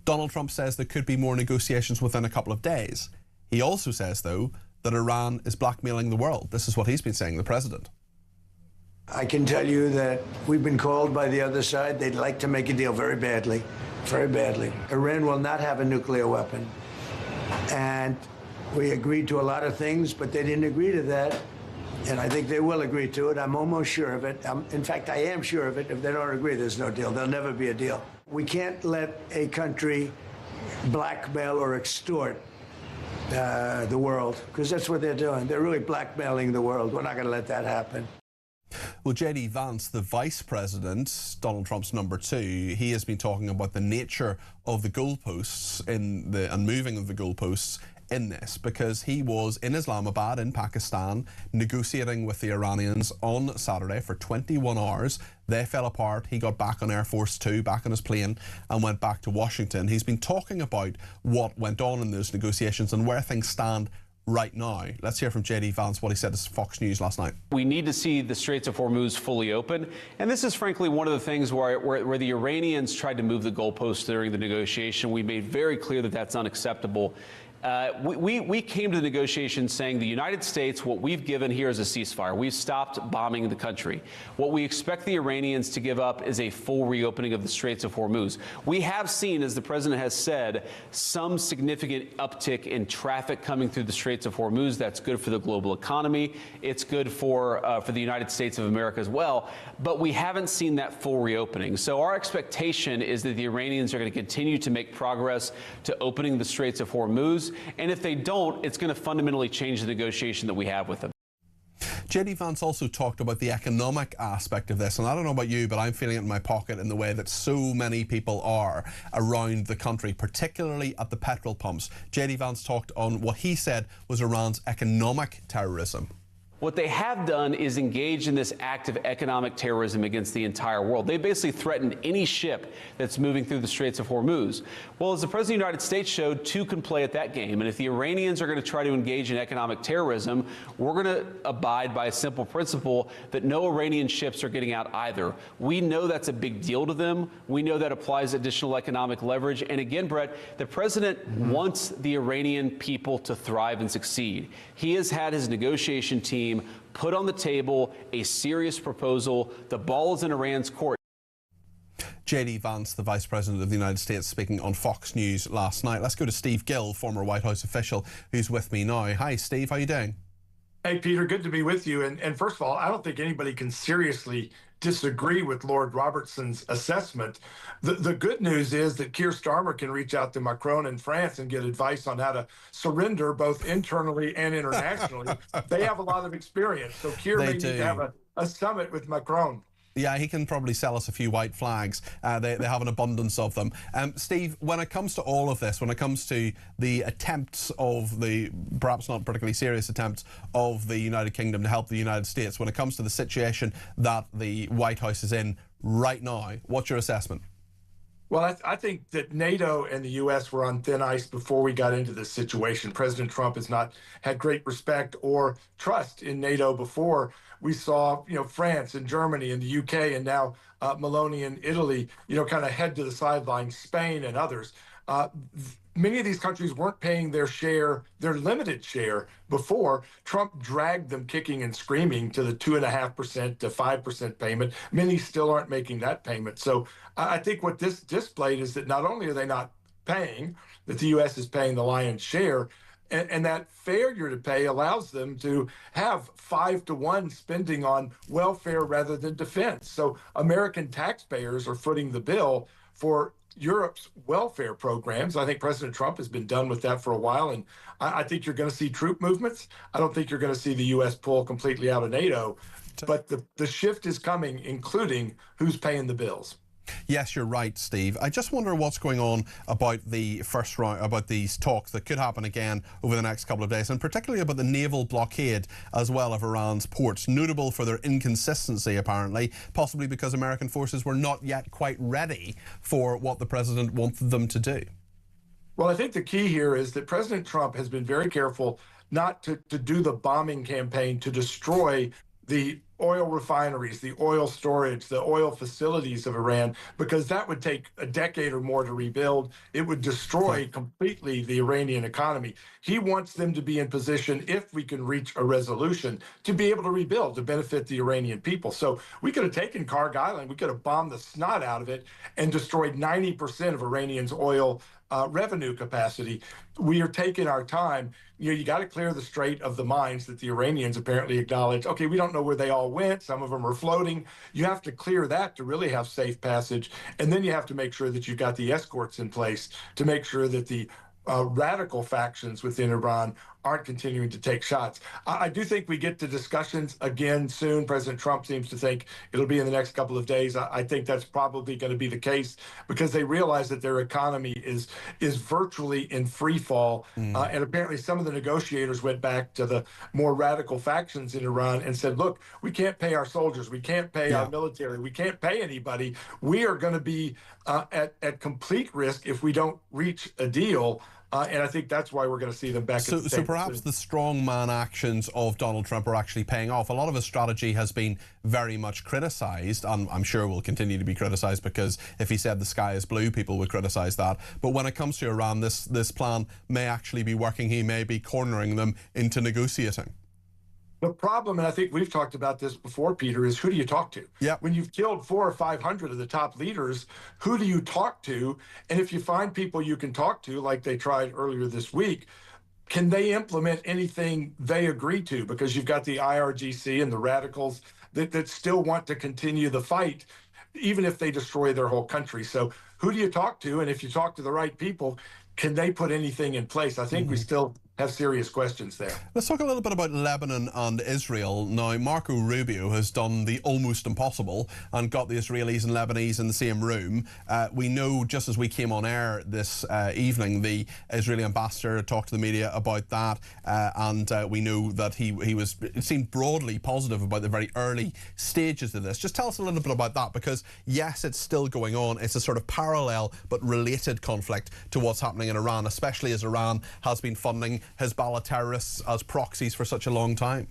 Donald Trump says there could be more negotiations within a couple of days. He also says, though, that Iran is blackmailing the world. This is what he's been saying, the president. I can tell you that we've been called by the other side. They'd like to make a deal very badly, very badly. Iran will not have a nuclear weapon. And we agreed to a lot of things, but they didn't agree to that. And I think they will agree to it. I'm almost sure of it. In fact, I am sure of it. If they don't agree, there's no deal. There'll never be a deal. We can't let a country blackmail or extort the world, because that's what they're doing. They're really blackmailing the world. We're not going to let that happen. Well, J.D. Vance, the vice president, Donald Trump's number 2, he has been talking about the nature of the goalposts and moving of the goalposts in this, because he was in Islamabad in Pakistan negotiating with the Iranians on Saturday for 21 hours. They fell apart. He got back on Air Force 2, back on his plane, and went back to Washington. He's been talking about what went on in those negotiations and where things stand right now. Let's hear from J.D. Vance what he said to Fox News last night. We need to see the Straits of Hormuz fully open. And this is frankly one of the things where the Iranians tried to move the goalposts during the negotiation. We made very clear that that's unacceptable. We came to the negotiations saying the United States, what we've given here is a ceasefire. We've stopped bombing the country. What we expect the Iranians to give up is a full reopening of the Straits of Hormuz. We have seen, as the president has said, some significant uptick in traffic coming through the Straits of Hormuz. That's good for the global economy. It's good for the United States of America as well. But we haven't seen that full reopening. So our expectation is that the Iranians are going to continue to make progress to opening the Straits of Hormuz. And if they don't, it's going to fundamentally change the negotiation that we have with them. J.D. Vance also talked about the economic aspect of this, and I don't know about you, but I'm feeling it in my pocket in the way that so many people are around the country, particularly at the petrol pumps. J.D. Vance talked on what he said was Iran's economic terrorism. What they have done is engage in this act of economic terrorism against the entire world. They basically threatened any ship that's moving through the Straits of Hormuz. Well, as the President of the United States showed, two can play at that game. And if the Iranians are going to try to engage in economic terrorism, we're going to abide by a simple principle that no Iranian ships are getting out either. We know that's a big deal to them. We know that applies additional economic leverage. And again, Brett, the president wants the Iranian people to thrive and succeed. He has had his negotiation team put on the table a serious proposal. The ball is in Iran's court. J.D. Vance, the Vice President of the United States, speaking on Fox News last night. Let's go to Steve Gill, former White House official, who's with me now. Hi, Steve. How are you doing? Hey, Peter. Good to be with you. And first of all, I don't think anybody can seriously disagree with Lord Robertson's assessment. The good news is that Keir Starmer can reach out to Macron in France and get advice on how to surrender both internally and internationally. They have a lot of experience. So Keir may need to have a summit with Macron. Yeah, he can probably sell us a few white flags. They have an abundance of them. Steve, when it comes to all of this, when it comes to the attempts of the, perhaps not particularly serious attempts of the United Kingdom to help the United States, when it comes to the situation that the White House is in right now, what's your assessment? Well, I think that NATO and the U.S. were on thin ice before we got into this situation. President Trump has not had great respect or trust in NATO before. We saw, France and Germany and the U.K. and now Meloni in Italy, kind of head to the sidelines, Spain and others. Many of these countries weren't paying their share, their limited share, before. Trump dragged them kicking and screaming to the 2.5% to 5% payment. Many still aren't making that payment. So I think what this displayed is that not only are they not paying, that the U.S. is paying the lion's share, and that failure to pay allows them to have 5-to-1 spending on welfare rather than defense. So American taxpayers are footing the bill for Europe's welfare programs. I think President Trump has been done with that for a while, and I think you're going to see troop movements. I don't think you're going to see the U.S. pull completely out of NATO, but the shift is coming, including who's paying the bills. Yes, you're right, Steve. I just wonder what's going on about the first round, about these talks that could happen again over the next couple of days, and particularly about the naval blockade as well of Iran's ports, notable for their inconsistency, apparently, possibly because American forces were not yet quite ready for what the president wanted them to do. Well, I think the key here is that President Trump has been very careful not to do the bombing campaign to destroy the oil refineries, the oil storage, the oil facilities of Iran, because that would take a decade or more to rebuild. It would destroy completely the Iranian economy. He wants them to be in position, if we can reach a resolution, to be able to rebuild, to benefit the Iranian people. So we could have taken Karg Island, we could have bombed the snot out of it and destroyed 90% of Iranian's oil revenue capacity. We are taking our time. You got to clear the strait of the mines that the Iranians apparently acknowledge. Okay, we don't know where they all went. Some of them are floating. You have to clear that to really have safe passage. And then you have to make sure that you've got the escorts in place to make sure that the radical factions within Iran aren't continuing to take shots. I do think we get to discussions again soon. President Trump seems to think it'll be in the next couple of days. I think that's probably going to be the case because they realize that their economy is virtually in free fall. And apparently some of the negotiators went back to the more radical factions in Iran and said, look, we can't pay our soldiers. We can't pay our military. We can't pay anybody. We are going to be at complete risk if we don't reach a deal. And I think that's why we're going to see them back at the table. So perhaps the strongman actions of Donald Trump are actually paying off. A lot of his strategy has been very much criticised, and I'm sure will continue to be criticised because if he said the sky is blue, people would criticise that. But when it comes to Iran, this plan may actually be working. He may be cornering them into negotiating. The problem, and I think we've talked about this before, Peter, is who do you talk to? When you've killed 400 or 500 of the top leaders, who do you talk to? And if you find people you can talk to, like they tried earlier this week, can they implement anything they agree to? Because you've got the IRGC and the radicals that still want to continue the fight, even if they destroy their whole country. So who do you talk to? And if you talk to the right people, can they put anything in place? I think we still have serious questions there. Let's talk a little bit about Lebanon and Israel. Now, Marco Rubio has done the almost impossible and got the Israelis and Lebanese in the same room. We know, just as we came on air this evening, the Israeli ambassador talked to the media about that, and we know that it seemed broadly positive about the very early stages of this. Just tell us a little bit about that, because yes, it's still going on. It's a sort of parallel but related conflict to what's happening in Iran, especially as Iran has been funding Hezbollah terrorists as proxies for such a long time.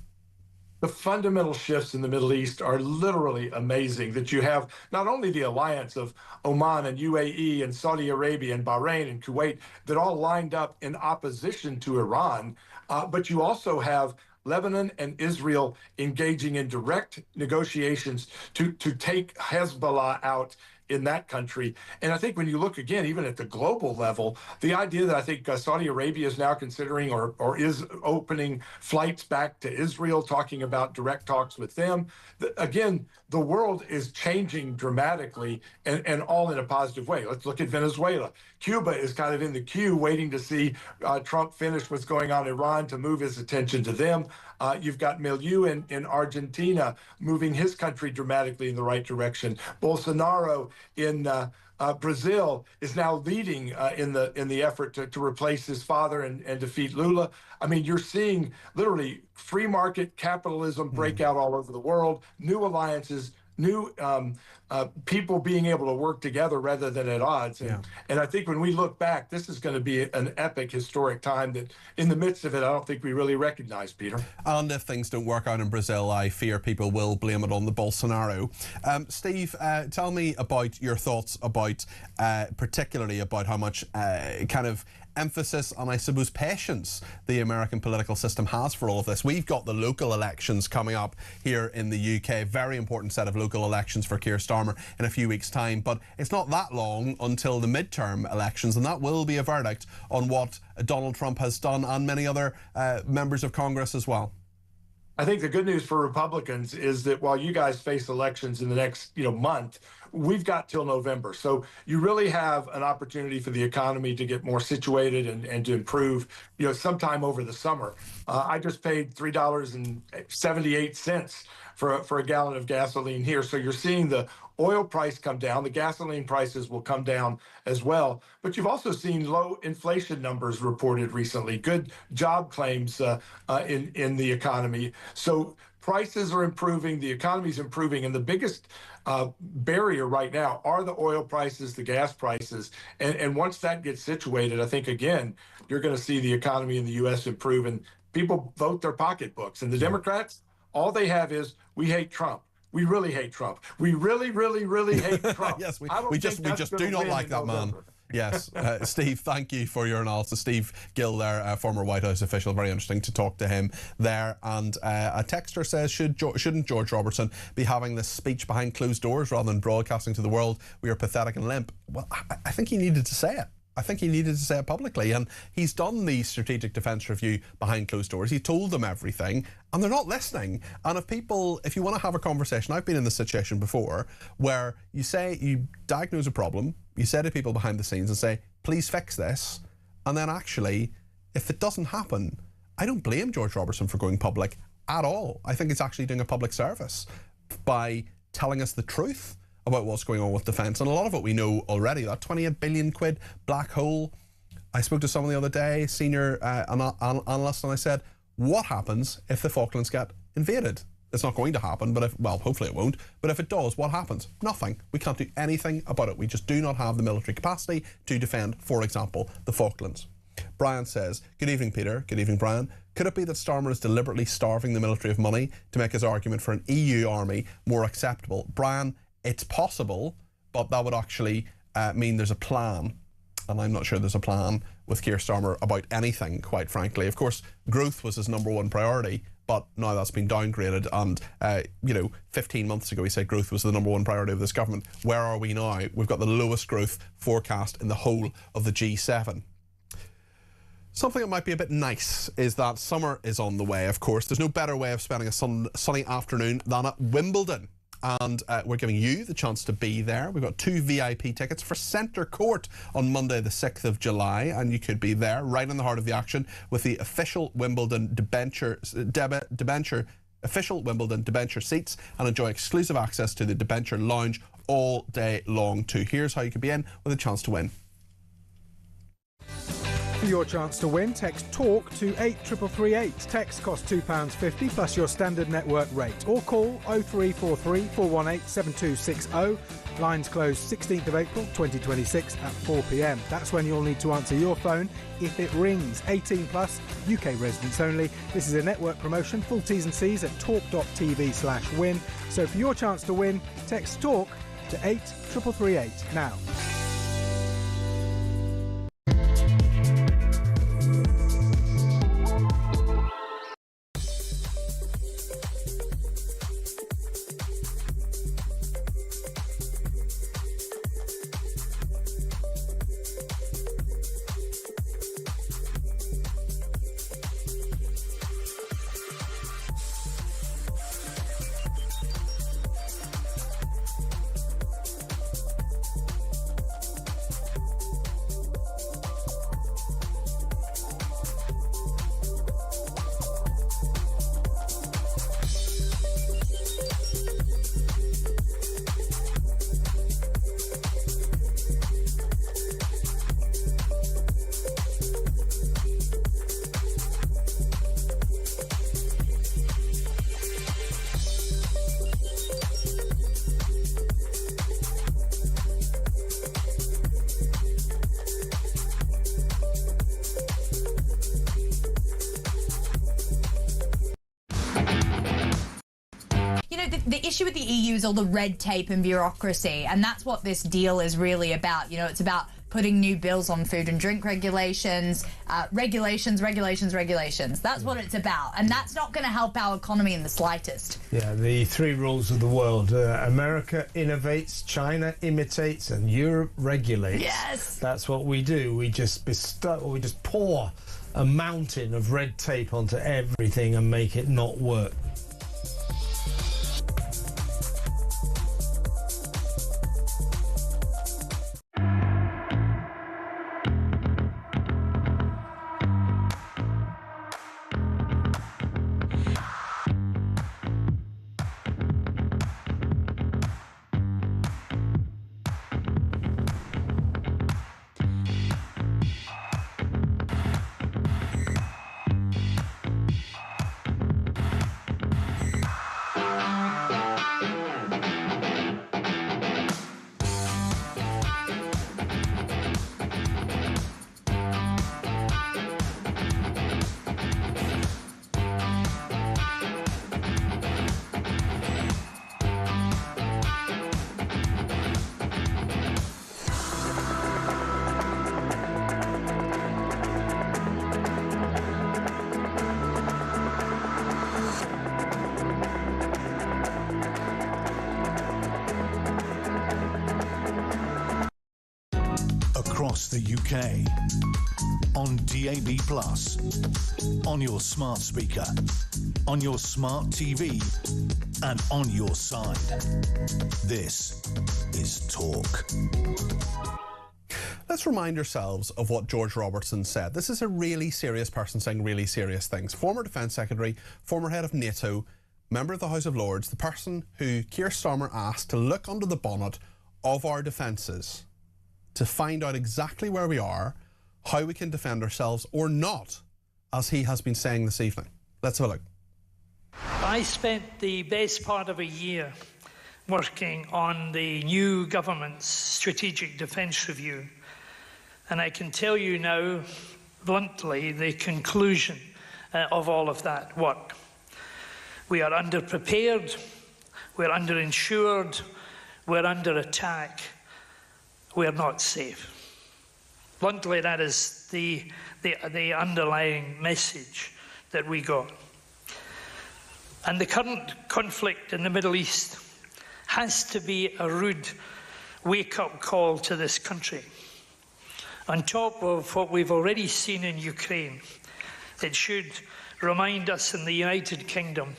The fundamental shifts in the Middle East are literally amazing, that you have not only the alliance of Oman and UAE and Saudi Arabia and Bahrain and Kuwait that all lined up in opposition to Iran, but you also have Lebanon and Israel engaging in direct negotiations to take Hezbollah out in that country. And I think when you look again, even at the global level, the idea that I think Saudi Arabia is now considering or is opening flights back to Israel, talking about direct talks with them. Again, the world is changing dramatically and all in a positive way. Let's look at Venezuela. Cuba is kind of in the queue waiting to see Trump finish what's going on in Iran to move his attention to them. You've got Milieu in Argentina moving his country dramatically in the right direction. Bolsonaro in Brazil is now leading in the effort to replace his father and defeat Lula. I mean, you're seeing literally free market capitalism break out all over the world, new alliances, new people being able to work together rather than at odds. And I think when we look back, this is going to be an epic, historic time that in the midst of it, I don't think we really recognize, Peter. And if things don't work out in Brazil, I fear people will blame it on the Bolsonaro. Steve, tell me about your thoughts about, particularly about how much kind of emphasis and I suppose patience the American political system has for all of this. We've got the local elections coming up here in the UK, very important set of local elections for Keir Starmer in a few weeks' time, but it's not that long until the midterm elections, and that will be a verdict on what Donald Trump has done and many other members of Congress as well. I think the good news for Republicans is that while you guys face elections in the next month, we've got till November. So you really have an opportunity for the economy to get more situated and to improve, sometime over the summer. I just paid $3.78 for a gallon of gasoline here. So you're seeing the oil price come down, the gasoline prices will come down as well. But you've also seen low inflation numbers reported recently, good job claims in the economy. So prices are improving, the economy's improving, and the biggest barrier right now are the oil prices, the gas prices. And once that gets situated, I think, again, you're going to see the economy in the U.S. improve, and people vote their pocketbooks. And the Democrats, all they have is, we hate Trump. We really hate Trump. We really, really, really hate Trump. Yes, we just do not like that man. Yes. Steve, thank you for your analysis. Steve Gill there, former White House official. Very interesting to talk to him there. And a texter says, shouldn't George Robertson be having this speech behind closed doors rather than broadcasting to the world we are pathetic and limp? Well, I think he needed to say it. I think he needed to say it publicly, and he's done the Strategic Defence Review behind closed doors. He told them everything, and they're not listening. And if you want to have a conversation, I've been in this situation before, where you diagnose a problem, you say to people behind the scenes and say, please fix this, and then actually, if it doesn't happen, I don't blame George Robertson for going public at all. I think it's actually doing a public service by telling us the truth about what's going on with defence. And a lot of it we know already, that 28 billion quid black hole. I spoke to someone the other day, senior analyst, and I said, what happens if the Falklands get invaded? It's not going to happen, but hopefully it won't. But if it does, what happens? Nothing. We can't do anything about it. We just do not have the military capacity to defend, for example, the Falklands. Brian says, good evening, Peter. Good evening, Brian. Could it be that Starmer is deliberately starving the military of money to make his argument for an EU army more acceptable? Brian, it's possible, but that would actually mean there's a plan. And I'm not sure there's a plan with Keir Starmer about anything, quite frankly. Of course, growth was his #1 priority, but now that's been downgraded. And, 15 months ago, he said growth was the #1 priority of this government. Where are we now? We've got the lowest growth forecast in the whole of the G7. Something that might be a bit nice is that summer is on the way, of course. There's no better way of spending a sunny afternoon than at Wimbledon. And we're giving you the chance to be there. We've got 2 VIP tickets for Centre Court on Monday the 6th of July, and you could be there right in the heart of the action with the official Wimbledon debenture seats, and enjoy exclusive access to the debenture lounge all day long too. Here's how you could be in with a chance to win. For your chance to win, text TALK to 83338. Text costs £2.50 plus your standard network rate. Or call 0343 418 7260. Lines close 16th of April 2026 at 4 p.m. That's when you'll need to answer your phone if it rings. 18 plus, UK residents only. This is a network promotion. Full T's and C's at talk.tv/win. So for your chance to win, text TALK to 83338 now. The issue with the EU is all the red tape and bureaucracy, and that's what this deal is really about. It's about putting new bills on food and drink regulations, regulations. That's what it's about, and that's not going to help our economy in the slightest. Yeah, the 3 rules of the world. America innovates, China imitates, and Europe regulates. Yes! That's what we do. We just pour a mountain of red tape onto everything and make it not work. the UK. On DAB+, on your smart speaker, on your smart TV, and on your side. This is Talk. Let's remind ourselves of what George Robertson said. This is a really serious person saying really serious things. Former Defence Secretary, former head of NATO, member of the House of Lords, the person who Keir Starmer asked to look under the bonnet of our defences to find out exactly where we are, how we can defend ourselves or not, as he has been saying this evening. Let's have a look. I spent the best part of a year working on the new government's strategic defence review, and I can tell you now, bluntly, the conclusion of all of that work. We are underprepared, we're underinsured, we're under attack, we're not safe. Bluntly, that is the underlying message that we got. And the current conflict in the Middle East has to be a rude wake-up call to this country. On top of what we've already seen in Ukraine, it should remind us in the United Kingdom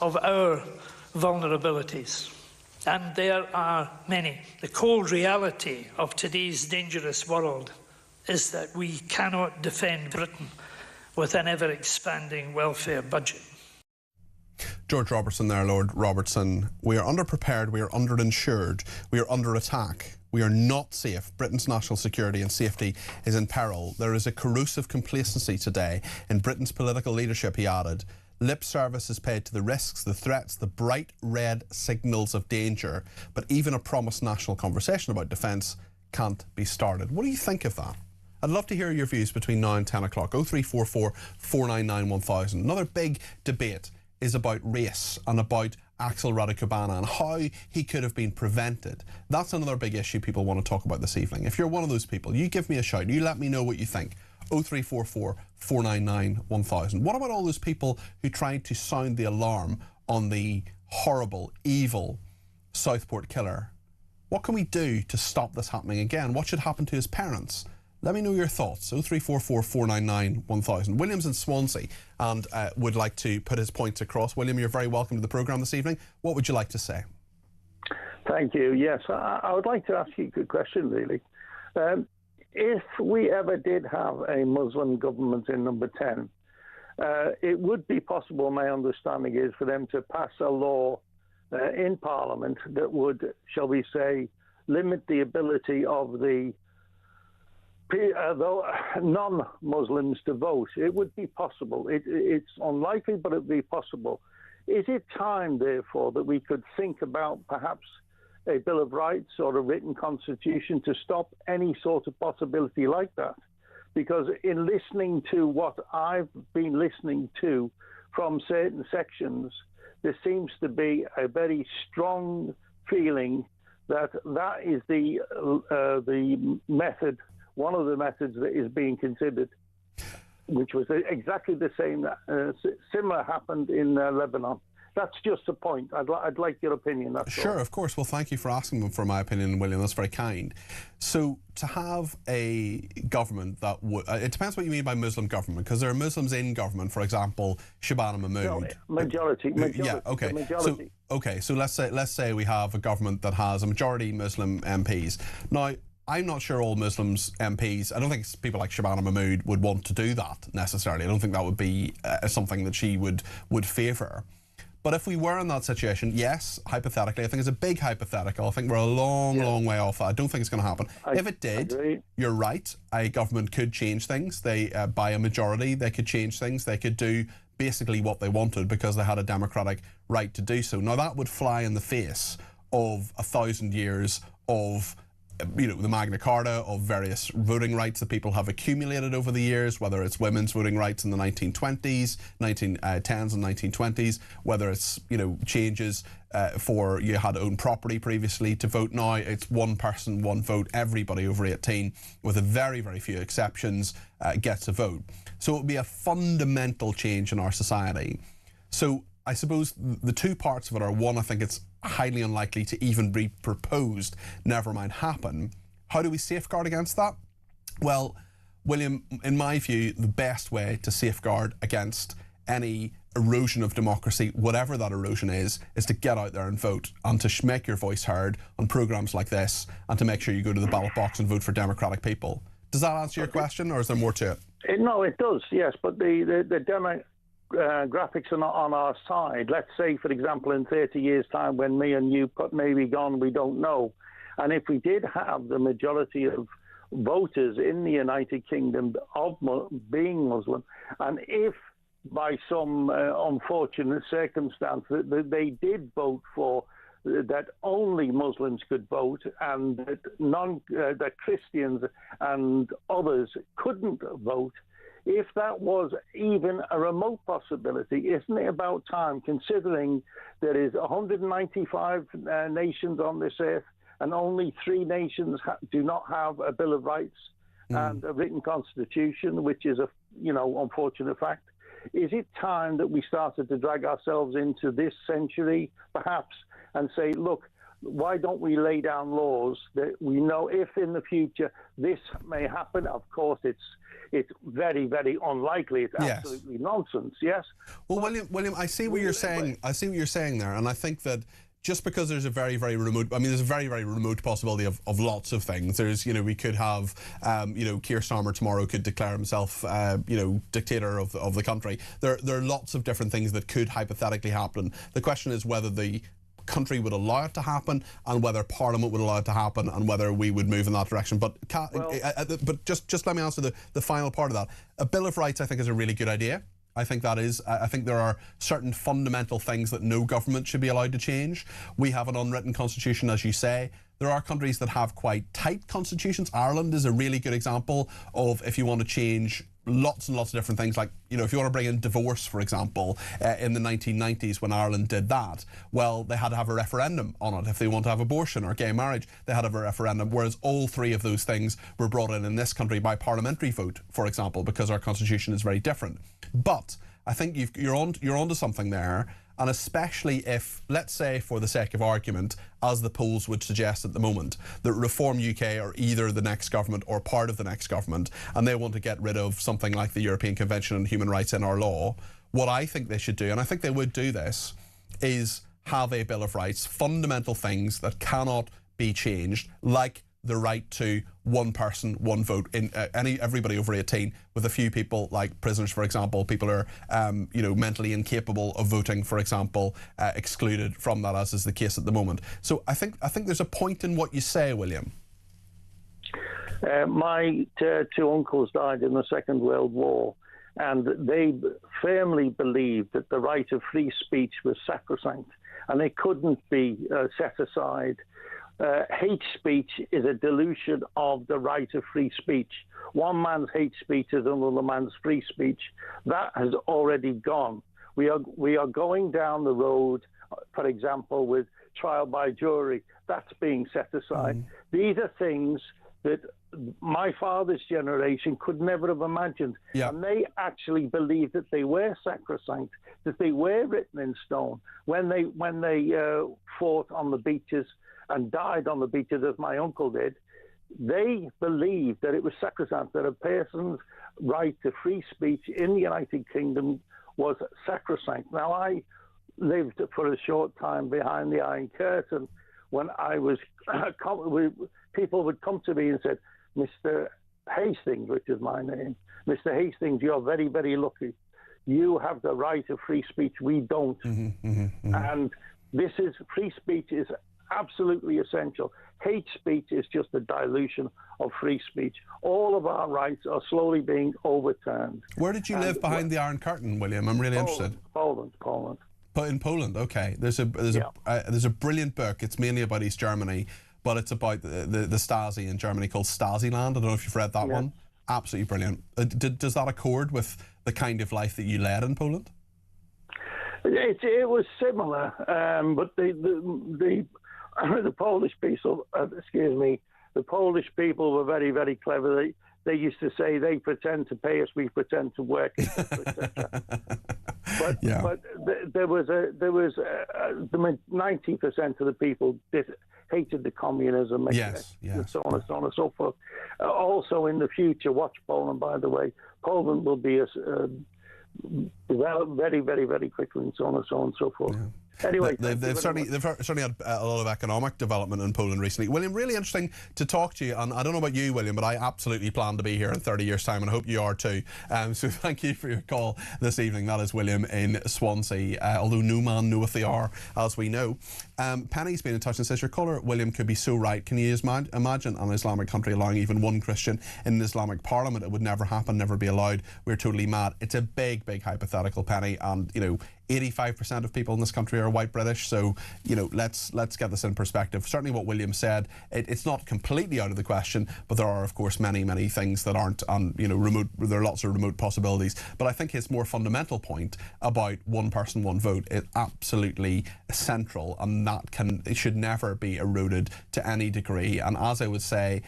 of our vulnerabilities. And there are many. The cold reality of today's dangerous world is that we cannot defend Britain with an ever-expanding welfare budget. George Robertson there, Lord Robertson. We are underprepared, we are underinsured, we are under attack, we are not safe. Britain's national security and safety is in peril. There is a corrosive complacency today in Britain's political leadership, he added. Lip service is paid to the risks, the threats, the bright red signals of danger, but even a promised national conversation about defence can't be started. What do you think of that? I'd love to hear your views between now and 10 o'clock. 0344 499 1000. Another big debate is about race and about Axel Radicobana and how he could have been prevented. That's another big issue people want to talk about this evening. If you're one of those people, you give me a shout. You let me know what you think. 0344 499 1000. What about all those people who tried to sound the alarm on the horrible, evil Southport killer? What can we do to stop this happening again? What should happen to his parents? Let me know your thoughts. 0344 499 1000. William's in Swansea and would like to put his points across. William, you're very welcome to the programme this evening. What would you like to say? Thank you. Yes, I would like to ask you a good question, really. If we ever did have a Muslim government in number 10, it would be possible, my understanding is, for them to pass a law in Parliament that would, shall we say, limit the ability of the non-Muslims to vote. It would be possible. It's unlikely, but it would be possible. Is it time, therefore, that we could think about perhaps a Bill of Rights or a written constitution to stop any sort of possibility like that? Because in listening to what I've been listening to from certain sections, there seems to be a very strong feeling that that is the method, one of the methods that is being considered, which was exactly the same, similar happened in Lebanon. That's just a point. I'd like your opinion. That's sure, all. Of course. Well, thank you for asking for my opinion, William. That's very kind. So to have a government that would... it depends what you mean by Muslim government, because there are Muslims in government, for example, Shabana Mahmood. No, majority. Yeah, okay. Majority. So let's say we have a government that has a majority Muslim MPs. Now, I'm not sure all Muslims MPs, I don't think people like Shabana Mahmood would want to do that necessarily. I don't think that would be something that she would favour. But if we were in that situation, yes, hypothetically, I think it's a big hypothetical. I think we're a long way off that. I don't think it's going to happen. If it did, you're right, a government could change things. They, by a majority, they could change things. They could do basically what they wanted because they had a democratic right to do so. Now, that would fly in the face of 1,000 years of the Magna Carta, of various voting rights that people have accumulated over the years, whether it's women's voting rights in the 1920s, 1910s and 1920s, whether it's, changes for you had to own property previously to vote. Now it's one person, one vote. Everybody over 18, with a very, very few exceptions, gets a vote. So it would be a fundamental change in our society. So I suppose the two parts of it are, one, I think it's highly unlikely to even be proposed, never mind happen. How do we safeguard against that? Well, William, in my view, the best way to safeguard against any erosion of democracy, whatever that erosion is to get out there and vote, and to make your voice heard on programmes like this, and to make sure you go to the ballot box and vote for democratic people. Does that answer your question, or is there more to it? No, it does, yes, but the demographics are not on our side. Let's say, for example, in 30 years' time, when me and you may be gone, we don't know. And if we did have the majority of voters in the United Kingdom of being Muslim, and if by some unfortunate circumstance that they did vote for that only Muslims could vote, and that that Christians and others couldn't vote, if that was even a remote possibility, isn't it about time, considering there is 195 nations on this earth, and only 3 nations do not have a Bill of Rights and a written constitution, which is a unfortunate fact. Is it time that we started to drag ourselves into this century, perhaps, and say, look, why don't we lay down laws that we know if in the future this may happen? Of course, it's very, very unlikely. It's absolutely nonsense. Yes. Well, William, I see what you're saying. I see what you're saying there, and I think that just because there's a very, very remote, there's a very, very remote possibility of lots of things. There's, we could have, Keir Starmer tomorrow could declare himself, dictator of the country. There are lots of different things that could hypothetically happen. The question is whether the country would allow it to happen, and whether Parliament would allow it to happen, and whether we would move in that direction. But just let me answer the final part of that. A Bill of Rights, I think, is a really good idea. I think there are certain fundamental things that no government should be allowed to change. We have an unwritten constitution, as you say. There are countries that have quite tight constitutions. Ireland is a really good example of, if you want to change lots and lots of different things, like, if you want to bring in divorce, for example, in the 1990s when Ireland did that, well, they had to have a referendum on it. If they want to have abortion or gay marriage, they had to have a referendum, whereas all 3 of those things were brought in this country by parliamentary vote, for example, because our constitution is very different. But I think you're onto something there. And especially if, let's say, for the sake of argument, as the polls would suggest at the moment, that Reform UK are either the next government or part of the next government, and they want to get rid of something like the European Convention on Human Rights in our law, what I think they should do, and I think they would do this, is have a Bill of Rights, fundamental things that cannot be changed, like the right to one person, one vote in everybody over 18, with a few people like prisoners, for example, people who are mentally incapable of voting, for example, excluded from that, as is the case at the moment. So I think there's a point in what you say, William. My 2 uncles died in the Second World War, and they firmly believed that the right of free speech was sacrosanct, and it couldn't be set aside. Hate speech is a dilution of the right of free speech. One man's hate speech is another man's free speech. That has already gone. We are going down the road, for example, with trial by jury. That's being set aside. These are things that my father's generation could never have imagined. And they actually believed that they were sacrosanct, that they were written in stone. When they fought on the beaches and died on the beaches, as my uncle did, they believed that it was sacrosanct, that a person's right to free speech in the United Kingdom was sacrosanct. Now, I lived for a short time behind the Iron Curtain when I was, people would come to me and said, Mr. Hastings, which is my name, Mr. Hastings, you're very, very lucky. You have the right of free speech, we don't. And free speech is absolutely essential. Hate speech is just a dilution of free speech. All of our rights are slowly being overturned. Where did you live behind the Iron Curtain, William? I'm really interested. Poland. But in Poland, okay. There's a brilliant book. It's mainly about East Germany, but it's about the Stasi in Germany, called Stasiland. I don't know if you've read that one. Absolutely brilliant. Does that accord with the kind of life that you led in Poland? It was similar, but the Polish people, the Polish people were very, very clever. They used to say, they pretend to pay us, we pretend to work, etc. But there was 90% of the people hated the communism, and so on and so on and so forth. Also, in the future, watch Poland, by the way. Poland will be very, very, very quickly, and so on and so on and so forth. Yeah. Anyway, they've certainly had a lot of economic development in Poland recently. William, really interesting to talk to you, and I don't know about you, William, but I absolutely plan to be here in 30 years' time, and I hope you are too. So thank you for your call this evening. That is William in Swansea, although no man knoweth the hour, as we know. Penny's been in touch and says, your caller, William, could be so right. Can you imagine an Islamic country allowing even one Christian in an Islamic parliament? It would never happen, never be allowed. We're totally mad. It's a big, big hypothetical, Penny, and, 85% of people in this country are white British, so let's get this in perspective. Certainly what William said, it's not completely out of the question, but there are of course many things that aren't remote. There are lots of remote possibilities, but I think his more fundamental point about one person, one vote is absolutely central, and it should never be eroded to any degree. And as I would say,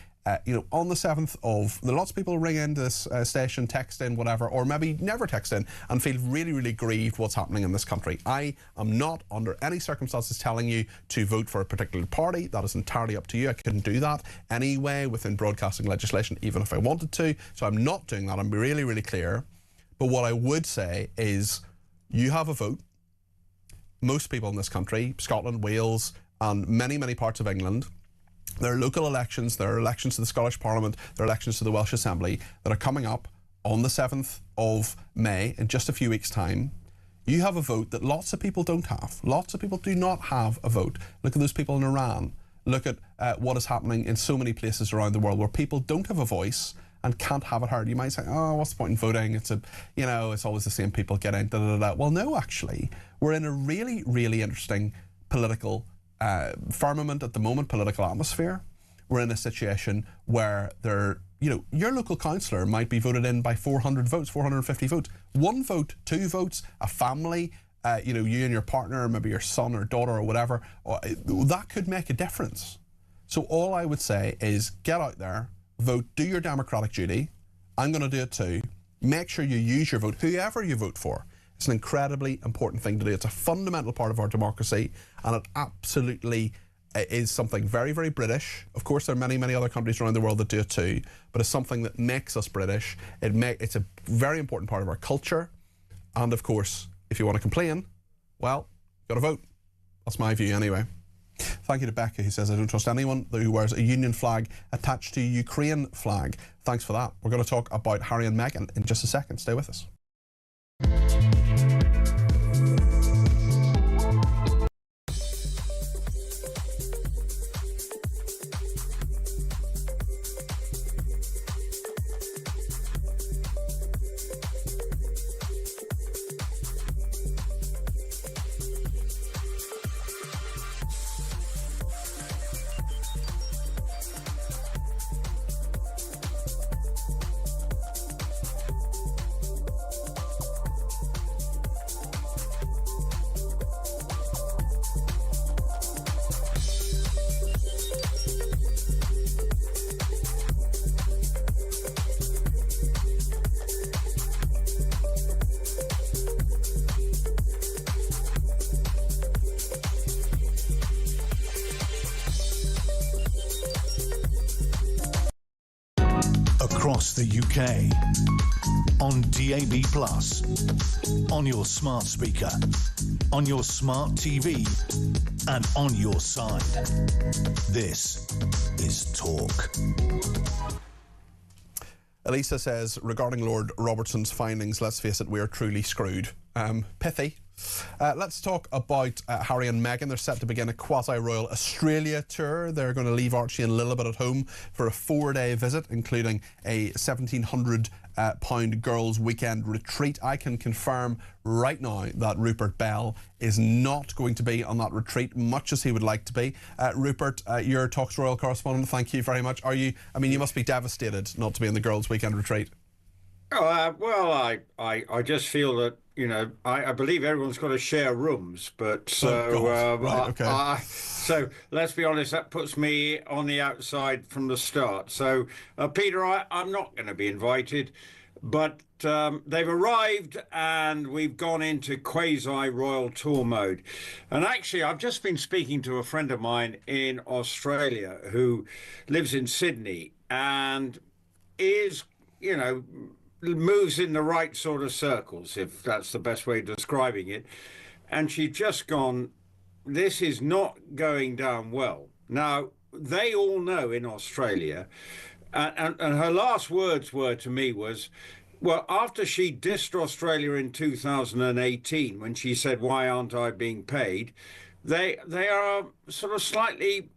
on the 7th there are lots of people ring into this station, text in, whatever, or maybe never text in and feel really, really grieved what's happening in this country. I am not under any circumstances telling you to vote for a particular party. That is entirely up to you. I couldn't do that anyway within broadcasting legislation, even if I wanted to. So I'm not doing that. I'm really, really clear. But what I would say is you have a vote. Most people in this country, Scotland, Wales, and many, many parts of England, there are local elections, there are elections to the Scottish Parliament, there are elections to the Welsh Assembly that are coming up on the 7th of May in just a few weeks' time. You have a vote that lots of people don't have. Lots of people do not have a vote. Look at those people in Iran. Look at what is happening in so many places around the world where people don't have a voice and can't have it heard. You might say, oh, what's the point in voting? It's always the same people get in, Well, no, actually, we're in a really, really interesting political firmament at the moment, political atmosphere. We're in a situation where your local councillor might be voted in by 400 votes, 450 votes. One vote, two votes, a family, you and your partner, maybe your son or daughter or whatever, that could make a difference. So all I would say is get out there, vote, do your democratic duty. I'm going to do it too. Make sure you use your vote, whoever you vote for. It's an incredibly important thing to do. It's a fundamental part of our democracy, and it absolutely is something very, very British. Of course, there are many, many other countries around the world that do it too, but it's something that makes us British. It's a very important part of our culture, and of course, if you want to complain, well, you've got to vote. That's my view anyway. Thank you to Becca, who says, I don't trust anyone who wears a Union flag attached to a Ukraine flag. Thanks for that. We're going to talk about Harry and Meghan in just a second. Stay with us. Across the UK, on DAB+, on your smart speaker, on your smart TV, and on your side. This is Talk. Elisa says, regarding Lord Robertson's findings, let's face it, we're truly screwed. Pithy. Let's talk about Harry and Meghan. They're set to begin a quasi-royal Australia tour. They're going to leave Archie and Lilibet at home for a 4-day visit, including a £1,700 girls' weekend retreat. I can confirm right now that Rupert Bell is not going to be on that retreat, much as he would like to be. Rupert, you're Talk's royal correspondent. Thank you very much. You must be devastated not to be in the girls' weekend retreat. Well, I just feel that, I believe everyone's got to share rooms, but so right, okay. So let's be honest, that puts me on the outside from the start. So Peter, I'm not going to be invited, But they've arrived and we've gone into quasi-royal tour mode. And actually, I've just been speaking to a friend of mine in Australia who lives in Sydney and is, you know, moves in the right sort of circles, if that's the best way of describing it. And she'd just gone, this is not going down well. Now, they all know in Australia, and her last words were to me was, well, after she dissed Australia in 2018, when she said, why aren't I being paid? They are sort of slightly,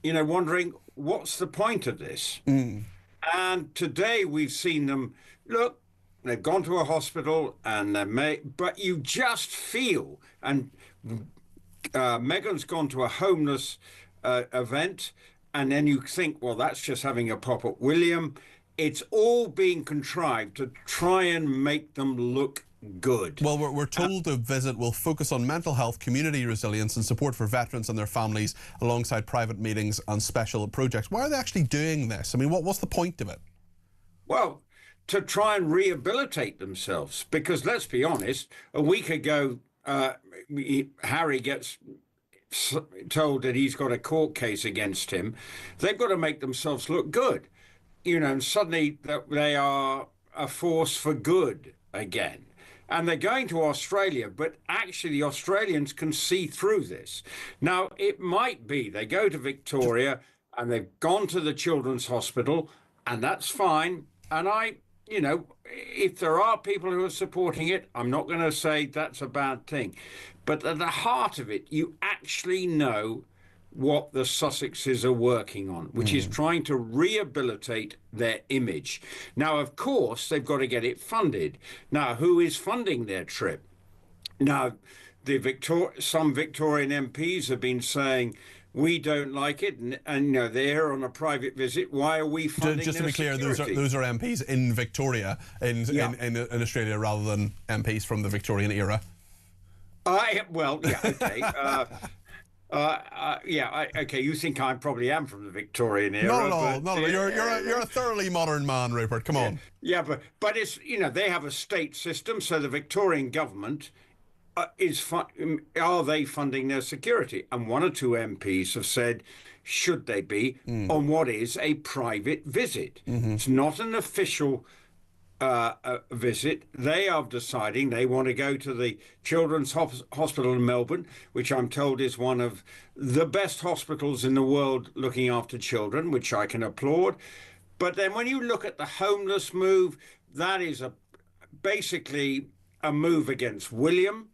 you know, wondering, what's the point of this? And today we've seen them, look, they've gone to a hospital and but you just feel, and Meghan's gone to a homeless event, and then you think, well, that's just having a pop at William. It's all being contrived to try and make them look good. Well, we're told the visit will focus on mental health, community resilience and support for veterans and their families alongside private meetings and special projects. Why are they actually doing this? I mean, what's the point of it? Well, to try and rehabilitate themselves, because let's be honest, a week ago, Harry gets told that he's got a court case against him. They've got to make themselves look good, you know, and suddenly they are a force for good again. And they're going to Australia, but actually the Australians can see through this. Now, it might be they go to Victoria and they've gone to the Children's Hospital, and that's fine. And you know, if there are people who are supporting it, I'm not going to say that's a bad thing. But at the heart of it, you actually know what the Sussexes are working on, which is trying to rehabilitate their image. Now, of course, they've got to get it funded. Now, who is funding their trip? Now, some Victorian MPs have been saying, we don't like it, and you know, they're on a private visit. Why are we funding Just to be clear, those are MPs in Victoria, in Australia, rather than MPs from the Victorian era. Well, yeah, okay. Okay. You think I probably am from the Victorian era? No. You're a thoroughly modern man, Rupert. Come on. Yeah, but it's, you know, they have a state system, so the Victorian government are they funding their security? And one or two MPs have said, should they be on what is a private visit? It's not an official visit. They are deciding they want to go to the Children's Hospital in Melbourne, which I'm told is one of the best hospitals in the world looking after children, which I can applaud. But then when you look at the homeless move, that is basically a move against William,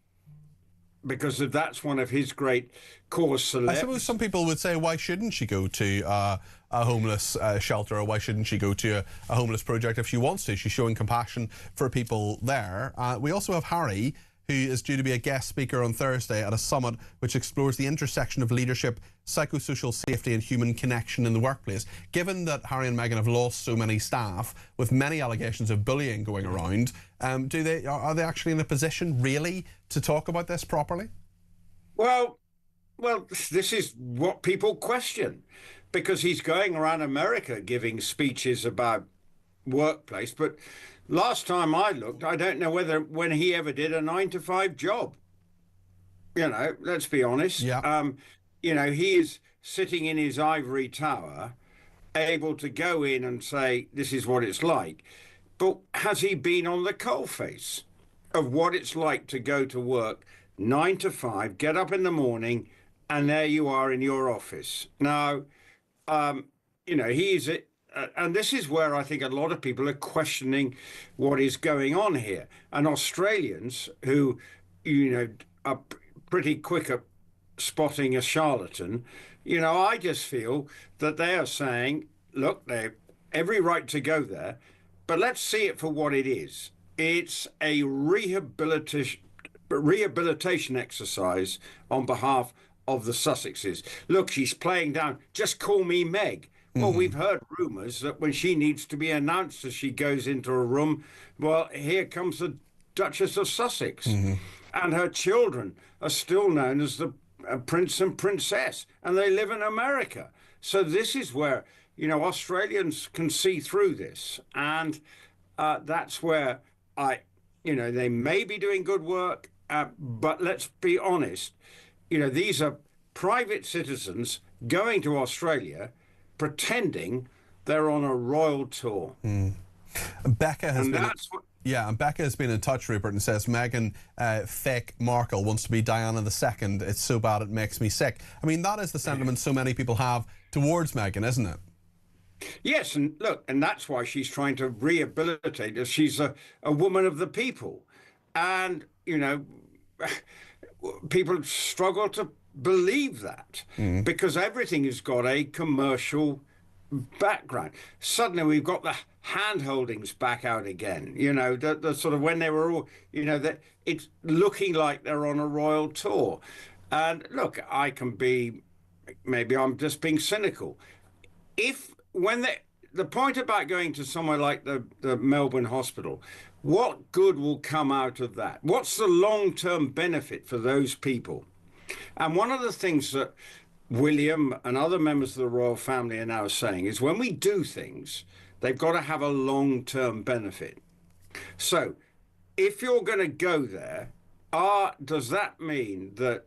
because that's one of his great cause celebs. I suppose some people would say, why shouldn't she go to a homeless shelter, or why shouldn't she go to a homeless project if she wants to? She's showing compassion for people there. We also have Harry, who is due to be a guest speaker on Thursday at a summit which explores the intersection of leadership, psychosocial safety and human connection in the workplace. Given that Harry and Meghan have lost so many staff, with many allegations of bullying going around, are they actually in a position really to talk about this properly? Well, this is what people question, because he's going around America giving speeches about workplace, but last time I looked, I don't know when he ever did a 9-to-5 job. You know, let's be honest. Yeah. You know, he is sitting in his ivory tower, able to go in and say, this is what it's like. But has he been on the coalface of what it's like to go to work 9 to 5, get up in the morning, and there you are in your office? Now, you know, he's and this is where I think a lot of people are questioning what is going on here. And Australians who, you know, are pretty quick at spotting a charlatan, you know, I just feel that they are saying, look, they have every right to go there, but let's see it for what it is. It's a rehabilitation exercise on behalf of the Sussexes. Look, she's playing down, just call me Meg. Well, we've heard rumours that when she needs to be announced as she goes into a room, well, here comes the Duchess of Sussex. And her children are still known as the Prince and Princess, and they live in America. So this is where, you know, Australians can see through this. And that's where they may be doing good work, but let's be honest, these are private citizens going to Australia pretending they're on a royal tour. Becca has been... That's what, Yeah, and Becca has been in touch, Rupert, and says Meghan fake Markle wants to be Diana II. It's so bad it makes me sick. I mean, that is the sentiment so many people have towards Meghan, isn't it? Yes, and look, and that's why she's trying to rehabilitate us. She's a woman of the people. And, people struggle to believe that because everything has got a commercial background. Suddenly we've got the hand holdings back out again, the sort of when they were all, that it's looking like they're on a royal tour. And look, maybe I'm just being cynical. The point about going to somewhere like the Melbourne hospital, what good will come out of that? What's the long-term benefit for those people? And one of the things that William and other members of the royal family are now saying is when we do things, they've got to have a long-term benefit. So if you're going to go there, does that mean that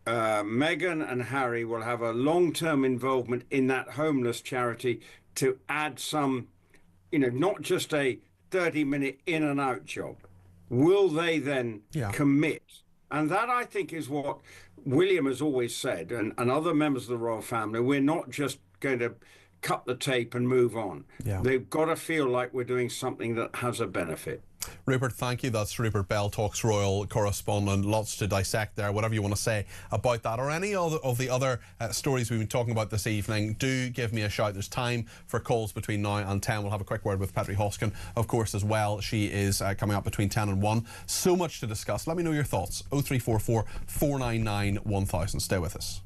Meghan and Harry will have a long-term involvement in that homeless charity to add some, not just a 30-minute in and out job? Will they then commit? And that, I think, is what William has always said, and other members of the royal family. We're not just going to cut the tape and move on. Yeah. They've got to feel like we're doing something that has a benefit. Rupert, thank you. That's Rupert Bell, Talks Royal correspondent. Lots to dissect there. Whatever you want to say about that or any of the other stories we've been talking about this evening, do give me a shout. There's time for calls between now and 10. We'll have a quick word with Petri Hoskin, of course, as well. She is coming up between 10 and 1. So much to discuss. Let me know your thoughts. 0344 499 1000. Stay with us.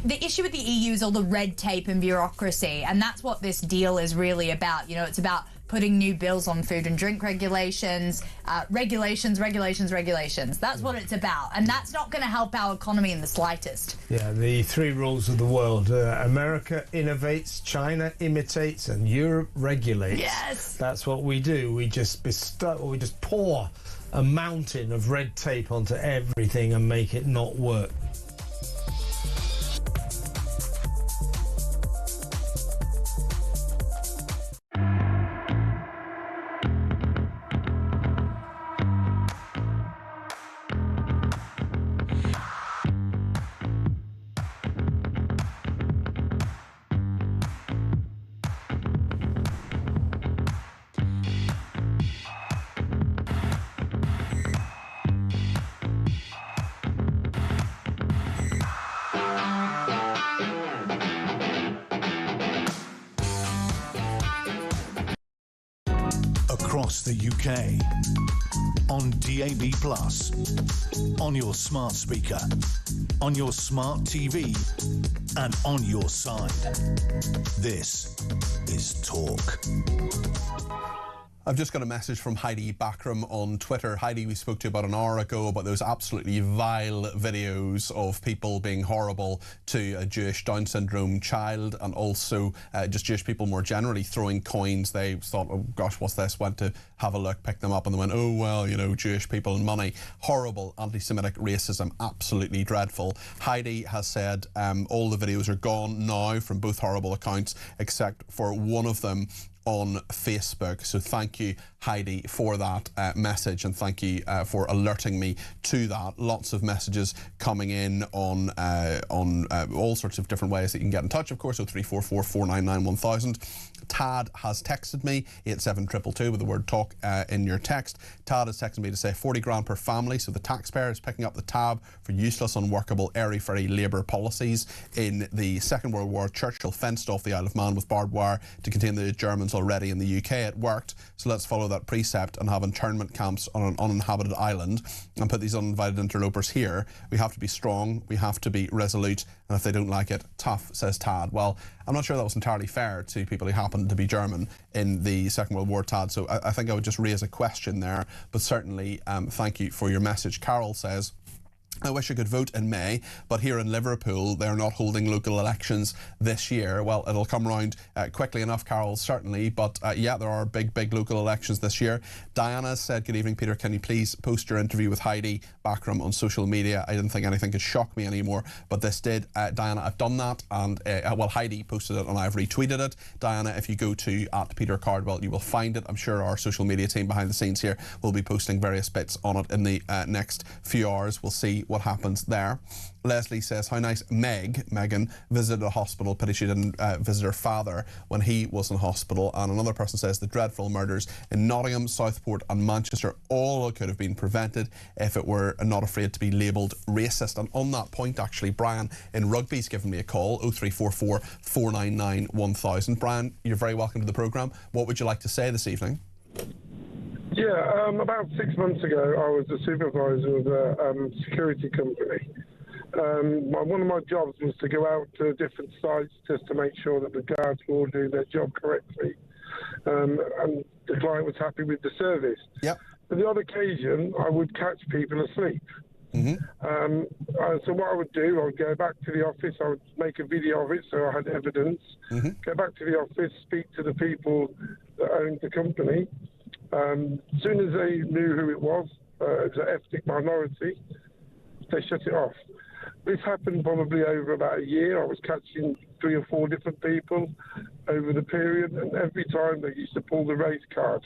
The issue with the EU is all the red tape and bureaucracy, and that's what this deal is really about. It's about putting new bills on food and drink regulations, regulations. That's what it's about, and that's not going to help our economy in the slightest. Yeah, the three rules of the world. America innovates, China imitates, and Europe regulates. Yes. That's what we do. We just pour a mountain of red tape onto everything and make it not work. across the UK. On DAB+, on your smart speaker, on your smart TV, and on your side. This is Talk. I've just got a message from Heidi Backram on Twitter. Heidi, we spoke to about an hour ago about those absolutely vile videos of people being horrible to a Jewish Down syndrome child, and also just Jewish people more generally throwing coins. They thought, oh gosh, what's this? Went to have a look, picked them up, and they went, oh well, you know, Jewish people and money. Horrible anti-Semitic racism, absolutely dreadful. Heidi has said all the videos are gone now from both horrible accounts, except for one of them on Facebook. So thank you, Heidi, for that message, and thank you for alerting me to that. Lots of messages coming in on all sorts of different ways that you can get in touch, of course. 0344 499 1000. Tad has texted me, 87222 with the word talk in your text. Tad has texted me to say 40 grand per family, so the taxpayer is picking up the tab for useless, unworkable, airy-fairy Labour policies. In the Second World War, Churchill fenced off the Isle of Man with barbed wire to contain the Germans already in the UK. It worked, so let's follow that precept and have internment camps on an uninhabited island and put these uninvited interlopers here. We have to be strong, we have to be resolute, and if they don't like it, tough, says Tad. Well, I'm not sure that was entirely fair to people who happened to be German in the Second World War, Tad, so I think I would just raise a question there, but certainly thank you for your message. Carol says, I wish I could vote in May, but here in Liverpool, they're not holding local elections this year. Well, it'll come round quickly enough, Carol, certainly, but yeah, there are big local elections this year. Diana said, good evening, Peter, can you please post your interview with Heidi Backram on social media? I didn't think anything could shock me anymore, but this did. Diana, I've done that, and well, Heidi posted it and I've retweeted it. Diana, if you go to @Peter Cardwell, you will find it. I'm sure our social media team behind the scenes here will be posting various bits on it in the next few hours. We'll see what happens there. Leslie says, how nice Megan visited a hospital. Pity she didn't visit her father when he was in hospital. And another person says, the dreadful murders in Nottingham, Southport and Manchester all could have been prevented if it were not afraid to be labelled racist. And on that point, actually, Brian in Rugby's given me a call, 0344 499 1000. Brian, you're very welcome to the programme. What would you like to say this evening? Yeah, about 6 months ago, I was a supervisor of a security company. One of my jobs was to go out to different sites just to make sure that the guards were all doing their job correctly, and the client was happy with the service. Yep. On the odd occasion, I would catch people asleep. Mm-hmm. So what I would do, I would go back to the office, I would make a video of it so I had evidence, go back to the office, speak to the people that owned the company. As soon as they knew who it was an ethnic minority, they shut it off. This happened probably over about a year. I was catching 3 or 4 different people over the period, and every time they used to pull the race card.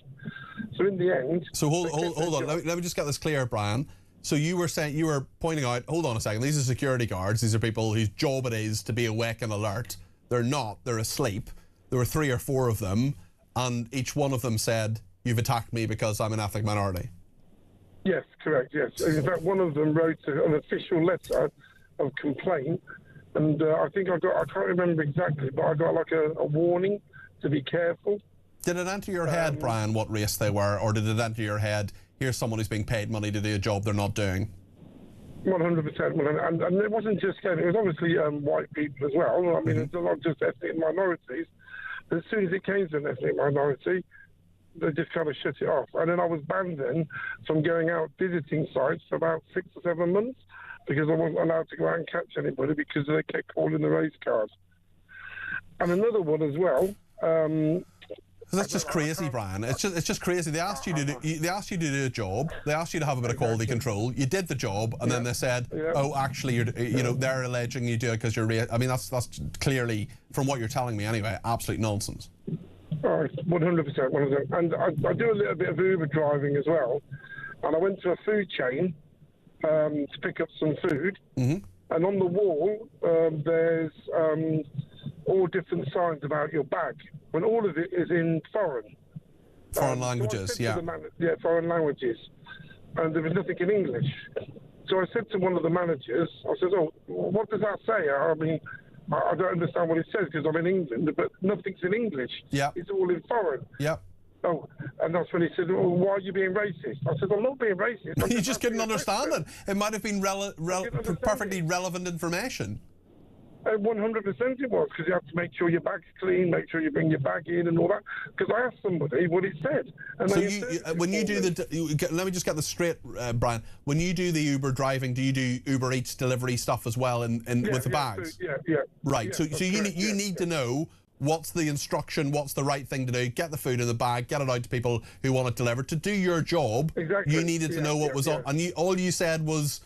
So in the end... So hold on, let me just get this clear, Brian. So you were pointing out, hold on a second, these are security guards, these are people whose job it is to be awake and alert. They're not, they're asleep. There were 3 or 4 of them, and each one of them said, you've attacked me because I'm an ethnic minority. Yes, correct, yes. In fact, one of them wrote an official letter of complaint, and I think I can't remember exactly, but I got like a warning to be careful. Did it enter your head, Brian, what race they were, or did it enter your head, here's someone who's being paid money to do a job they're not doing? 100%, and it wasn't just, it was obviously white people as well. I mean, it's not just ethnic minorities. But as soon as it came to an ethnic minority, they just kind of shut it off. And then I was banned then from going out visiting sites for about 6 or 7 months because I wasn't allowed to go out and catch anybody because they kept calling the race card. And another one as well. That's just crazy, Brian. It's just crazy. They asked you to do a job. They asked you to have a bit of quality control. You did the job, and then they said, "Oh, actually, they're alleging you do it because you're." I mean, that's clearly, from what you're telling me anyway, absolute nonsense. Oh, 100%. And I do a little bit of Uber driving as well. And I went to a food chain to pick up some food. And on the wall, there's all different signs about your bag, when all of it is in foreign languages, so foreign languages, and there was nothing in English. So I said to one of the managers, I said, "Oh, what does that say? I mean, I don't understand what it says because I'm in England, but nothing's in English. Yeah, it's all in foreign." Yeah. Oh, and that's when he said, well, why are you being racist? I said, I'm not being racist. You just couldn't understand it. It might have been perfectly relevant information. 100% it was, because you have to make sure your bag's clean, make sure you bring your bag in and all that. Because I asked somebody what it said. And so when you do let me just get this straight, Brian. When you do the Uber driving, do you do Uber Eats delivery stuff as well with the bags? Yeah. Right, Yeah, so you need to know what's the instruction, what's the right thing to do, get the food in the bag, get it out to people who want it delivered. To do your job, you needed to know what was on. And all you said was,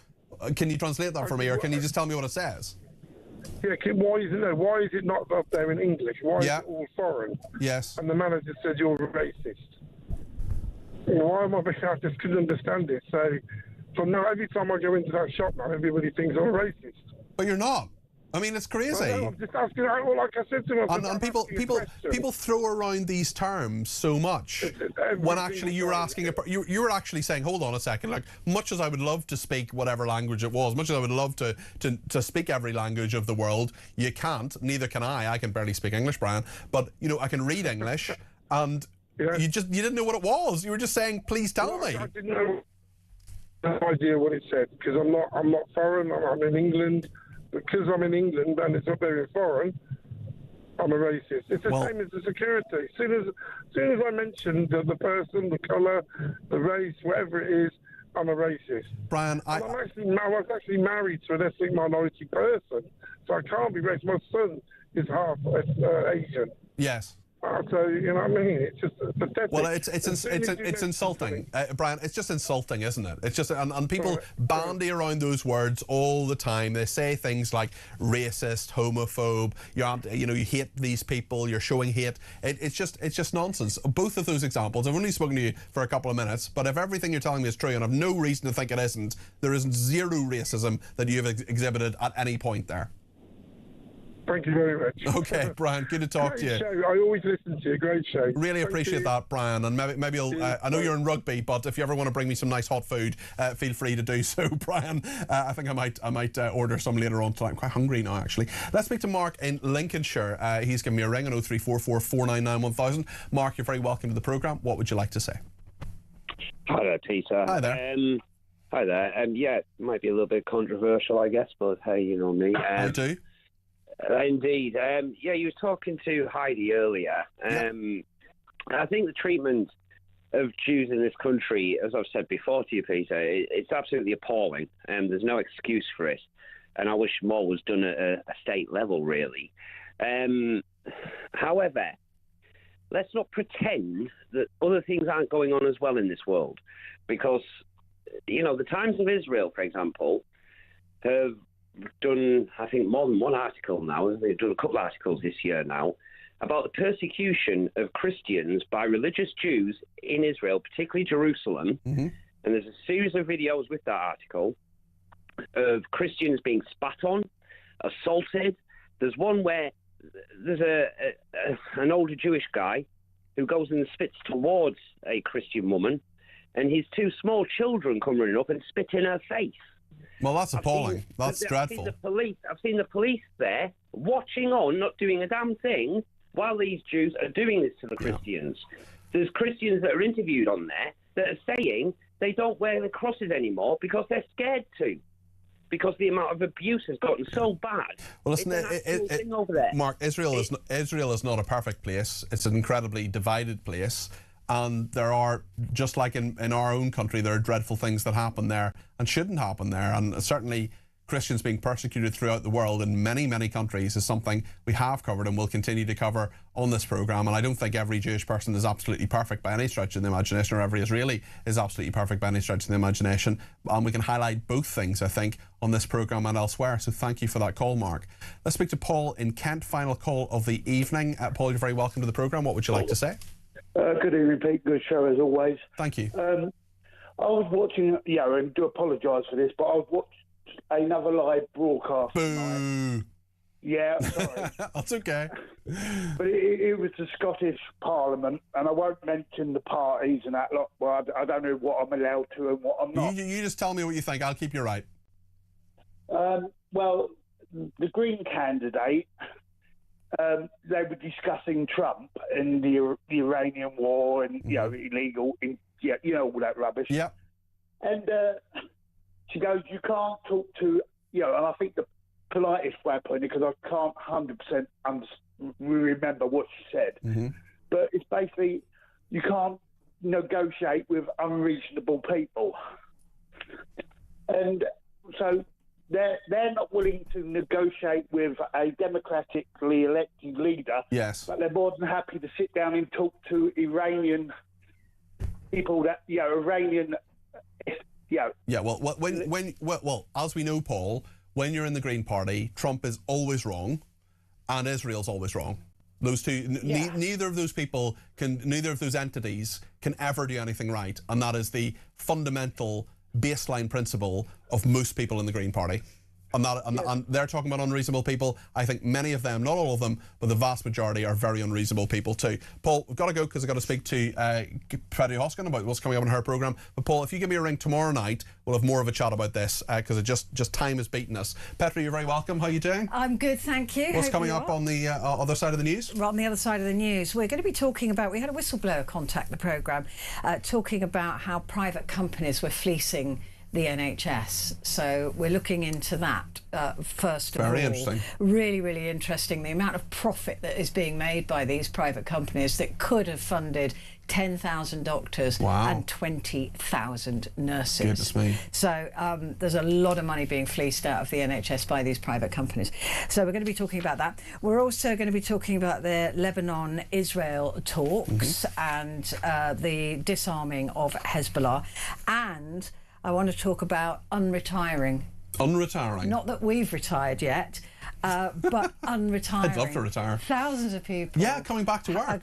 can you translate that for me, or can you just tell me what it says? Yeah, why is it not up there in English? Why is it all foreign? Yes. And the manager said, you're a racist. Why am I being, I just couldn't understand it. So from now, every time I go into that shop now, everybody thinks I'm a racist. But you're not. I mean, it's crazy. I'm just asking, like I said to myself. And people throw around these terms so much when actually you were asking, you were actually saying, hold on a second, like, much as I would love to speak whatever language it was, much as I would love to speak every language of the world, you can't, neither can I can barely speak English, Brian, but, I can read English, and you didn't know what it was. You were just saying, please tell me. I didn't know, no idea what it said, because I'm not foreign, I'm in England. Because I'm in England and it's up there in foreign, I'm a racist. It's the same as the security. As soon as I mention the person, the colour, the race, whatever it is, I'm a racist. Brian, I was actually married to an ethnic minority person, so I can't be racist. My son is half Asian. Yes. So, you know what I mean? It's just pathetic. Well, it's insulting, Brian. It's just insulting, isn't it? It's just, and people bandy around those words all the time. They say things like racist, homophobe. You hate these people. You're showing hate. It's just nonsense. Both of those examples. I've only spoken to you for a couple of minutes, but if everything you're telling me is true, and I've no reason to think it isn't, there isn't zero racism that you have exhibited at any point there. Thank you very much. Okay, Brian, good to talk to you. Show. I always listen to you. Great show. Really appreciate that, Brian. And maybe I know you're in rugby, but if you ever want to bring me some nice hot food, feel free to do so, Brian. I think I might order some later on tonight. I'm quite hungry now, actually. Let's speak to Mark in Lincolnshire. He's given me a ring on 0344 499 1000. Mark, you're very welcome to the programme. What would you like to say? Hi there, Peter. Hi there. Hi there. Yeah, it might be a little bit controversial, I guess, but hey, you know me. I do. Indeed. You were talking to Heidi earlier. I think the treatment of Jews in this country, as I've said before to you, Peter, it's absolutely appalling. There's no excuse for it. And I wish more was done at a state level, really. However, let's not pretend that other things aren't going on as well in this world. Because, the Times of Israel, for example, have done, I think, more than one article now. They've done a couple of articles this year now about the persecution of Christians by religious Jews in Israel, particularly Jerusalem. Mm-hmm. And there's a series of videos with that article of Christians being spat on, assaulted. There's one where there's an older Jewish guy who goes and spits towards a Christian woman, and his two small children come running up and spit in her face. Well, that's appalling. That's dreadful. I've seen the police there watching on, not doing a damn thing, while these Jews are doing this to the Christians. There's Christians that are interviewed on there that are saying they don't wear the crosses anymore because they're scared to, because the amount of abuse has gotten so bad. Well, listen, over there. Mark, Israel is not a perfect place. It's an incredibly divided place. And there are, just like in our own country, there are dreadful things that happen there and shouldn't happen there. And certainly Christians being persecuted throughout the world in many, many countries is something we have covered and will continue to cover on this programme. And I don't think every Jewish person is absolutely perfect by any stretch of the imagination, or every Israeli is absolutely perfect by any stretch of the imagination. And we can highlight both things, I think, on this programme and elsewhere. So thank you for that call, Mark. Let's speak to Paul in Kent, final call of the evening. Paul, you're very welcome to the programme. What would you like to say? Good evening, Pete. Good show as always. Thank you. I was watching, and do apologise for this, but I watched another live broadcast. Boo. Yeah, I'm sorry. That's okay. But it was the Scottish Parliament, and I won't mention the parties and that lot. Well, I don't know what I'm allowed to and what I'm not. You just tell me what you think. I'll keep you right. Well, the Green candidate they were discussing Trump and the Iranian war and illegal, all that rubbish. Yeah. And she goes, you can't talk to, and I think the politest way of putting it, because I can't 100% remember what she said, but it's basically you can't negotiate with unreasonable people, and so they're not willing to negotiate with a democratically elected leader. Yes, but they're more than happy to sit down and talk to Iranian people that Iranian. Yeah. Well, as we know, Paul, when you're in the Green Party, Trump is always wrong, and Israel's always wrong. Those two, neither of those entities can ever do anything right, and that is the fundamental baseline principle of most people in the Green Party. And they're talking about unreasonable people. I think many of them, not all of them, but the vast majority are very unreasonable people too. Paul, we've got to go because I've got to speak to Freddie Hoskin about what's coming up in her programme. But Paul, if you give me a ring tomorrow night, we'll have more of a chat about this because it just time has beaten us. Petra, you're very welcome. How are you doing? I'm good, thank you. What's coming up on the other side of the news? Well, on the other side of the news, we're going to be talking about, we had a whistleblower contact the programme, talking about how private companies were fleecing the NHS. So we're looking into that first of all. Very interesting. Really, really interesting. The amount of profit that is being made by these private companies that could have funded 10,000 doctors and 20,000 nurses. Goodness me. So there's a lot of money being fleeced out of the NHS by these private companies. So we're going to be talking about that. We're also going to be talking about the Lebanon-Israel talks and the disarming of Hezbollah. And I want to talk about unretiring. Unretiring? Not that we've retired yet, but unretiring. I'd love to retire. Thousands of people. Yeah, coming back to work.